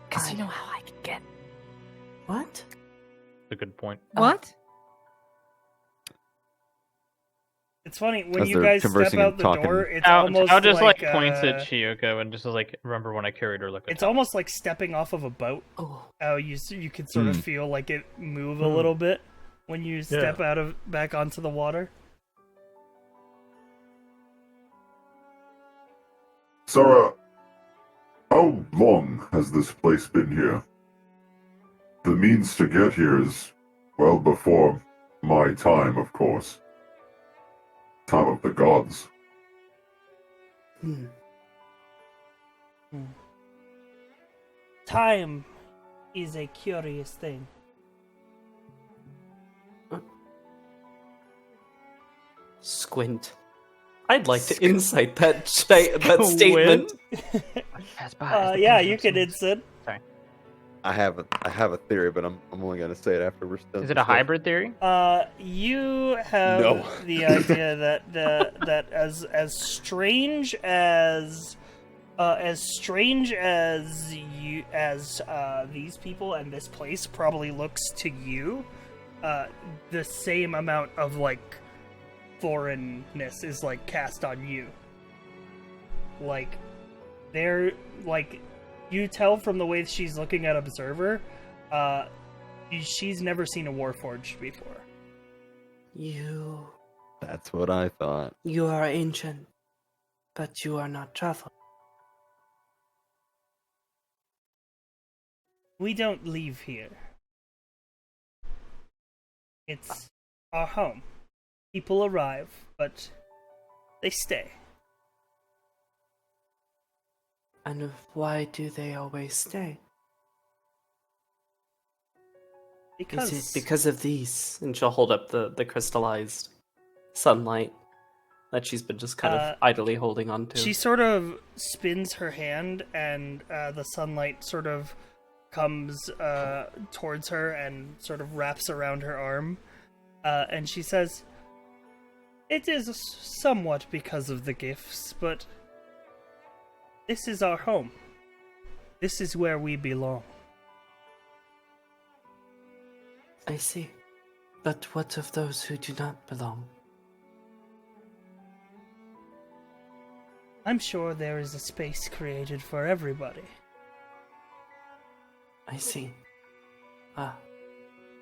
Because you know how I can get. What? That's a good point. What? It's funny, when As you they're guys step conversing out and the talking. door, it's I'll almost just like points at Chioka and just like, remember when I carried her like a it's top. almost like stepping off of a boat. Oh. How you can sort of feel like it move a little bit when you step back onto the water. Sarah, how long has this place been here? The means to get here is well before my time, of course. Time of the gods. Time is a curious thing. Squint. I'd like to insight that statement. Yeah, you can insight. Sorry. I have a theory, but I'm only gonna say it after we're done. Is it a hybrid theory? You have the idea that as strange as these people and this place probably looks to you, the same amount of like foreignness is like cast on you. Like they're like, you tell from the way she's looking at Observer, she's never seen a Warforged before. That's what I thought. You are ancient, but you are not traveled. We don't leave here. It's our home. People arrive, but they stay. And why do they always stay? Because Is it because of these? And she'll hold up the crystallized sunlight that she's been just kind of idly holding on to. she sort of spins her hand, and the sunlight sort of comes towards her and sort of wraps around her arm. And she says, "It is somewhat because of the gifts, but this is our home. This is where we belong." I see. But what of those who do not belong? I'm sure there is a space created for everybody. I see.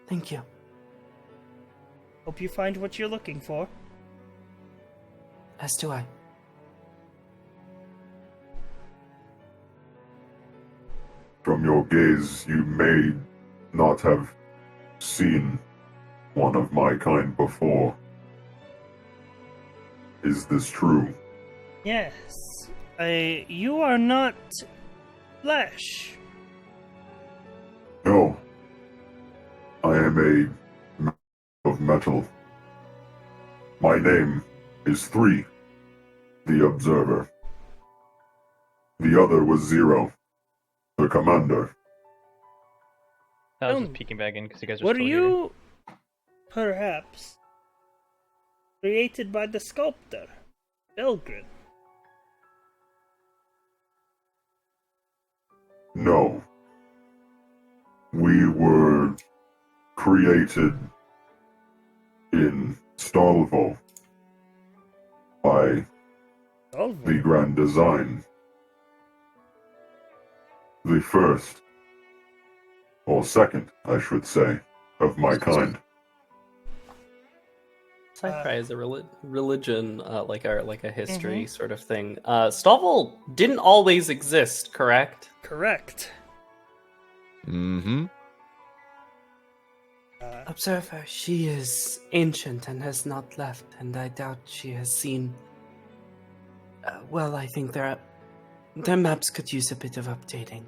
Thank you. Hope you find what you're looking for. As do I. From your gaze, you may not have seen one of my kind before. Is this true? Yes. You are not flesh. No. I am a man of metal. My name is 3, the Observer. The other was 0, the Commander. I was just peeking back in because you guys are Were still you, perhaps, created by the sculptor, Belgrin? No. We were created in Stalvo by the Grand Design. The first, or second, I should say, of my kind. Sci-fi is a religion, like a history sort of thing. Stalvo didn't always exist, correct? Correct. Mm-hmm. Observer, she is ancient and has not left, and I doubt she has seen. Well, I think their maps could use a bit of updating.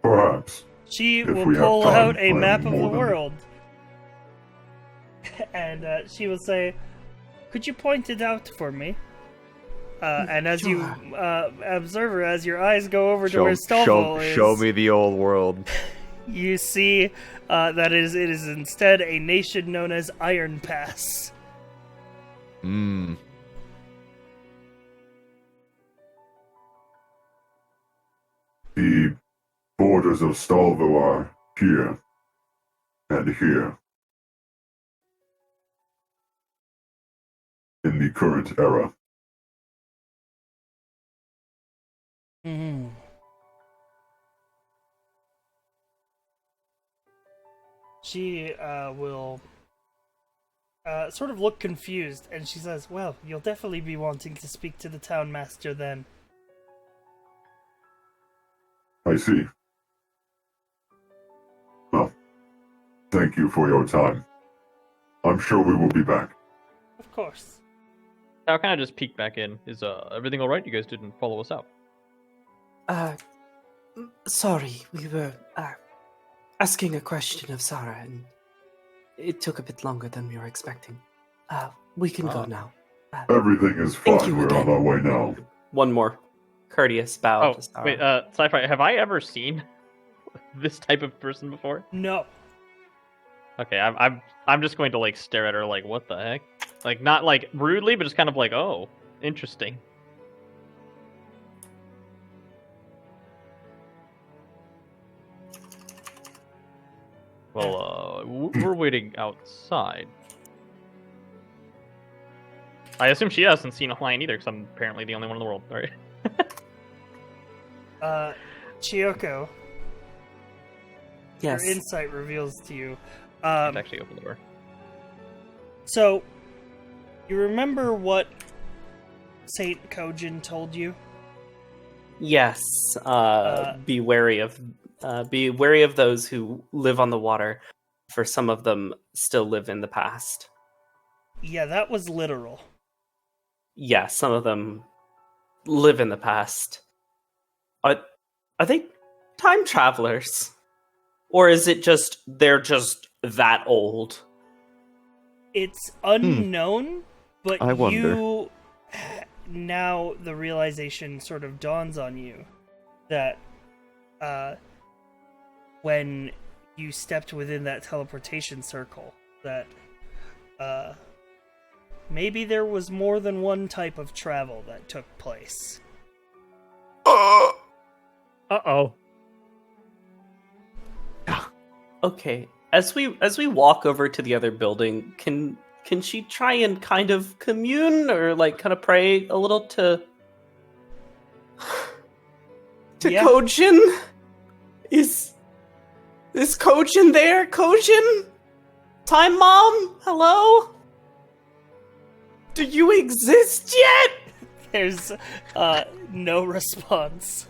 Perhaps. She If will we have pull time, out a I am map of more the than- world. And she will say, "Could you point it out for me?" And as you, observer, as your eyes go over to where Stalvo is, show me the old world. you see that it is instead a nation known as Iron Pass. Hmm. The borders of Stalvo are here and here. In the current era. Mm-hmm. She will sort of look confused, and she says, "Well, you'll definitely be wanting to speak to the town master then." I see. Well, thank you for your time. I'm sure we will be back. Of course. I'll kind of just peek back in. Is everything all right? You guys didn't follow us out. Sorry, we were asking a question of Sarah, and it took a bit longer than we were expecting. We can go now. Everything is Thank fine. you We're on again. our way now. One more courteous bow to Sarah. Wait, Sci-Fi, have I ever seen this type of person before? No. Okay, I'm just going to like stare at her like, what the heck? Like not like rudely, but just kind of like, oh, interesting. Well, we're waiting outside. I assume she hasn't seen a lion either, because I'm apparently the only one in the world, right? Chiyoko. Yes. Your insight reveals to you. Let's actually open the door. So, you remember what Saint Kojin told you? Yes. Be wary of those who live on the water, for some of them still live in the past. Yeah, that was literal. Yeah, some of them live in the past. Are they time travelers? Or is it just they're just that old? It's unknown, but I wonder. you now the realization sort of dawns on you that when you stepped within that teleportation circle, that maybe there was more than one type of travel that took place. Uh-oh. Okay. As we walk over to the other building, can she try and kind of commune or like kind of pray a little to Yeah. Kojin? Is Kojin there? Kojin? Time Mom? Hello? Do you exist yet? There's no response.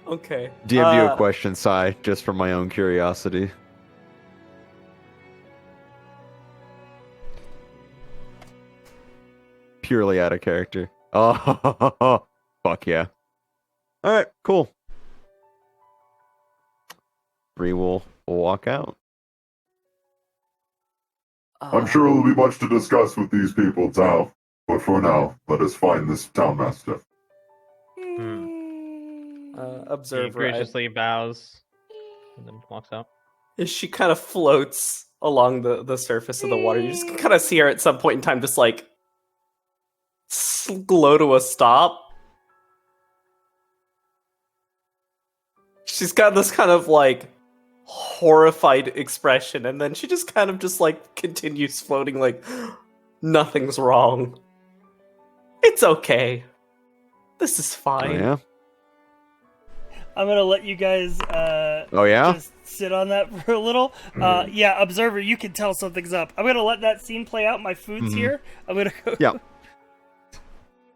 Okay. DM you a question, Sai, just for my own curiosity. Purely out of character. Oh, fuck yeah. Alright, cool. 3 will walk out. I'm sure there will be much to discuss with these people, Tao. But for now, let us find this townmaster. He Observer. graciously bows and then walks out. She kind of floats along the surface of the water. You just kind of see her at some point in time just like glow to a stop. She's got this kind of like horrified expression, and then she just kind of just like continues floating like nothing's wrong. It's okay. This is Oh, fine. yeah? I'm gonna let you guys Oh, yeah? just sit on that for a little. Yeah, observer, you can tell something's up. I'm gonna let that scene play out. My food's here. I'm gonna go. Yeah.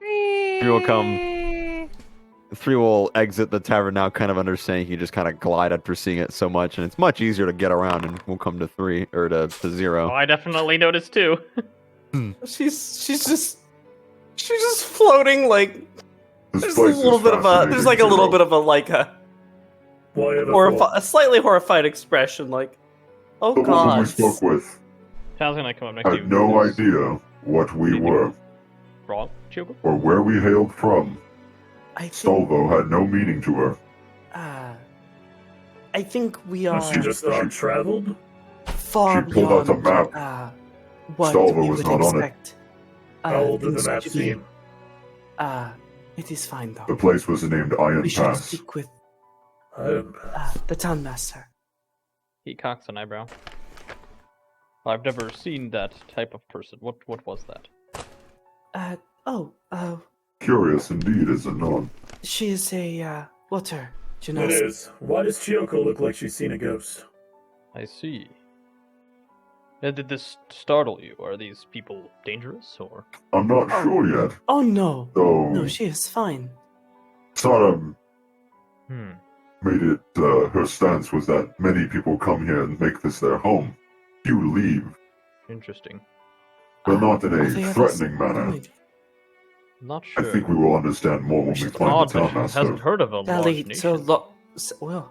3 will come. 3 will exit the tavern now, kind of understanding he just kind of glide after seeing it so much, and it's much easier to get around, and we'll come to 3 or to 0. Oh, I definitely noticed too. She's just floating like This there's a place little is bit of a there's like a little bit of a like a a slightly horrified expression like oh The woman god. we spoke with Tal's gonna come up next to you. had no idea what we were Wrong, Chico? or where we hailed from. I think Stolvo had no meaning to her. I think we are She just traveled? far She pulled out beyond a map. what Stolvo we was would not on it. expect. How old did things the map to be. seem? It is fine though. The place was named Iron We should Pass. speak with Um, the townmaster. He cocks an eyebrow. I've never seen that type of person. What was that? Curious indeed, is it not? She is a water it genasi. is. Why does Chiyoko look like she's seen a ghost? I see. Did this startle you? Are these people dangerous, or? I'm not sure yet. Oh no. Though No, she is fine. Sodom Hmm. made it, her stance was that many people come here and make this their home. You leave, Interesting. but not in Are a they ever threatening manner. annoyed? Not I sure. think we will understand more when we find Odd the that she hasn't townmaster. heard of a large Sally, nation. well,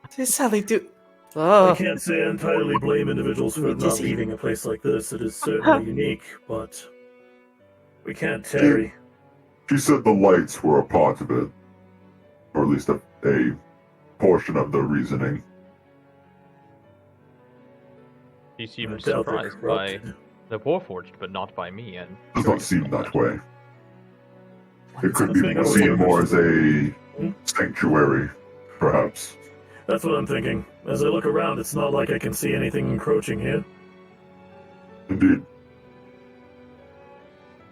what did Sally do? I can't say I entirely blame individuals for not Dizzy. leaving a place like this. It is certainly unique, but we can't tarry. She said the lights were a part of it, or at least a portion of the reasoning. He I seemed doubt they're surprised by corrupted. the Warforged, but not by me. And Does not curious seem about that way. It could I be think I seen was- more as a Hmm? sanctuary, perhaps. That's what I'm thinking. As I look around, it's not like I can see anything encroaching here. Indeed.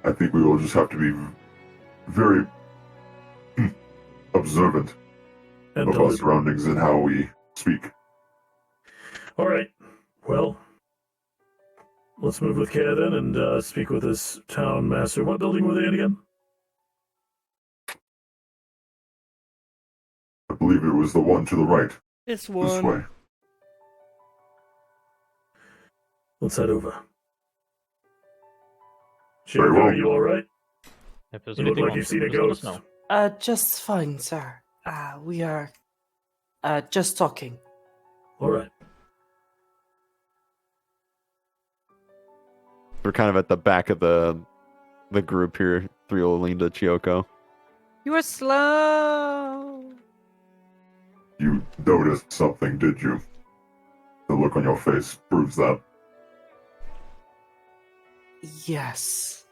I think we will just have to be very observant And of our surroundings and how we speak. all right. Well, let's move with care then and speak with this town master. What building were they in again? I believe it was the one to the right, This this one. way. Let's head over. Very Chiyoko, well. are you all right? if there's You look anything like on you've seen a surface, let us ghost. know. Just fine, sir. We are just talking. All right. We're kind of at the back of the group here. 3 will lean to Chiyoko. You are slow. You noticed something, did you? The look on your face proves that. Yes.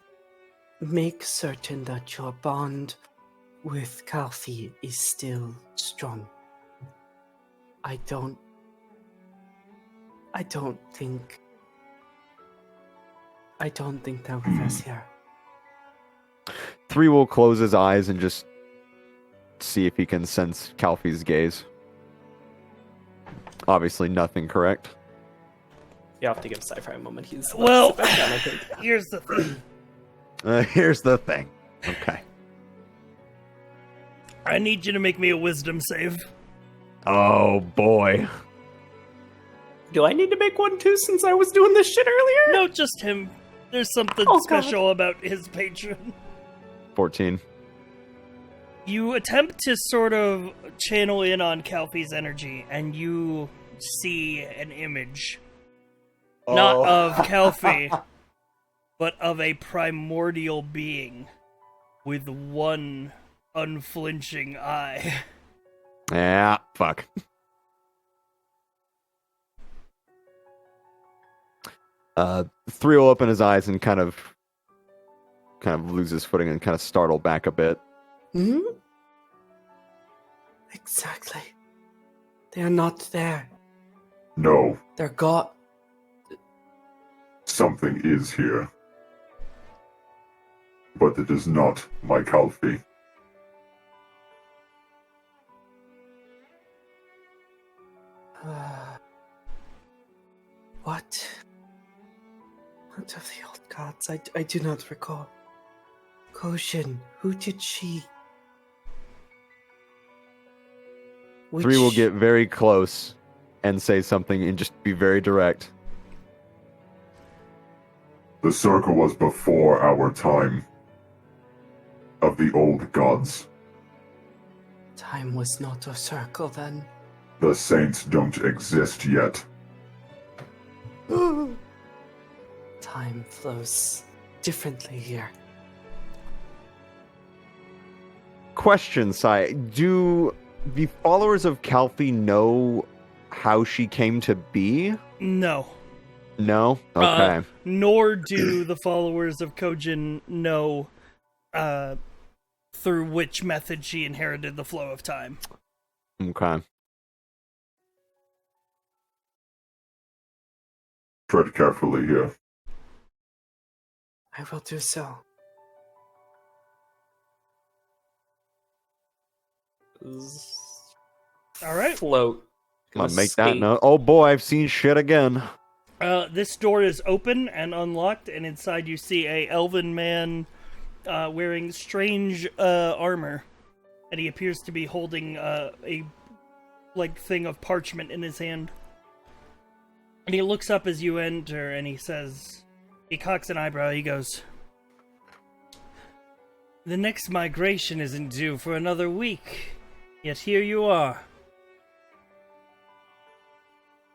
Make certain that your bond with Kalfi is still strong. I don't think they're with us here. 3 will close his eyes and just see if he can sense Kalfi's gaze. Obviously nothing, correct? You have to give Sci-Fi a moment. He's Well, sit back down, I think. here's the thing. Here's the thing. Okay. I need you to make me a wisdom save. Oh boy. Do I need to make one too since I was doing this shit earlier? No, just him. There's something Oh, special about his patron. 14. You attempt to sort of channel in on Kalfi's energy, and you see an image. Not of Kalfi, but of a primordial being with one unflinching eye. Yeah, fuck. Three will open his eyes and kind of lose his footing and kind of startle back a bit. Hmm? Exactly. They are not there. No, They're gone. something is here. But it is not my Kalfi. What? What of the old gods? I do not recall. Koshin, who did she? Three will get very close and say something and just be very direct. The circle was before our time. Of the old gods. Time was not a circle then. The saints don't exist yet. Time flows differently here. Question, Sai. Do the followers of Kalfi know how she came to be? No. No? Okay. Nor do the followers of Kojin know through which method she inherited the flow of time. Okay. Tread carefully here. I will do so. All right. Float. I'm gonna make that note. Oh boy, I've seen shit again. This door is open and unlocked, and inside you see a elven man wearing strange armor, and he appears to be holding a thing of parchment in his hand. And he looks up as you enter, and he cocks an eyebrow. He goes, "The next migration isn't due for another week, yet here you are."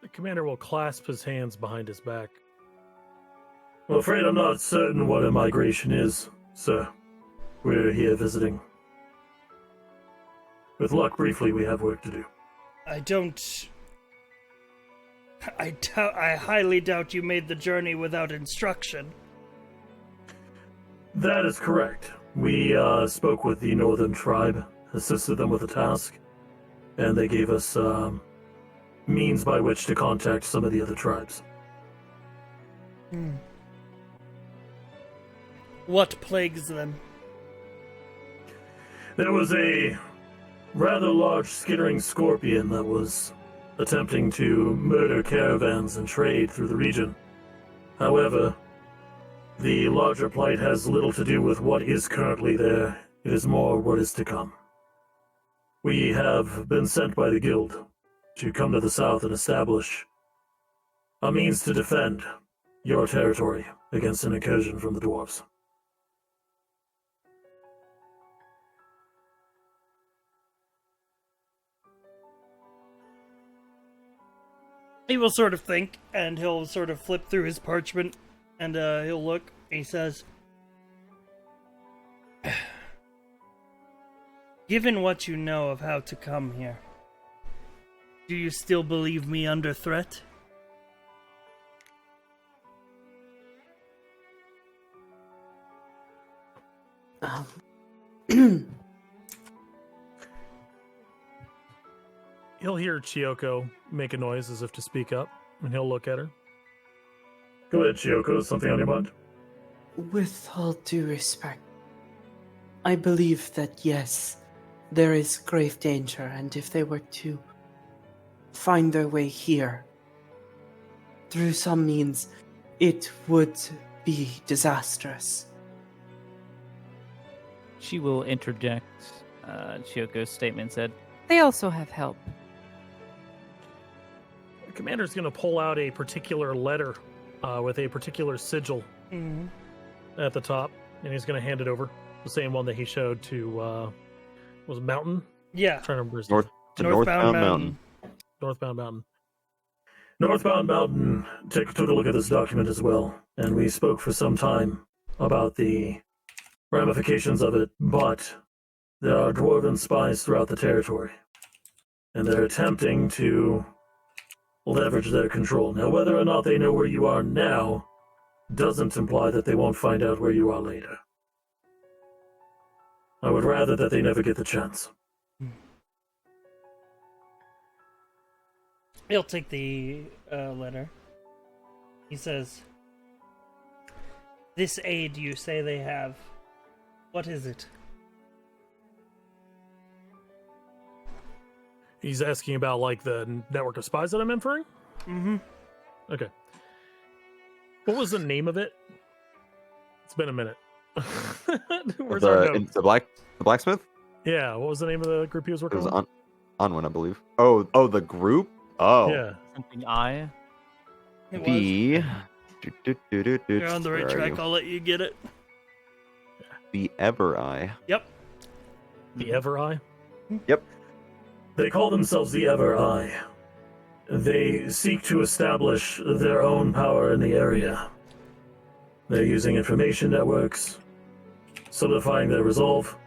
The commander will clasp his hands behind his back. I'm afraid I'm not certain what a migration is, sir. We're here visiting. With luck, briefly, we have work to do. I highly doubt you made the journey without instruction. That is correct. We spoke with the northern tribe, assisted them with a task, and they gave us means by which to contact some of the other tribes. What plagues them? There was a rather large skittering scorpion that was attempting to murder caravans and trade through the region. However, the larger plight has little to do with what is currently there. It is more what is to come. We have been sent by the guild to come to the south and establish a means to defend your territory against an incursion from the dwarves. He will sort of think, and he'll sort of flip through his parchment, and he'll look, and he says, "Given what you know of how to come here, do you still believe me under threat?" He'll hear Chiyoko make a noise as if to speak up, and he'll look at her. Go ahead, Chiyoko. Something on your mind? With all due respect, I believe that yes, there is grave danger, and if they were to find their way here, through some means, it would be disastrous. She will interject Chioko's statement said. They also have help. The commander's going to pull out a particular letter with a particular sigil at the top, and he's going to hand it over. The same one that he showed to, was it Mountain? Yeah. I'm trying to remember his Northbound Mountain. Northbound Mountain. Northbound Mountain took a look at this document as well, and we spoke for some time about the ramifications of it, but there are dwarven spies throughout the territory, and they're attempting to leverage their control. Now, whether or not they know where you are now doesn't imply that they won't find out where you are later. I would rather that they never get the chance. He'll take the letter. He says, "This aid you say they have, what is it?" He's asking about, like, the network of spies that I'm inferring? Mm-hmm. Okay. What was the name of it? It's been a minute. Where's our notes? The blacksmith? Yeah, what was the name of the group he was It working was on? Onwin, I believe. Oh, the group? Oh. Yeah. Something I. It The... was. You're on the right Where are track. you? I'll let you get it. The Ever Eye. Yep. The Ever Eye? Yep. They call themselves the Ever Eye. They seek to establish their own power in the area. They're using information networks, solidifying their resolve,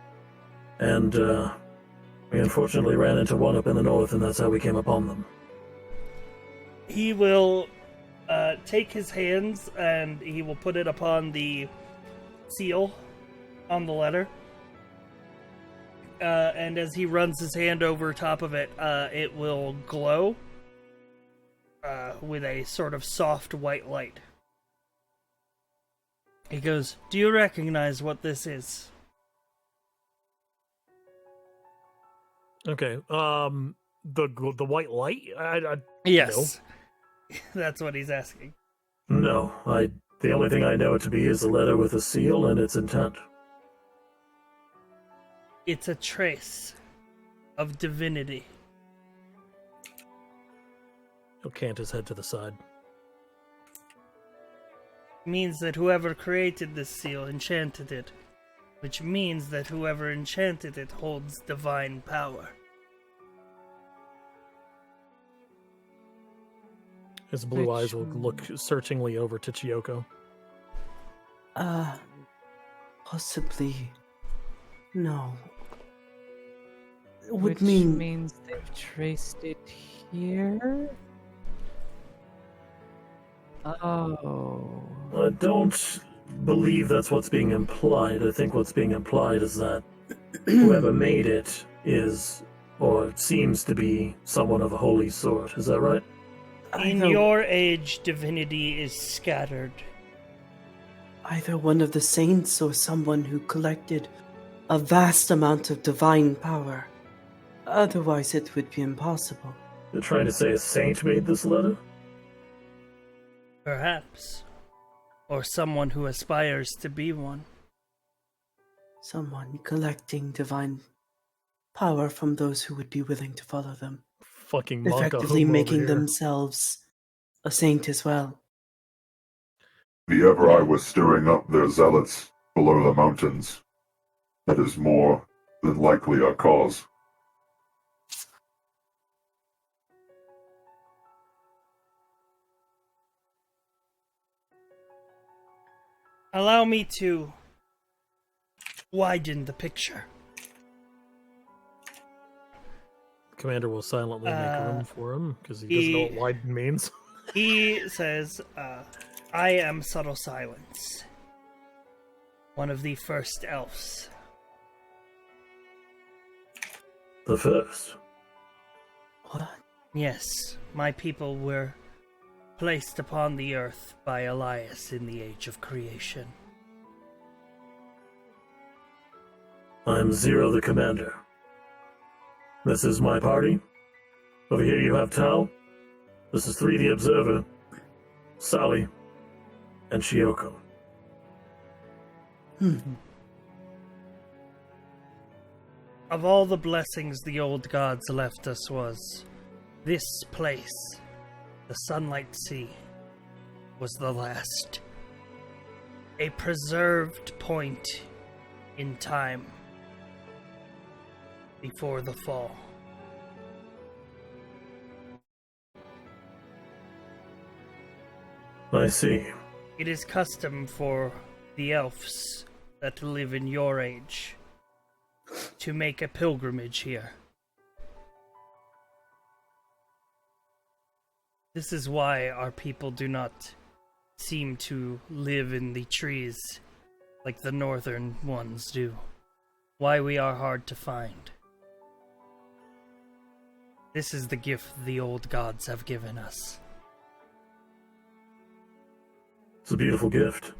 and we unfortunately ran into one up in the north, and that's how we came upon them. He will take his hands and he will put it upon the seal on the letter. And as he runs his hand over top of it, it will glow with a sort of soft white light. He goes, "Do you recognize what this is?" Okay. The white light? Yes. That's what he's asking. No, the only thing I know it to be is a letter with a seal and its intent. It's a trace of divinity. He'll cant his head to the side. Means that whoever created this seal enchanted it, which means that whoever enchanted it holds divine power. His blue eyes will look searchingly over to Chiyoko. Possibly. No. Would Which mean means they've traced it here? Oh. I don't believe that's what's being implied. I think what's being implied is that whoever made it is, or seems to be, someone of a holy sort. Is that right? In your age, divinity is scattered. either one of the saints or someone who collected a vast amount of divine power. Otherwise, it would be impossible. You're trying to say a saint made this letter? Perhaps. Or someone who aspires to be one. Someone collecting divine power from those who would be willing to follow them. Fucking Monka Effectively Homo making over here. themselves a saint as well. The Ever Eye was stirring up their zealots below the mountains. That is more than likely our cause. Allow me to widen the picture. Commander will silently make room for him, because he doesn't know what widen means. He says, I am Subtle Silence, one of the first elves. The first? What? Yes, my people were placed upon the earth by Elias in the Age of Creation. I'm Zero the Commander. This is my party. Over here you have Tao. This is 3 the Observer, Sally, and Chiyoko. Of all the blessings the old gods left us was this place, the Sunlight Sea, was the last. A preserved point in time before the fall. I see. It is custom for the elves that live in your age to make a pilgrimage here. This is why our people do not seem to live in the trees like the northern ones do. Why we are hard to find. This is the gift the old gods have given us. It's a beautiful gift.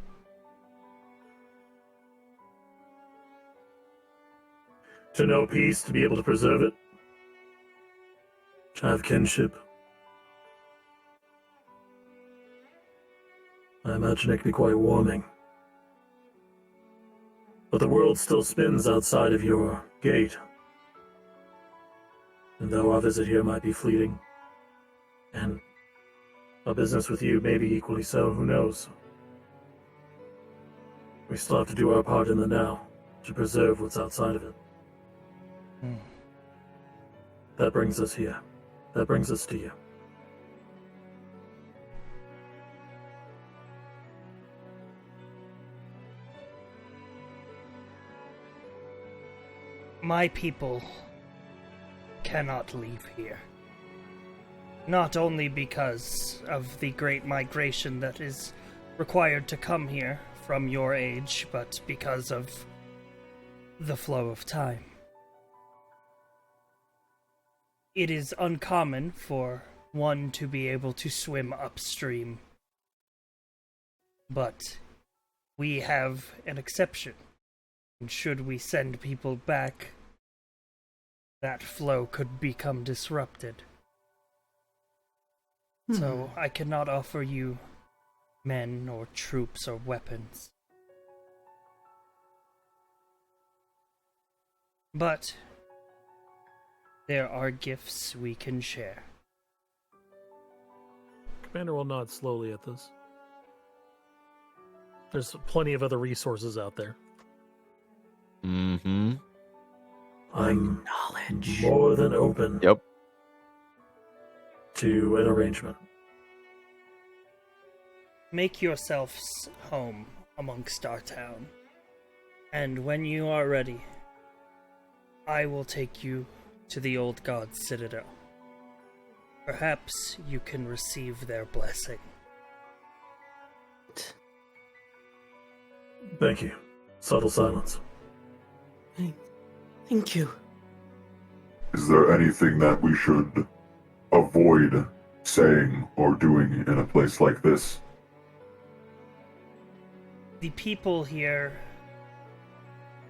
To know peace, to be able to preserve it. To have kinship. I imagine it can be quite warming. But the world still spins outside of your gate. And though our visit here might be fleeting, and our business with you may be equally so, who knows? We still have to do our part in the now, to preserve what's outside of it. That brings us here. That brings us to you. My people cannot leave here. Not only because of the great migration that is required to come here from your age, but because of the flow of time. It is uncommon for one to be able to swim upstream, but we have an exception. And should we send people back, that flow could become disrupted. So I cannot offer you men or troops or weapons. But there are gifts we can share. Commander will nod slowly at this. There's plenty of other resources out there. Mm-hmm. I'm Knowledge. more than open Yep. to an arrangement. Make yourselves home amongst our town, and when you are ready, I will take you to the old god's citadel. Perhaps you can receive their blessing. Thank you. Subtle silence. Thank you. Is there anything that we should avoid saying or doing in a place like this? The people here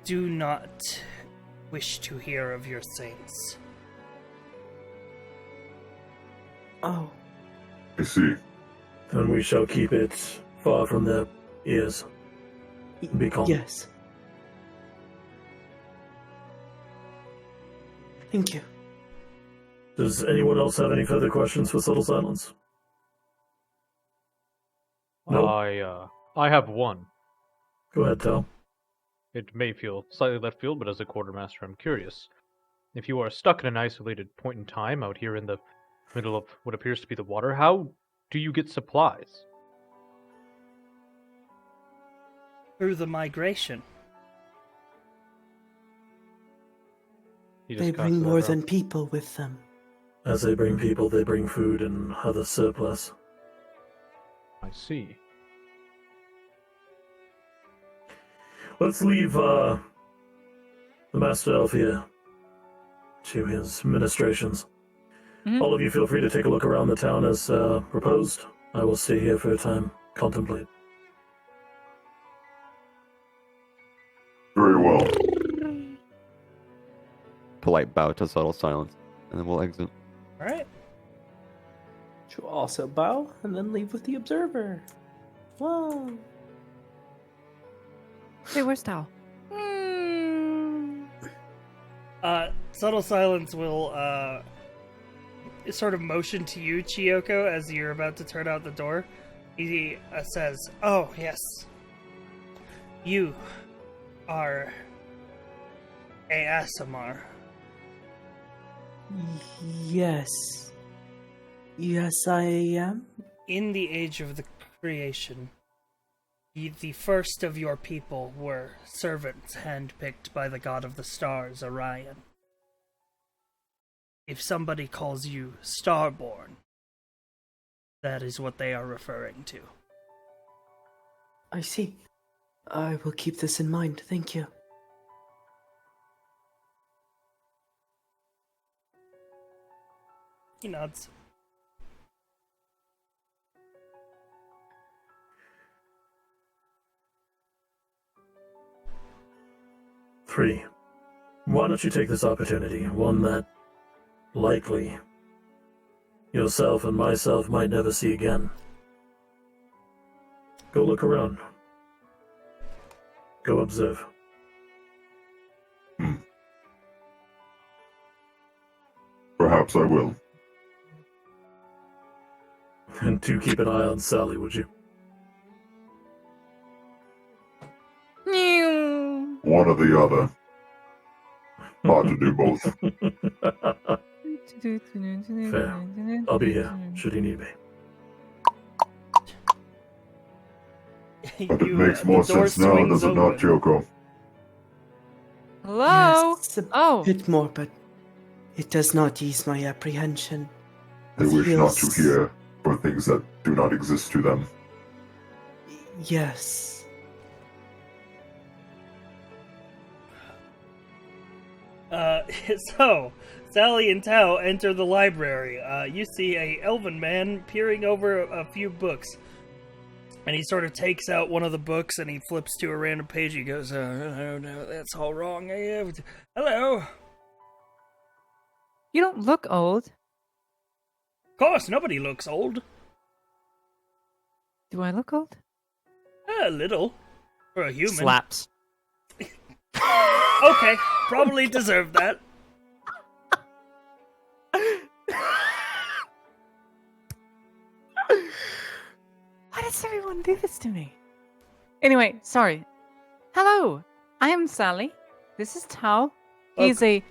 do not wish to hear of your saints. Oh, I see. And we shall keep it far from their ears. Be calm. yes. Thank you. Does anyone else have any further questions for Subtle Silence? No. I have one. Go ahead, Tal. It may feel slightly left field, but as a quartermaster, I'm curious. If you are stuck in an isolated point in time out here in the middle of what appears to be the water, how do you get supplies? Through the migration. He They just bring casts that more out. than people with them. As they bring people, they bring food and other surplus. I see. Let's leave the Master Elf here to his ministrations. Mhm. All of you feel free to take a look around the town as proposed. I will stay here for a time, contemplate. Very well. Polite bow to subtle silence, and then we'll exit. Alright. She'll also bow and then leave with the observer. Whoa. Hey, where's Tao? Subtle Silence will sort of motion to you, Chiyoko, as you're about to turn out the door. He says, "Oh, yes. You are a Asimar." Yes. Yes, I am. In the age of the creation, the first of your people were servants handpicked by the god of the stars, Orion. If somebody calls you Starborn, that is what they are referring to. I see. I will keep this in mind. Thank you. He nods. Three. Why don't you take this opportunity, one that likely yourself and myself might never see again. Go look around. Go observe. Perhaps I will. And do keep an eye on Sally, would you? One or the other. Hard to do both. Fair. I'll be here, should you need me. But it makes more sense now, does it not, Kyoko? Hello? Yes, a Oh. bit more, but it does not ease my apprehension. They It wish not to feels- hear for things that do not exist to them. Yes. So, Sally and Tao enter the library. You see a elven man peering over a few books. And he sort of takes out one of the books and he flips to a random page. He goes, "Oh, no, that's all wrong. Hello. You don't look old. Of course, nobody looks old. Do I look old? A little. For a human. Slaps. Okay, probably deserve that. Why does everyone do this to me? Anyway, sorry. Hello, I am Sally. This is Tao. He's a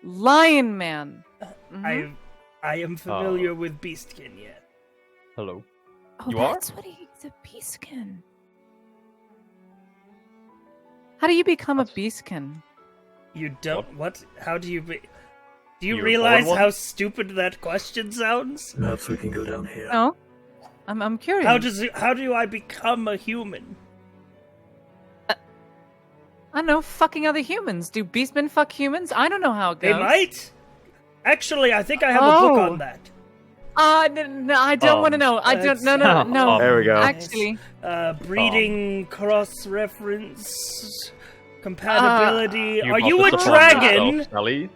lion man. Mhm. I am familiar with Beastkin yet. Hello. Oh, You are? that's what he's a beastkin. How do you become a beastkin? You don't. What? How do you be? Do you You're realize born one? how stupid that question sounds? Perhaps we can go down here. No, I'm curious. How do I become a human? I don't know. Fucking other humans. Do beastmen fuck humans? I don't know how it goes. They might. Actually, I think I have a book Oh. on that. No, I don't want to know. I don't. No, no. There we go. Actually, Breeding, cross-reference, compatibility. Are must you a have surprised dragon? yourself, Sally.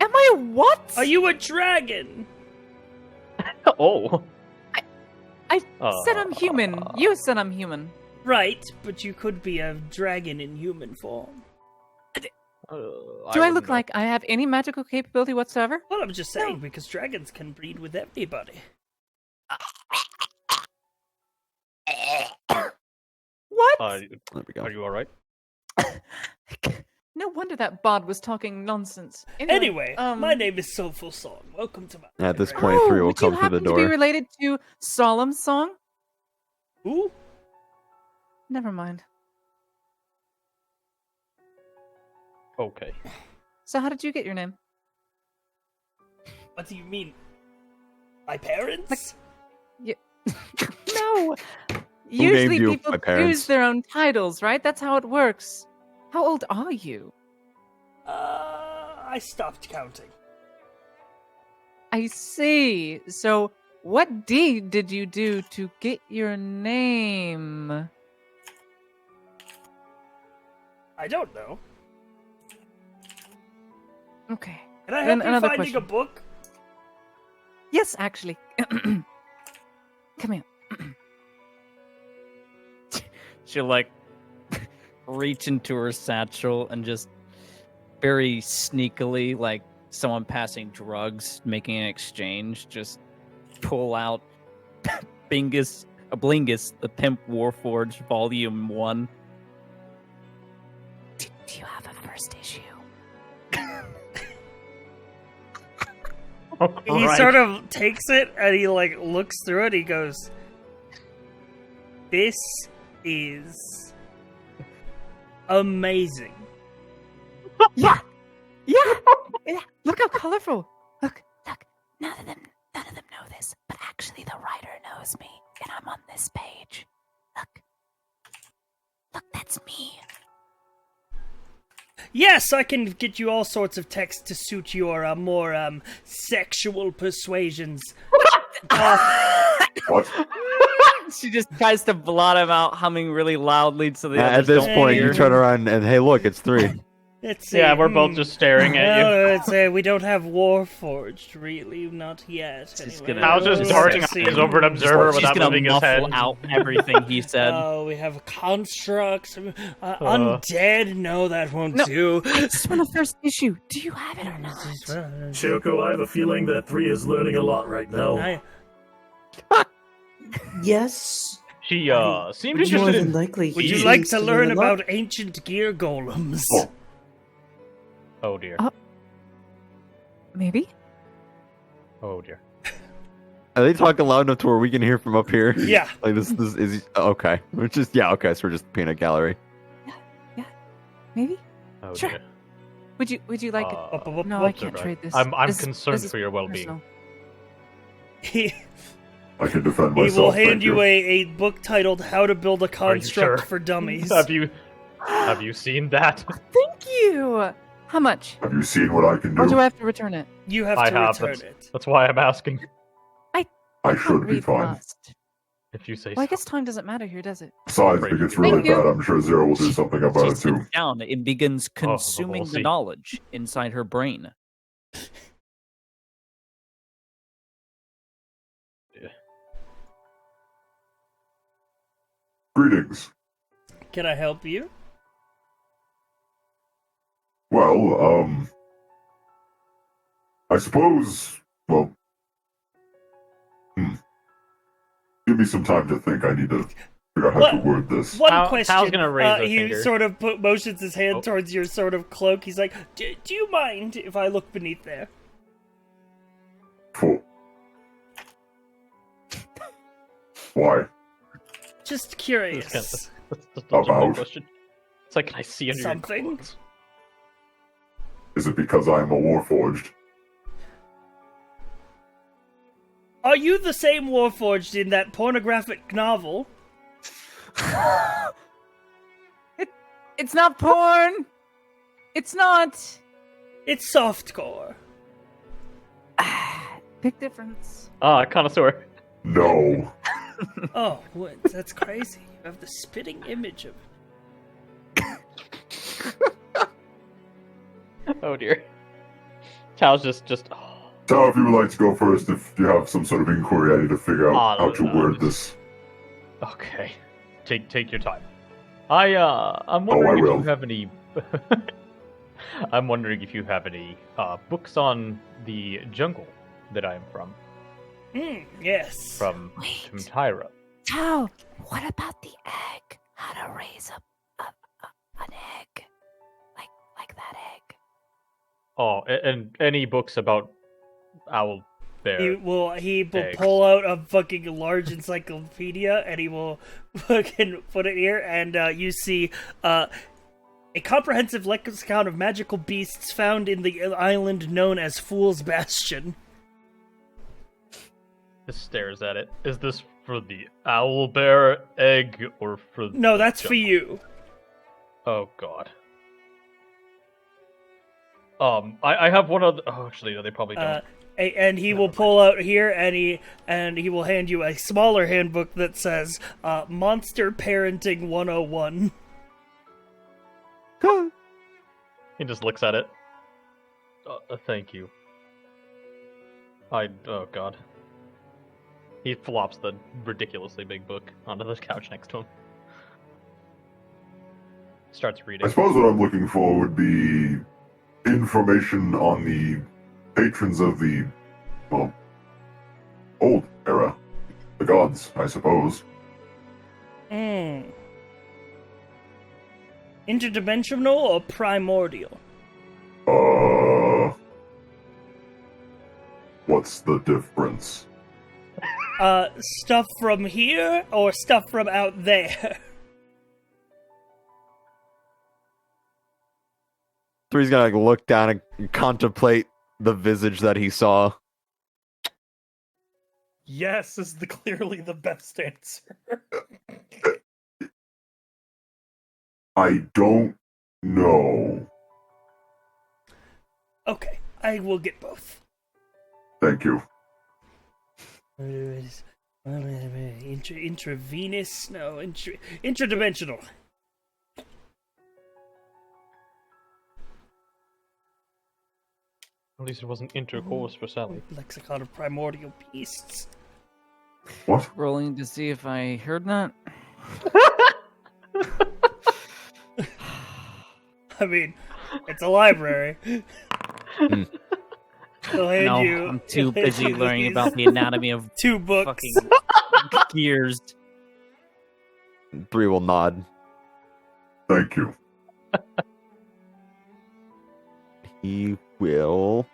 am I what? Are you a dragon? Oh. I said I'm human. You said I'm human. Right, but you could be a dragon in human form. Do I look like I have any magical capability whatsoever? Well, I'm just saying, because dragons can breed with everybody. What? There we go. Are you alright? No wonder that bod was talking nonsense. Anyway, my name is Soulful Song. Welcome to my At this library. point, three will would you come through the happen to be door. related to Solemn Song? Who? Never mind. Okay. So how did you get your name? What do you mean? My parents? No. named Usually you? people My parents. choose their own titles, right? That's how it works. How old are you? I stopped counting. I see. So what deed did you do to get your name? I don't know. Okay. Can I Then help you another finding a question. book? Yes, actually. Come here. She'll like reach into her satchel and just very sneakily, like someone passing drugs, making an exchange, just pull out Blingus, the Pimp Warforged Volume 1. Do you have a first issue? He sort of takes it and he like looks through it. He goes, "This is amazing." Yeah. Look how colorful. Look. None of them know this, but actually the writer knows me, and I'm on this page. Look, that's me. Yes, I can get you all sorts of text to suit your more sexual persuasions. What? She just tries to blot him out, humming really loudly so the At others this don't point, hear. you turn around and hey, look, it's 3. Let's see. Yeah, we're both just staring at you. No, it's, we don't have Warforged, really, not yet. She's Anyway. gonna- Hal's just Let's darting see. eyes over an observer She's without gonna moving his head. muffle out everything he said. Oh, we have constructs. Undead? No, that won't do. I just want a first issue. Do you have it or not? Shoko, I have a feeling that 3 is learning a lot right now. Yes. She seemed More interested than in. likely. Would he you like needs to learn a lot. about ancient gear golems? Oh dear. Maybe. Oh dear. Are they talking loud enough to where we can hear from up here? Yeah. Like this is okay. We're just okay. So we're just peanut gallery. Maybe. Oh Sure. dear. Would you like? No, I What's can't it, trade this. I'm This- concerned this is for your well-being. personal. He I can defend will myself. hand thank you a book titled "How to Build a Construct sure? for Dummies." Have you seen that? Thank you. How much? Have you seen what I can Or do do? I have to return it? You have I to have. return it. That's why I'm asking. I should be Read fine. fast. If you say Well, I so. guess time doesn't matter here, does it? Besides, if it gets really Thank you. bad, I'm sure Zero will do something about She it too. sits down and begins we'll consuming the see. knowledge inside her brain. Greetings. Can I help you? Well, I suppose, well, give me some time to think. I need to figure out how to word this. One Hal's question. gonna raise a he finger. sort of motions his hand Oh. towards your sort of cloak. He's like, "Do you mind if I look beneath there?" For... Why? Just curious. That's a legitimate About? question. It's like, can I see under Something? your clothes? Is it because I am a Warforged? Are you the same Warforged in that pornographic novel? It's not porn. It's not. It's softcore. Big difference. Connoisseur. No. Oh, what? That's crazy. You have the spitting image of. Oh dear. Chow's just. Oh. So if you would like to go first, if you have some sort of inquiry, I need to figure out how to word this. Okay. Take your time. I'm wondering if will. you have any. I'm wondering if you have any books on the jungle that I am from. Yes. From Wait. Tyra. Tao, what about the egg? How to raise an egg? Like that egg. Oh, and any books about owl bear? He will eggs. pull out a fucking large encyclopedia and he will fucking put it here, and you see a comprehensive lexicon of magical beasts found in the island known as Fool's Bastion. Just stares at it. Is this for the owl bear egg or for? No, that's the for you. Oh god. I have one other. Oh, actually, no, they probably don't. And he will pull out here, and he will hand you a smaller handbook that says Monster Parenting 101. He just looks at it. Thank you. Oh god. He flops the ridiculously big book onto the couch next to him. Starts reading. I suppose what I'm looking for would be information on the patrons of the, well, old era. The gods, I suppose. Interdimensional or primordial? What's the difference? Stuff from here or stuff from out there? Three's gonna look down and contemplate the visage that he saw. Yes is clearly the best answer. I don't know. Okay, I will get both. Thank you. Intravenous? No, intradimensional. At least it wasn't intercourse for Sally. Lexicon of primordial beasts. What? Rolling to see if I heard that. I mean, it's a library. I'll hand No, you. I'm too busy learning about the anatomy of 2 books. fucking gears. Three will nod. Thank you. He will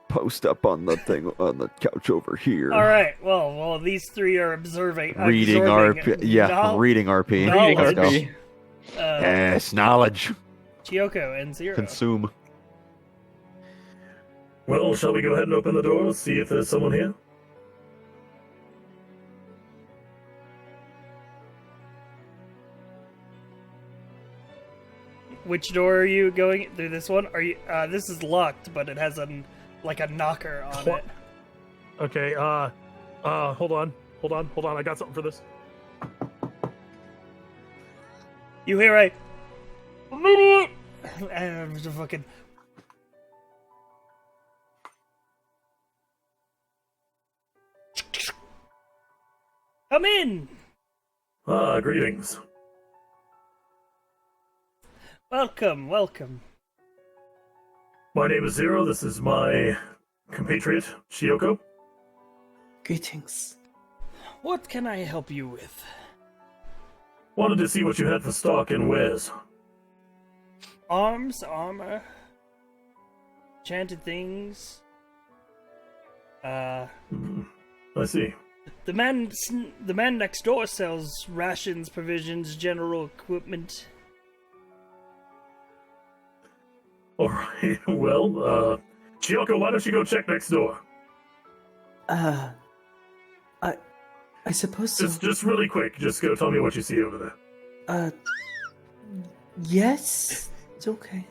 post up on the thing on the couch over here. All right. Well, these 3 are observing. Reading RP. Yeah, reading RP. Knowledge. Let's go. Yes, knowledge. Chiyoko and Zero. Consume. Well, shall we go ahead and open the door, see if there's someone here? Which door are you going through? This one? Are you? This is locked, but it has a knocker on it. Okay. Hold on. I got something for this. You hear a immediate and just fucking. Come in. Greetings. Welcome. My name is Zero. This is my compatriot, Chiyoko. Greetings. What can I help you with? Wanted to see what you had for stock and wares. Arms, armor, enchanted things. I see. The man next door sells rations, provisions, general equipment. Alright, well, Chiyoko, why don't you go check next door? I suppose so. Just really quick, just go tell me what you see over there. Yes? It's okay.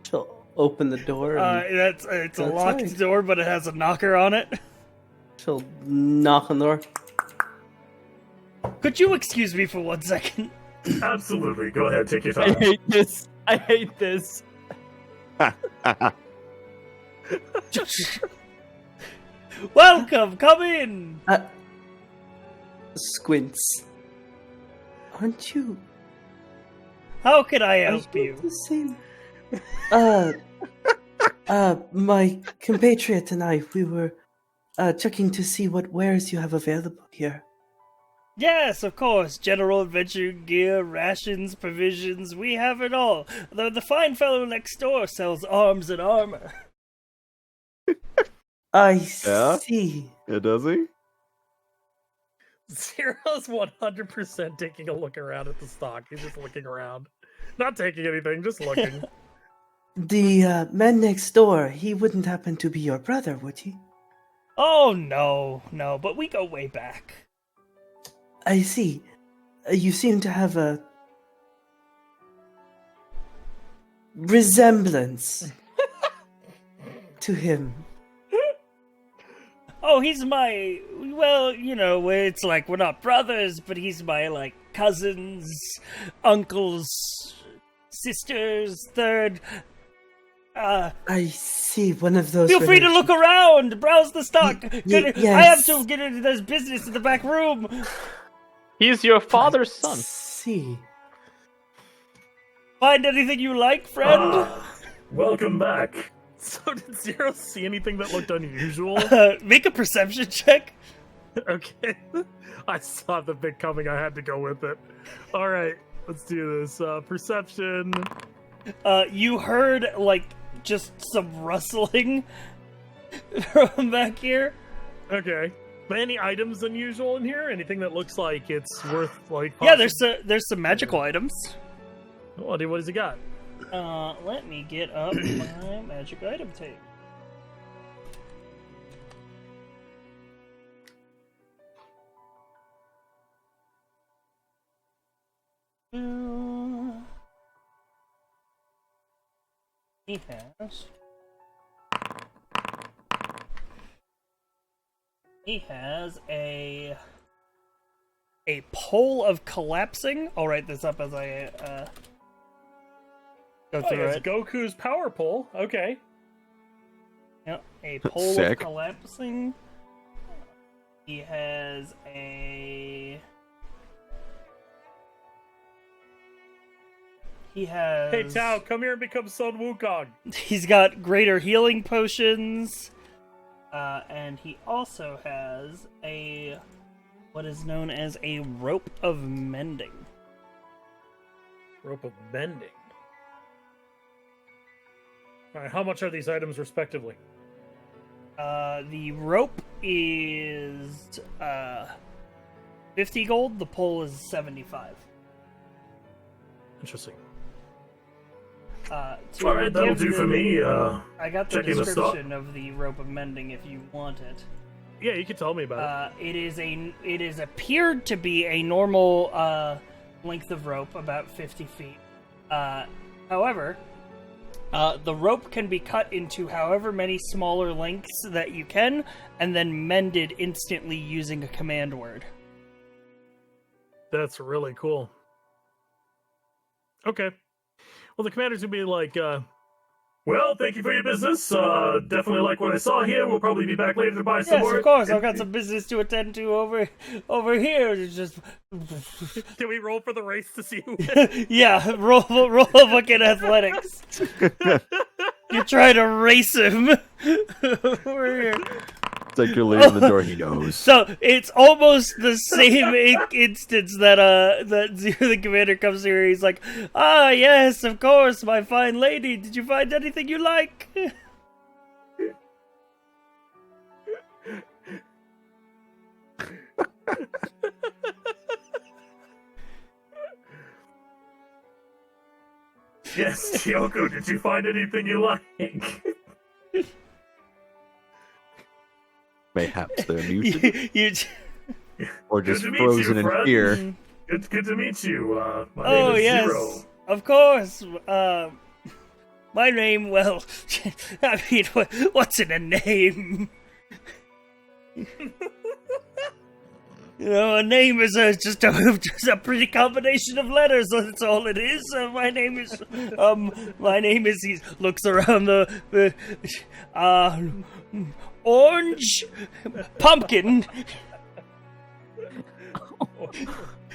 She'll open the door. It's a locked door, but it has a knocker on it. She'll knock on the door. Could you excuse me for 1 second? Absolutely, go ahead, take your time. I hate this. Welcome, come in. Squints. Aren't you? How can I help you? The same. My compatriot and I, we were checking to see what wares you have available here. Yes, of course. General adventure gear, rations, provisions, we have it all. Though the fine fellow next door sells arms and armor. I see. Yeah, does he? Zero's 100% taking a look around at the stock. He's just looking around. Not taking anything, just looking. The man next door, he wouldn't happen to be your brother, would he? Oh, no, but we go way back. I see. You seem to have a resemblance to him. Oh, he's my, well, it's like we're not brothers, but he's my, cousins, uncles, sisters, third. I see, one of those. Feel free to look around, browse the stock. Yes. I have to get into this business in the back room. He's your father's son. See. Find anything you like, friend? Welcome back. So did Zero see anything that looked unusual? Make a perception check. Okay. I saw the bit coming. I had to go with it. All right, let's do this. Perception. You heard, like, just some rustling from back here. Okay. But any items unusual in here? Anything that looks like it's worth, like... Yeah, there's some magical items. Oh, dude, what has he got? Let me get up my magic item tape. He has a pole of collapsing. I'll write this up as I go through it's it. Goku's power pole. Okay. Yep, a pole Sick. of collapsing. He has a... Hey, Tao, come here and become Sun Wukong. He's got greater healing potions. And he also has what is known as a rope of mending. Rope of mending. Alright, how much are these items respectively? The rope is 50 gold, the pole is 75. Interesting. Alright, that'll do for me. I got the checking the stock. description of the rope of mending if you want it. Yeah, you can tell me about It is appeared to be a normal length of rope, about 50 feet. However, the rope can be cut into however many smaller lengths that you can, and then mended instantly using a command word. That's really cool. Okay. Well, the commander's gonna be like, Well, thank you for your business. Definitely like what I saw here. We'll probably be back later to buy some Yes, more. of course. I've got some business to attend to over here. It's just can we roll for the race to see who yeah, roll a fucking athletics. You're trying to race him over here. It's like you're leaving the door. He knows. So it's almost the same instance that Zero the Commander comes here. He's like, "Ah, yes, of course, my fine lady. Did you find anything you like?" Yes, Kyoko, did you find anything you like? Mayhaps they're muted, you or just Good to meet frozen you, in friend. fear. Good to meet you. My name is yes, Zero. of course. My name, well, I mean, what's in a name? You know, a name is just a pretty combination of letters. That's all it is. My name is. He looks around the orange pumpkin.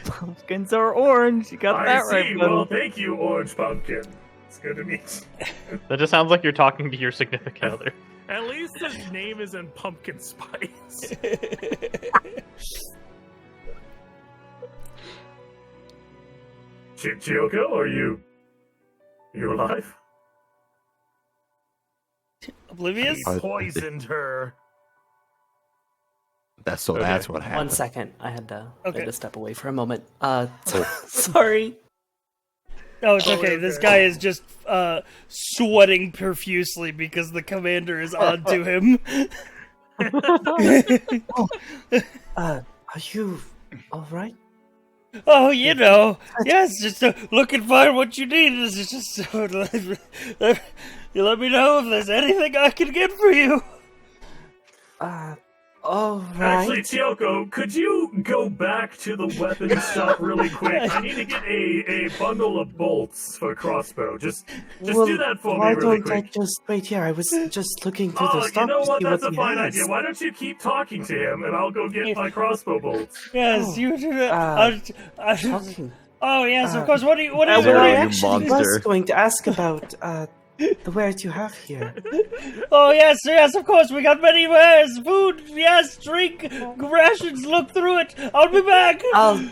Pumpkins are orange. You got I that see. right, Well, buddy. thank you, Orange Pumpkin. It's good to meet you. That just sounds like you're talking to your significant other. At least his name is in pumpkin spice. Chiyoko, are you alive? Oblivious? He poisoned her. That's what happened. 1 second. I had to step away for a moment. Oh. Sorry. No, it's okay. This guy is just sweating profusely because the commander is onto him. Are you all right? Oh, you know, yes. Just look and find what you need. It's just you let me know if there's anything I can get for you. All right. Actually, Chiyoko, could you go back to the weapons shop really quick? I need to get a bundle of bolts for a crossbow. Just do that for me really Why don't I quick. just wait here? I was just looking through the Oh, stock you know to what? see That's what a he fine has. idea. Why don't you keep talking to him, and I'll go get my crossbow bolts. Yes, you do that. talking. Oh yes, of course. What do you? What do you? Well, I you actually was monster. going to ask about the wares you have here. Oh yes, yes, of course. We got many wares, food, yes, drink, rations. Look through it. I'll be back. I'll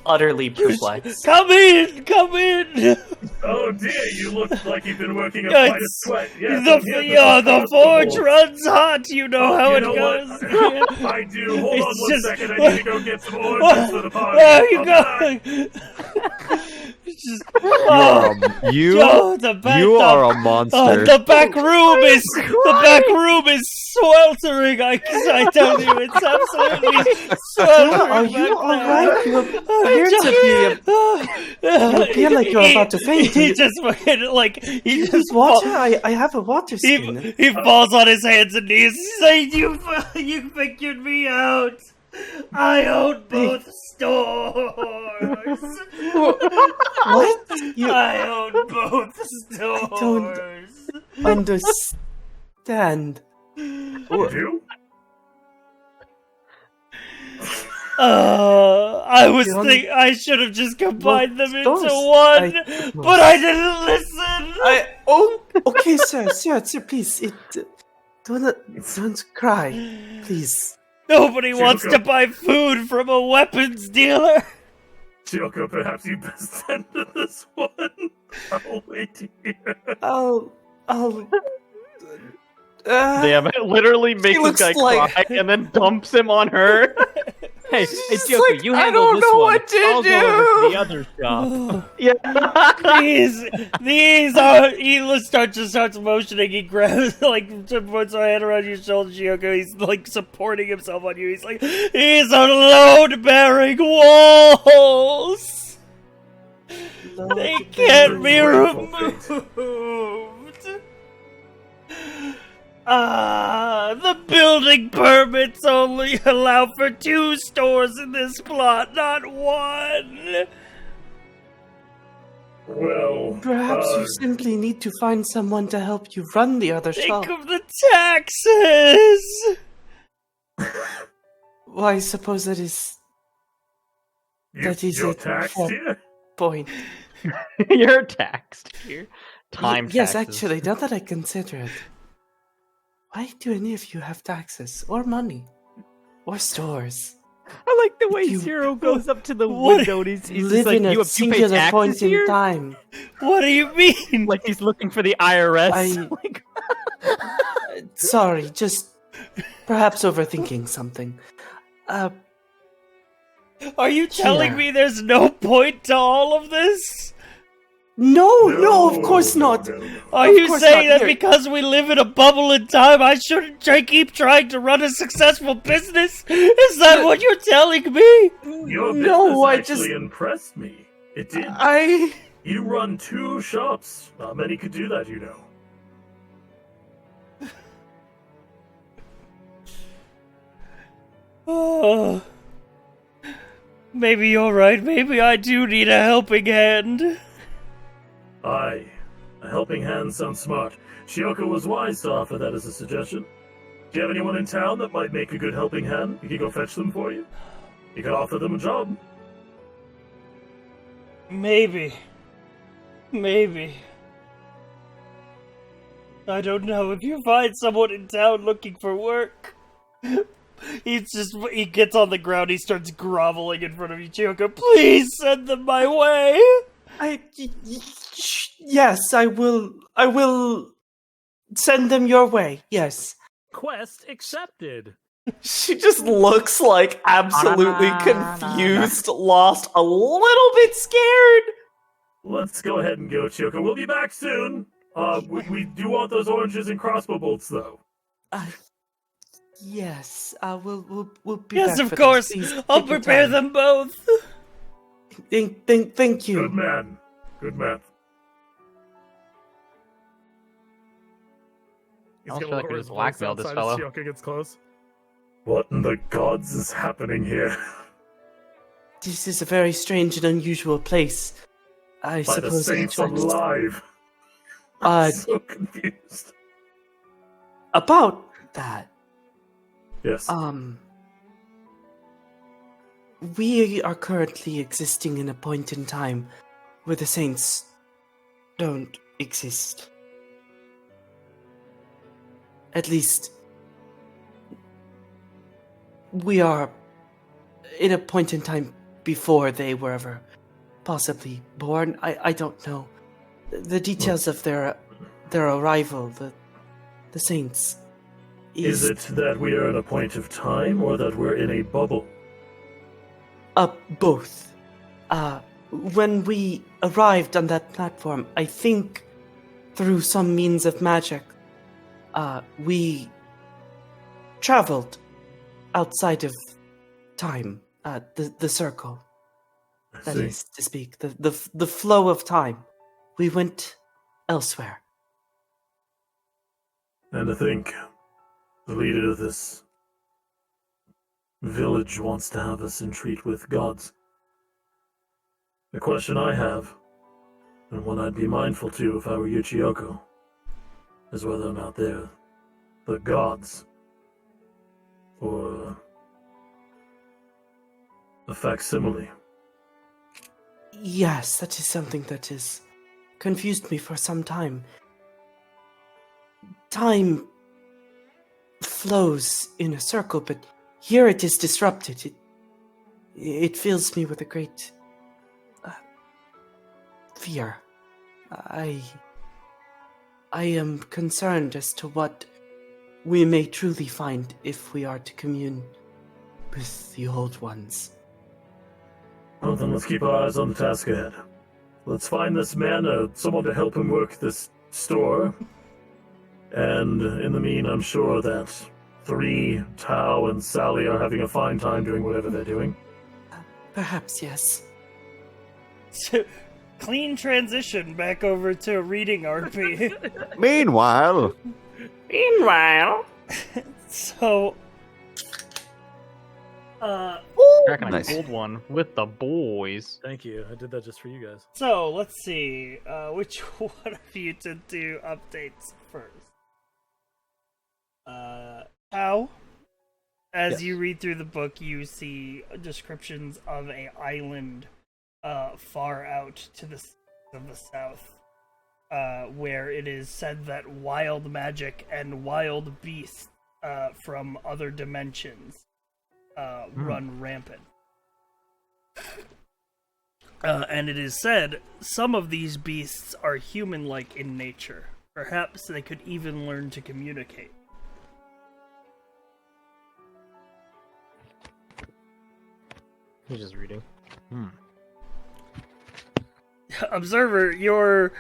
utterly perplexed. Come in, come in. Oh dear, you look like you've been working up Yeah, quite a sweat. Yes, the I'm here for some the forge constables. runs hot. You know how You it know goes. what? I do. Hold on It's one just- second. I need to go get some oranges for the party. There you I'll go. be back. It's just, You the back, you the- are a monster. the back room is sweltering. I tell you, it's absolutely sweltering. Are you back alright? there. You appear to appear like you're about to faint. He just fucking like he You just need water? I have a water skin. he falls on his hands and knees. Saying, you figured me out. I own both stores. What? You I own both stores. understand? You do? I was You thinking I should have just combined them into stores. one, but I didn't listen. Okay, sir, please, don't cry, please. Nobody wants to buy food from a weapons dealer. Chioko, perhaps you best handle this one. I'll wait here. I'll. Damn it! Literally makes this looks guy like- cry and then dumps him on her. Hey, She's Joker, like, you I handle don't this know one. what to I'll go over to do. the other shop. These are. He starts motioning. He grabs puts a hand around your shoulder, Chioko. He's like supporting himself on you. He's like, these are load-bearing walls. They can't be removed. The building permits only allow for 2 stores in this plot, not 1. Well, Perhaps you simply need to find someone to help you run the other shop. Think of the taxes. Well, I suppose that is you're a taxed fair here? point. You're taxed here. Time Yes, taxes. actually, now that I consider it, why do any of you have taxes or money or stores? I like the way You- Zero goes up to the What? window and he's Live like, in a you pay singular taxes point here? in time. What do you mean? Like he's looking for the IRS. I- Like, Sorry, just perhaps overthinking something. Are you telling Here. me there's no point to all of this? No, of course not. Are Of you course saying not. that Here. because we live in a bubble in time, I shouldn't keep trying to run a successful business? Is that what you're telling me? Your No, business I actually just- impressed me. It did. I You run 2 shops. Not many could do that, you know. Oh. Maybe you're right. Maybe I do need a helping hand. Aye. A helping hand sounds smart. Chioko was wise to offer that as a suggestion. Do you have anyone in town that might make a good helping hand? We could go fetch them for you. You could offer them a job. Maybe. I don't know. If you find someone in town looking for work, he gets on the ground. He starts groveling in front of you, Chioko. Please send them my way. yes, I will send them your way. Yes. Quest accepted. She just looks like absolutely confused, lost, a little bit scared. Let's go ahead and go, Chioko. We'll be back soon. We do want those oranges and crossbow bolts, though. Yes. We'll be Yes, back of for course. this. Please, I'll take your prepare time. them both. Thank you. Good man. Good man. He's I gonna feel like lower we his just voice blackmailed this outside fellow. as Chioko gets close. What in the gods is happening here? This is a very strange and unusual place. I By the suppose I saints tried- alive. Uh, So confused. about that. Yes. We are currently existing in a point in time where the saints don't exist. At least, we are in a point in time before they were ever possibly born. I don't know. The details of their arrival, the saints. Is it that we are at a point of time, or that we're in a bubble? Both. When we arrived on that platform, I think through some means of magic, we traveled outside of time, the circle. That is to speak, the flow of time. We went elsewhere. And I think the leader of this village wants to have us entreat with gods. The question I have, and one I'd be mindful to if I were Yuchiyoko, is whether or not they're the gods, or a facsimile. Yes, that is something that has confused me for some time. Time flows in a circle, but here it is disrupted. It fills me with a great fear. I am concerned as to what we may truly find if we are to commune with the Old Ones. Well, then let's keep our eyes on the task ahead. Let's find this man, someone to help him work this store. And in the mean, I'm sure that 3, Tao, and Sally are having a fine time doing whatever they're doing. Perhaps, yes. Clean transition back over to reading RP. Meanwhile, So, Cracking a Nice. gold one with the boys. Thank you. I did that just for you guys. so let's see. Which one of you to do updates first? How? As Yes. you read through the book, you see descriptions of a island far out to the of the south, where it is said that wild magic and wild beasts from other dimensions run rampant. And it is said some of these beasts are human-like in nature. Perhaps they could even learn to communicate. He's just reading. Observer, you're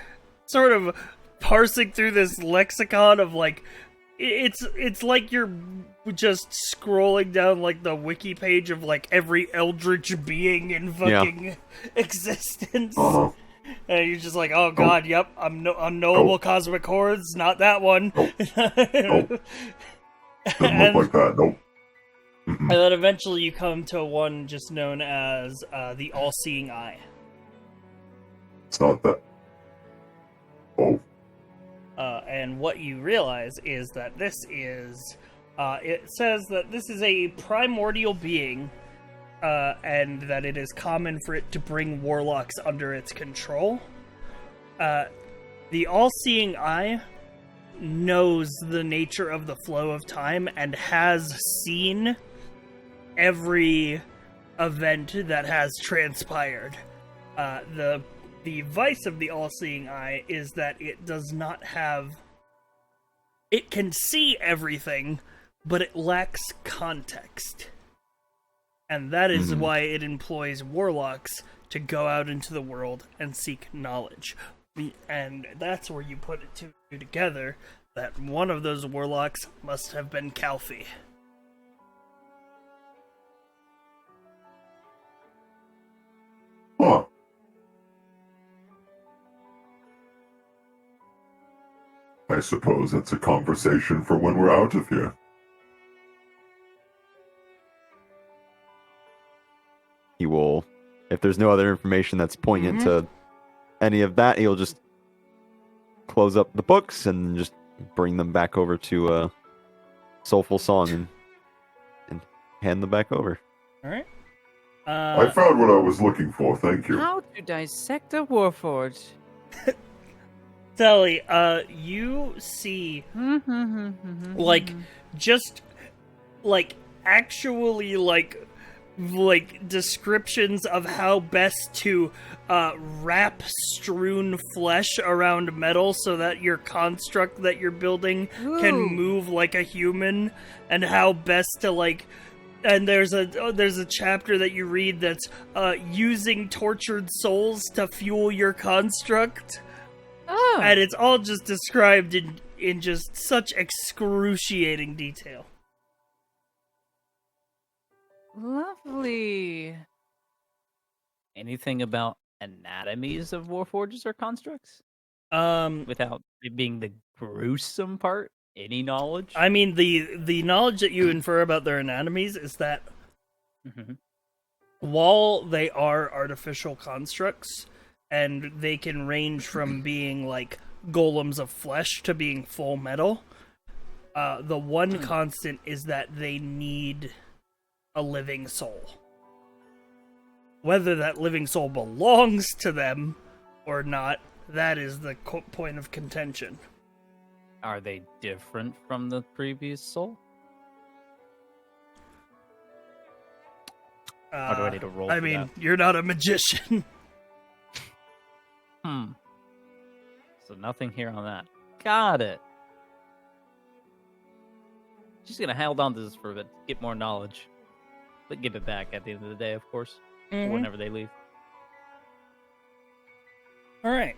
sort of parsing through this lexicon of like it's like you're just scrolling down like the wiki page of like every eldritch being in fucking existence. Uh-huh. And you're just like, oh god, yep, unknowable cosmic hordes, not that one. Nope. Doesn't look like that, nope. And then eventually you come to one just known as the All-Seeing Eye. It's not that. Oh. And what you realize is that this is... it says that this is a primordial being, and that it is common for it to bring warlocks under its control. The All-Seeing Eye knows the nature of the flow of time and has seen every event that has transpired. The vice of the All-Seeing Eye is that it does not have... It can see everything, but it lacks context. And that is why it employs warlocks to go out into the world and seek knowledge. And that's where you put it two together, that one of those warlocks must have been Kalfi. Huh. I suppose it's a conversation for when we're out of here. he will, if there's no other information that's poignant to any of that, he'll just close up the books and just bring them back over to Soulful Song and hand them back over. All right. I found what I was looking for, thank you. How to dissect a warforged. Sally, you see, like, just, like, actually, like descriptions of how best to wrap strewn flesh around metal so that your construct that you're building can move like a human, and how best to, like, and there's a chapter that you read that's using tortured souls to fuel your construct. Oh. And it's all just described in just such excruciating detail. Lovely. Anything about anatomies of warforges or constructs? Without it being the gruesome part? Any knowledge? I mean, the knowledge that you infer about their anatomies is that while they are artificial constructs, and they can range from being like golems of flesh to being full metal, the one constant is that they need a living soul. Whether that living soul belongs to them or not, that is the point of contention. Are they different from the previous soul? Or do I need to roll I for mean, that? you're not a magician. So nothing here on that. Got it. Just gonna hold on to this for a bit, get more knowledge. But give it back at the end of the day, of course. Or whenever they leave. Alright.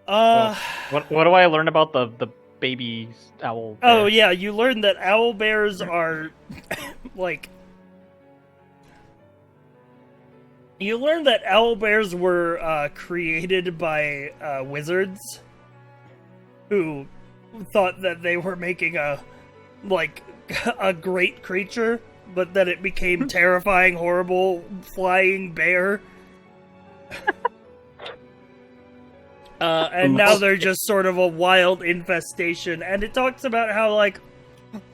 What do I learn about the baby owl bear? Oh yeah, you learned that owl bears are like, you learned that owl bears were created by wizards who thought that they were making a great creature, but that it became terrifying, horrible flying bear. And now they're just sort of a wild infestation. And it talks about how, like,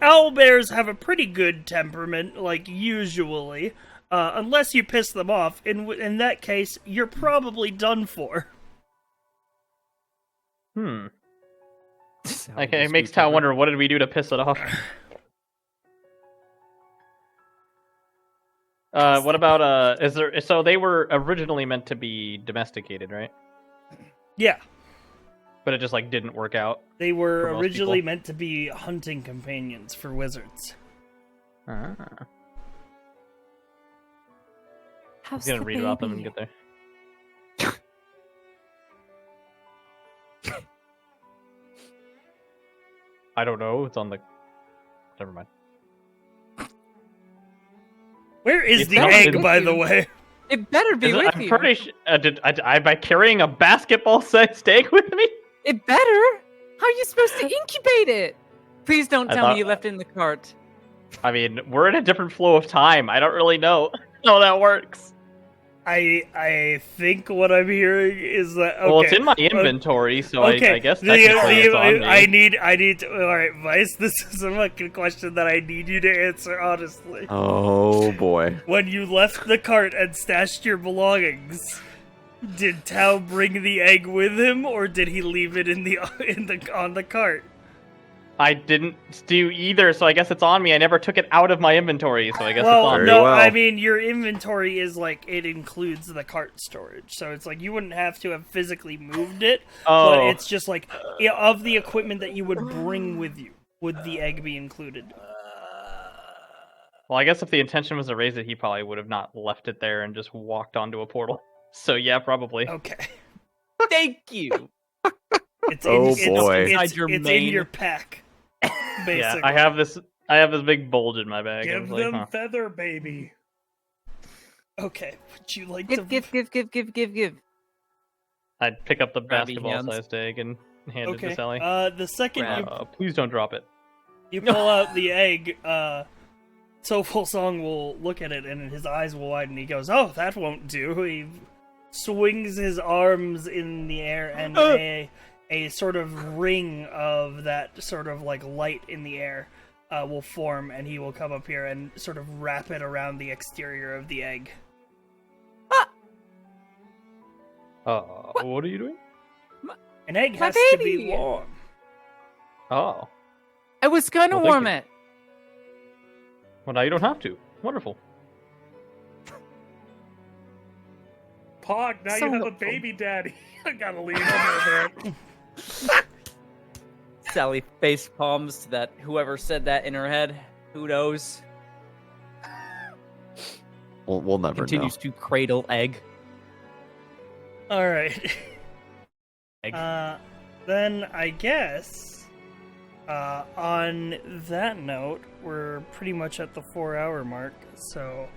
owl bears have a pretty good temperament, like, usually. Unless you piss them off. In that case, you're probably done for. Okay, it makes Tao wonder, what did we do to piss it off? What about, so they were originally meant to be domesticated, right? Yeah. But it just, like, didn't work out. They were for most originally people. meant to be hunting companions for wizards. I How's was gonna the read about them baby? and get there. I don't know. It's on the. Never mind. Where is It's the not egg, with by you. the way? It better be with I'm you. pretty sure. Am I carrying a basketball-sized egg with me? It better. How are you supposed to incubate it? Please don't I tell me thought- you left it in the cart. I mean, we're in a different flow of time. I don't really know how that works. I think what I'm hearing is that, okay. Well, it's in my inventory, so okay. I guess technically it's on me. I need to. All right, Vice. This is a fucking question that I need you to answer honestly. Oh boy. When you left the cart and stashed your belongings, did Tao bring the egg with him, or did he leave it on the cart? I didn't do either, so I guess it's on me. I never took it out of my inventory, so I guess it's Well, on Very me. no, well. I mean your inventory is like it includes the cart storage, so it's like you wouldn't have to have physically moved it, but Oh. it's just like of the equipment that you would bring with you, would the egg be included? Well, I guess if the intention was to raise it, he probably would have not left it there and just walked onto a portal. So yeah, probably. Okay, Thank you. it's Oh, it's, boy. it's Your in main- your pack. Basically, Yeah, I have this big bulge in my bag. I Give was like, them huh. feather, baby. Okay, would you like to? Give. I'd pick up the Grabby hands. basketball-sized egg and hand it Okay, to Sally. the second Please don't drop it. you pull out the egg, So Full Song will look at it and his eyes will widen. He goes, "Oh, that won't do." He swings his arms in the air and a sort of ring of that sort of like light in the air will form, and he will come up here and sort of wrap it around the exterior of the egg. What are you doing? An egg My has to baby! be warm. Oh. I was gonna Well, thank warm you. it. Well, now you don't have to. Wonderful. Pog, now So you have a helpful. baby daddy. I gotta leave him there. Sally face palms to that whoever said that in her head. Who knows? We'll never Continues to cradle egg. All right. Egg. Then I guess on that note, we're pretty much at the 4-hour mark. So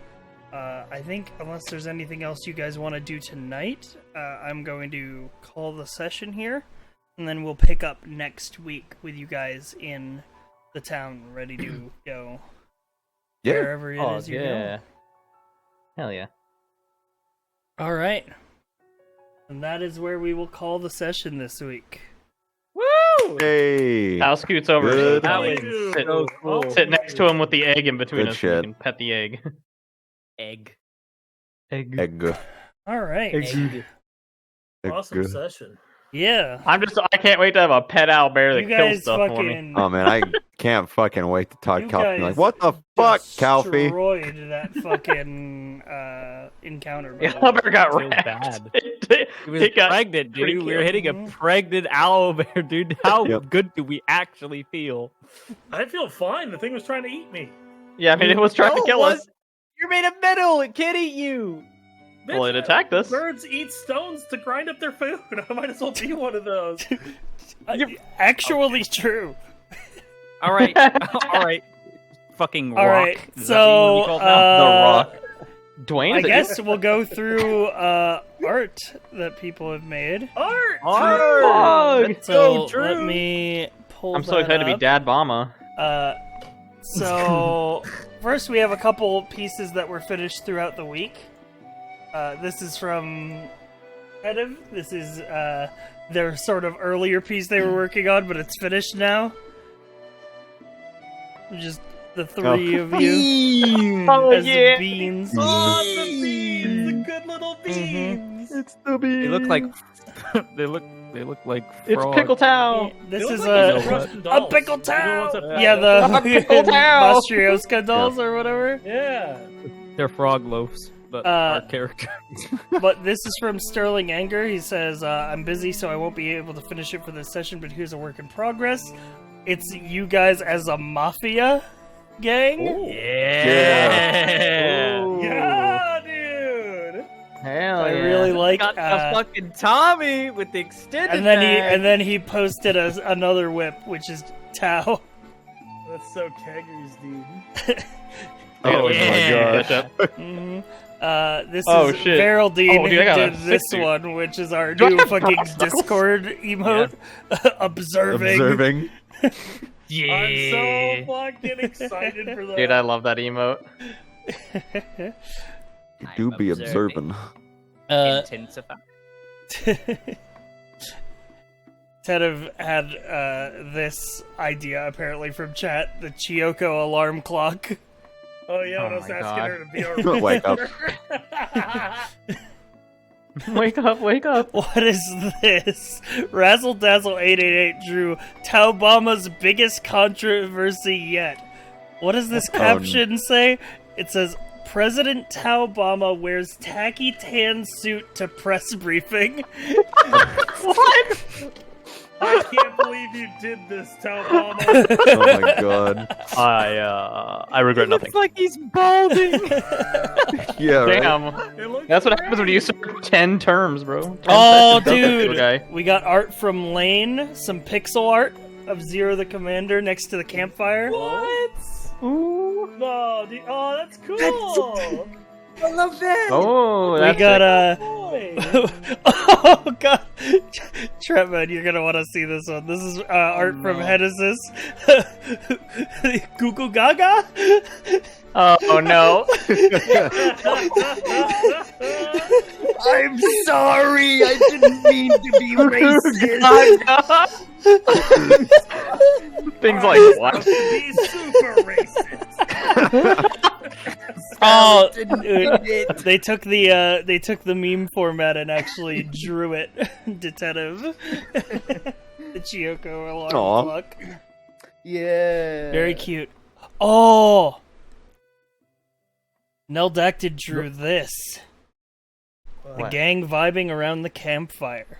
I think unless there's anything else you guys want to do tonight, I'm going to call the session here, and then we'll pick up next week with you guys in the town, ready to go Yeah. wherever it is you're going. yeah. Hell yeah. All right. And that is where we will call the session this week. Woo! Hey. Al scoots over. Good. So That you was can sit, so cool. sit next to him with the egg in between Good us. So you shit. can pet the egg. Egg. Egg. Egg. All right. Egg. Awesome Egg. session. Yeah. I can't wait to have a pet owl bear that You kills guys stuff for me. fucking Oh man, I can't fucking wait to talk You Calfee. Like, guys what the fuck, Calfee? destroyed that fucking encounter. by The the way. owl bear got So wrecked. bad. It He was got pregnant, pretty dude. We were killed. hitting a Mhm. pregnant owlbear, dude. How Yep. good do we actually feel? I feel fine. The thing was trying to eat me. Yeah, I mean, it was trying No, to it kill us. You're made of metal. It can't eat you. Well, it attacked us. Birds eat stones to grind up their food. I might as well be one of those. Actually true. All right. All right. Fucking rock. All right. Is that what you wanna be called now? The Rock. Dwayne, I is it guess you? we'll go through art that people have made. Art! Fuck! So true. let me pull. I'm so excited to be up. Dad Bama. So first we have a couple pieces that were finished throughout the week. This is from Edev. This is their sort of earlier piece they were working on, but it's finished now. Just the three of you Oh, as yeah. the beans. Oh, the beans! The good little Mm-hmm. beans! It's the beans. They look like they look like It's frog. Pickle Town. This They look is like a those Russian a dolls. pickle You know towel. what's a Yeah, the A pickle towel. Matryoshka dolls or whatever. Yeah. They're frog loaves, but our character. But this is from Sterling Anger. He says, I'm busy, so I won't be able to finish it for this session, but here's a work in progress. It's you guys as a mafia gang. Yeah. Yeah, dude! Hell I yeah. really like Got the fucking Tommy with the extended and then he posted another whip, which is Tao. That's so keggers, dude. Oh Yeah. my gosh. Mhm. This Oh, is shit. Veraldine Oh, dude, I who got a did this sick dude. one, which is our Do I new have fucking brass knuckles? Discord emote. Observing. Observing. Yeah. I'm so fucking excited for that. Dude, I love that emote. You do be observing. observing. Intensify. Tedev had this idea apparently from chat, the Chiyoko alarm clock. Oh yeah, when Oh I was my asking God. her to be our Wake up. Wake up, wake up. What is this? Razzle Dazzle 888 drew Taubama's biggest controversy yet. What does this caption say? It says, President Taubama wears tacky tan suit to press briefing. What? I can't believe you did this, Taubama. Oh my god. I regret nothing. It's like he's balding. Yeah, right? Damn. It looks That's what happens when you serve 10 terms, bro. 10 Oh, sessions, don't dude. that guy. We got art from Lane, some pixel art of Zero the Commander next to the campfire. What? Ooh. No, dude. Oh, that's cool. I love that. Oh, We that's got Boy. oh god, Trentman, you're gonna want to see this one. This is art from Henesis. Google Gaga. Oh no. I'm sorry. I didn't mean to be racist. Things like what? He's super racist. Oh, Didn't dude, mean it. they took the meme format and actually drew it. Detective. The Chiyoko alarm Aw. clock. Yeah. Very cute. Oh, Neldactyl drew this. The What? gang vibing around the campfire.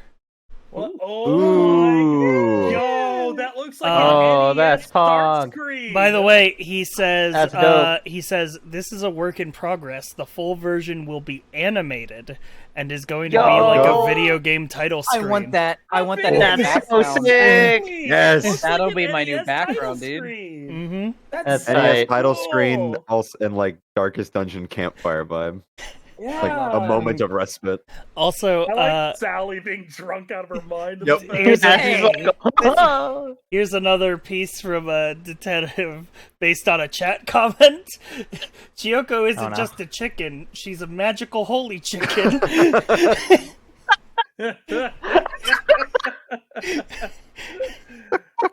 What? Oh Ooh. my! Yo, that looks like Oh, an that's NES start pog. screen. By the way, he says That's dope. this is a work in progress. The full version will be animated and is going to Yo. be like a video game title I screen. want that. I want that in the That's so background. sick. Yes. That'll Like be an my new NES background, title dude. screen. Mm-hmm. That's That's NES tight. title cool. screen also and like Darkest Dungeon campfire vibe. Yeah. Like a moment of respite. Also, I like Sally being drunk out of her mind. Yep. Here's another piece from a detective based on a chat comment. Chiyoko isn't no. just a chicken; she's a magical holy chicken.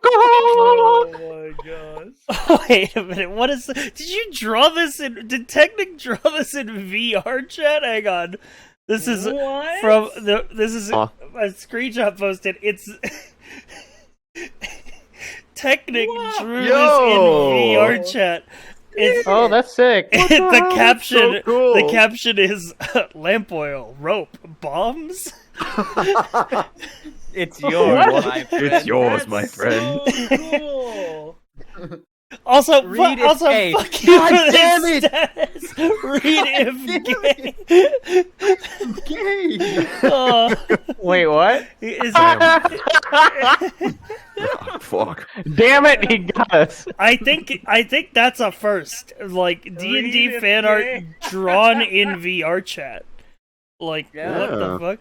Oh my gosh. Wait a minute, what is? Did you draw this in? Did Technic draw this in VR chat? Hang on, this is What? from the. This is Huh. a screenshot posted. It's Technic drew Yo! this in VR chat. It's Oh, that's sick. the caption. So cool. The caption is lamp oil, rope, bombs. It's yours, What? my friend. It's yours, That's my friend. So cool. Also, Read if also, gay. fuck you God for this damn it! status. Read if gay. Gay. Oh, Wait, what? is Oh, fuck. Damn it, he got us. I think that's a first. Like D&D Read if fan art gay. drawn in VR chat. Like what the Yeah. fuck?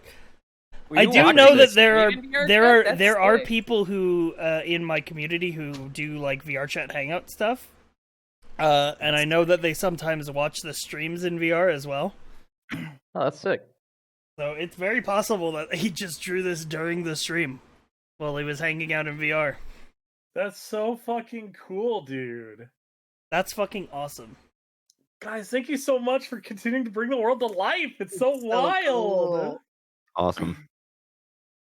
Were I you do watching know the that there stream in VR there chat? are That's there are sick. people who in my community who do like VR chat hangout stuff. And I know that they sometimes watch the streams in VR as well. Oh, that's sick. So it's very possible that he just drew this during the stream while he was hanging out in VR. That's so fucking cool, dude. That's fucking awesome. Guys, thank you so much for continuing to bring the world to life. It's so wild. cool. Awesome.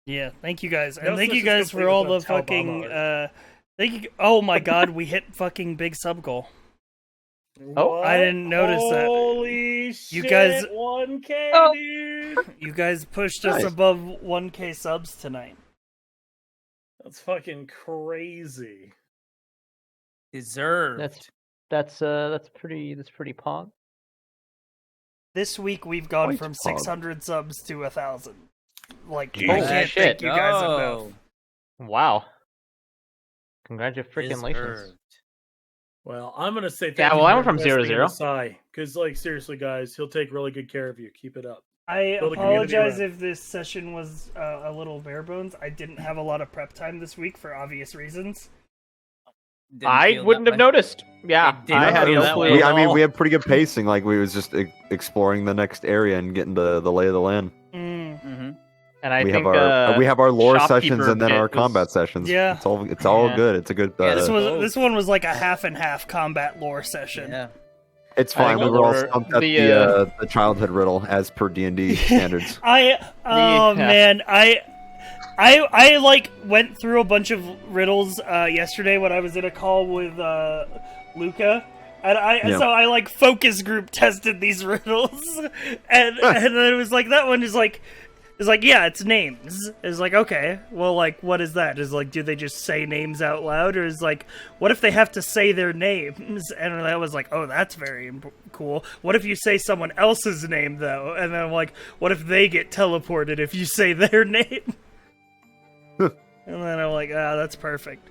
Yeah, thank you guys. And No thank you session's guys complete for all the without fucking Talbama. thank you. Oh my god, we hit fucking big sub goal. Oh, I didn't notice that. Holy shit, You guys- 1K, Oh. dude. You guys pushed us Nice. above 1K subs tonight. That's fucking crazy. Deserved. That's pretty pog. This week we've gone Quite from odd. 600 subs to 1,000. Like, Holy I can't shit. thank you guys enough. Oh, Wow. Congratulations. deserved. Well, I'm gonna say thank Yeah, you well, I for went from 0 to 0. because, like, seriously, guys, he'll take really good care of you. Keep it up. I Build a community apologize around. if this session was a little bare bones. I didn't have a lot of prep time this week for obvious reasons. Didn't I feel wouldn't that have way. noticed. Yeah, It didn't I had feel no that clue. way. at I mean, all. we had pretty good pacing. Like we was just exploring the next area and getting the lay of the land. Mm-hmm. And I we think have our lore shopkeeper sessions and then our bit was- combat sessions. Yeah. it's all Yeah. good. It's a good. Yeah, This both. one was like a half and half combat lore session. Yeah. It's I fine. think We were all the- stumped at the, the childhood riddle as per D&D standards. Oh man, I like went through a bunch of riddles yesterday when I was in a call with Luca, and I like focus group tested these riddles, and then it was like that one is like yeah, it's names. It's like, okay, well, like what is that? Is like, do they just say names out loud, or is like, what if they have to say their names? And I was like, oh, that's very cool. What if you say someone else's name though? And then I'm like, what if they get teleported if you say their name? And then I'm like, that's perfect.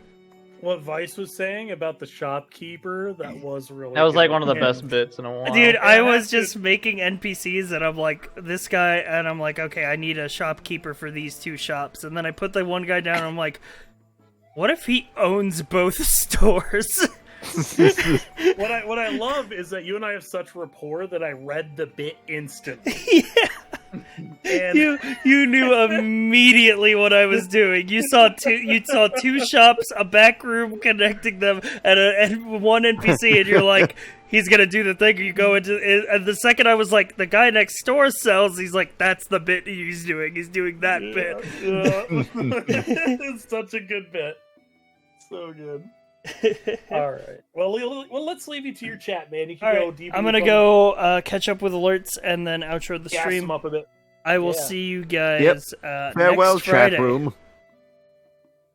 What Vice was saying about the shopkeeper, that was really That was like good. one of the Yeah. best bits in a while. Dude, I Yeah, was dude. just making NPCs, and I'm like, this guy, and I'm like, okay, I need a shopkeeper for these two shops. And then I put the one guy down, and I'm like, what if he owns both stores? What I love is that you and I have such rapport that I read the bit instantly. Yeah. And You knew immediately what I was doing. You saw two shops, a back room connecting them, and one NPC, and you're like, he's gonna do the thing. You go into, and the second I was like, the guy next door sells. He's like, that's the bit he's doing. He's doing that bit. It's such a good bit. So good. All right. Well, let's leave you to your chat, man. You can go deeper. I'm gonna go catch up with alerts and then outro the gas stream. them up a bit. I will see you guys. Farewell, next Friday. chat room.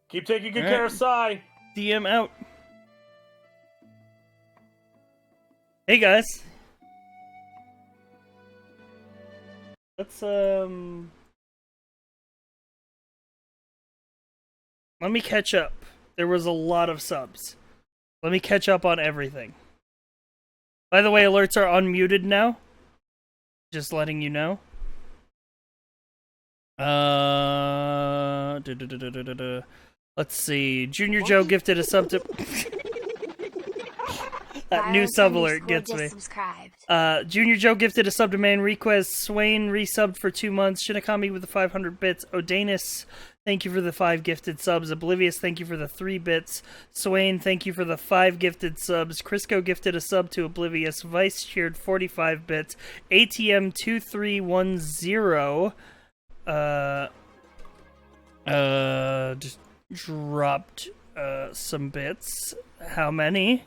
Keep taking good care of Sai. DM out. Hey guys. Let's let me catch up. There was a lot of subs. Let me catch up on everything. By the way, alerts are unmuted now. Just letting you know. Let's see. Junior Joe gifted a sub to... That new sub alert gets me. Junior Joe gifted a sub to Man Request. Swain resubbed for 2 months. Shinakami with the 500 bits. Odanus, thank you for the 5 gifted subs. Oblivious, thank you for the 3 bits. Swain, thank you for the 5 gifted subs. Crisco gifted a sub to Oblivious. Vice cheered 45 bits. ATM 2310 just dropped some bits. How many?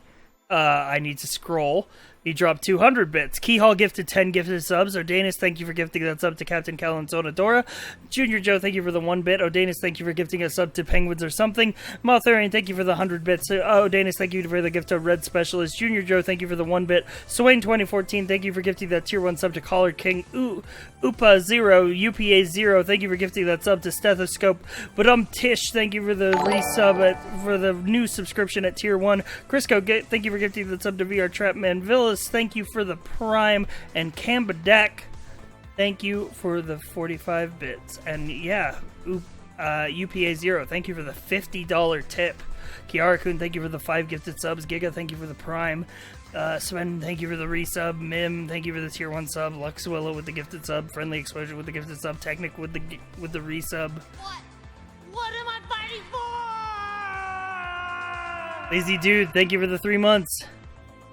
I need to scroll. He dropped 200 bits. Keyhall gifted 10 gifted subs. Odanus, thank you for gifting that sub to Captain Calanzona Dora. Junior Joe, thank you for the 1 bit. Odanus, thank you for gifting a sub to Penguins or Something. Motharian, thank you for the 100 bits. Odanus, thank you for the gift to Red Specialist. Junior Joe, thank you for the 1 bit. Swain 2014, thank you for gifting that tier 1 sub to Collar King. Upa 0, UPA 0, thank you for gifting that sub to Stethoscope. Tish, thank you for the resub for the new subscription at tier 1. Crisco, thank you for gifting that sub to VR Trapman. Villas, thank you for the Prime. And Cambadak, thank you for the 45 bits. And yeah, UPA 0, thank you for the $50 tip. Kiara-kun, thank you for the 5 gifted subs. Giga, thank you for the Prime. Sven, thank you for the resub. Mim, thank you for the tier 1 sub. Luxwilla with the gifted sub. Friendly Exposure with the gifted sub. Technic with the resub. What am I fighting for? Lazy Dude, thank you for the 3 months.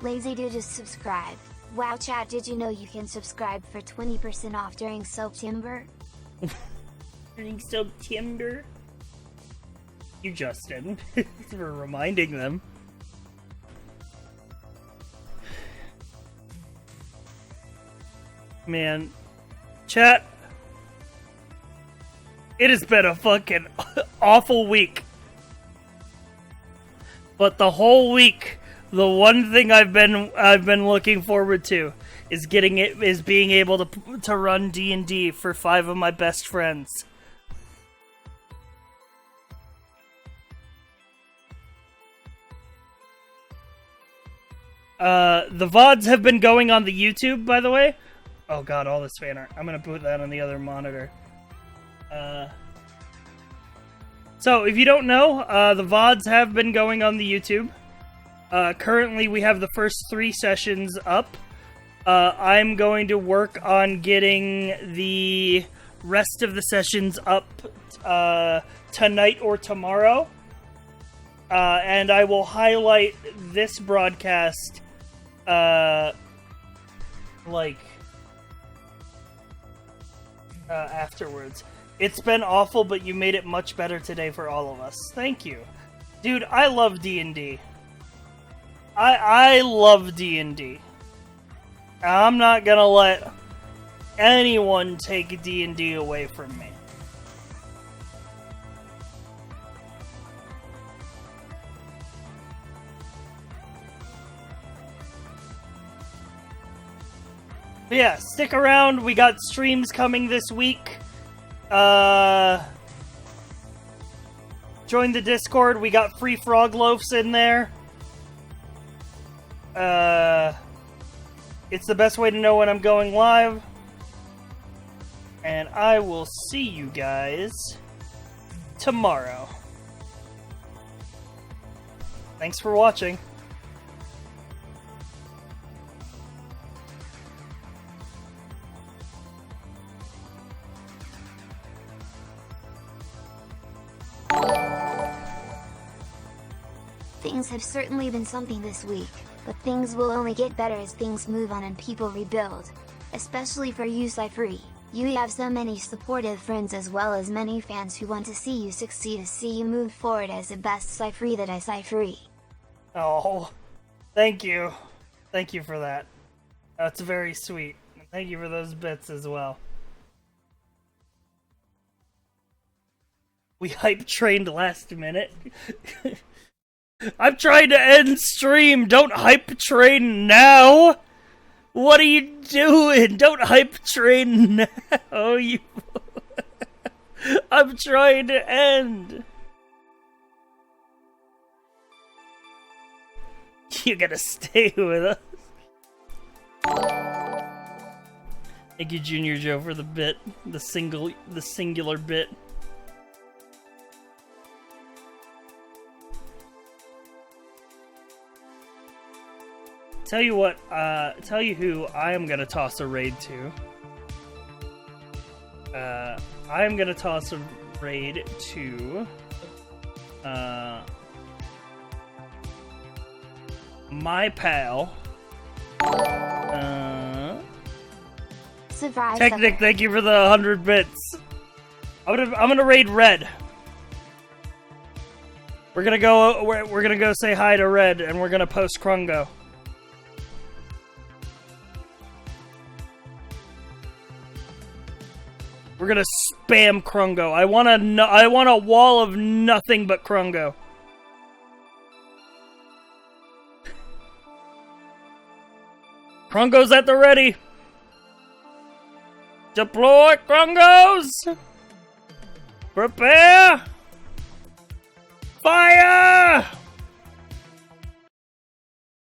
Lazy Dude just subscribed. Wow, chat, did you know you can subscribe for 20% off during September? During September? You, Justin, for reminding them. Man, chat, it has been a fucking awful week. But the whole week, the one thing I've been looking forward to is being able to run D&D for 5 of my best friends. The VODs have been going on the YouTube, by the way. Oh god, all this fan art. I'm gonna put that on the other monitor. So, if you don't know, the VODs have been going on the YouTube. Currently, we have the first 3 sessions up. I'm going to work on getting the rest of the sessions up tonight or tomorrow. And I will highlight this broadcast, afterwards. It's been awful, but you made it much better today for all of us. Thank you. Dude, I love D&D. I love D&D. I'm not gonna let anyone take D&D away from me. But yeah, stick around. We got streams coming this week. Join the Discord. We got free frog loafs in there. It's the best way to know when I'm going live. And I will see you guys tomorrow. Thanks for watching. Things have certainly been something this week, but things will only get better as things move on and people rebuild. Especially for you, Cypher. You have so many supportive friends as well as many fans who want to see you succeed, to see you move forward as the best Cypher that I Cypher. Oh, thank you. Thank you for that. That's very sweet. Thank you for those bits as well. We hype trained last minute. I'm trying to end stream. Don't hype train now. What are you doing? Don't hype train now. You. I'm trying to end. You gotta stay with us. Thank you, Junior Joe, for the bit, the singular bit. Tell you what, tell you who I am gonna toss a raid to. I am gonna toss a raid to, my pal. Surprise. Technic, thank you for the 100 bits. I'm gonna raid Red. We're gonna go say hi to Red, and we're gonna post Krungo. We're gonna spam Krungo. I want a wall of nothing but Krungo. Krungo's at the ready. Deploy Krungos. Prepare. Fire.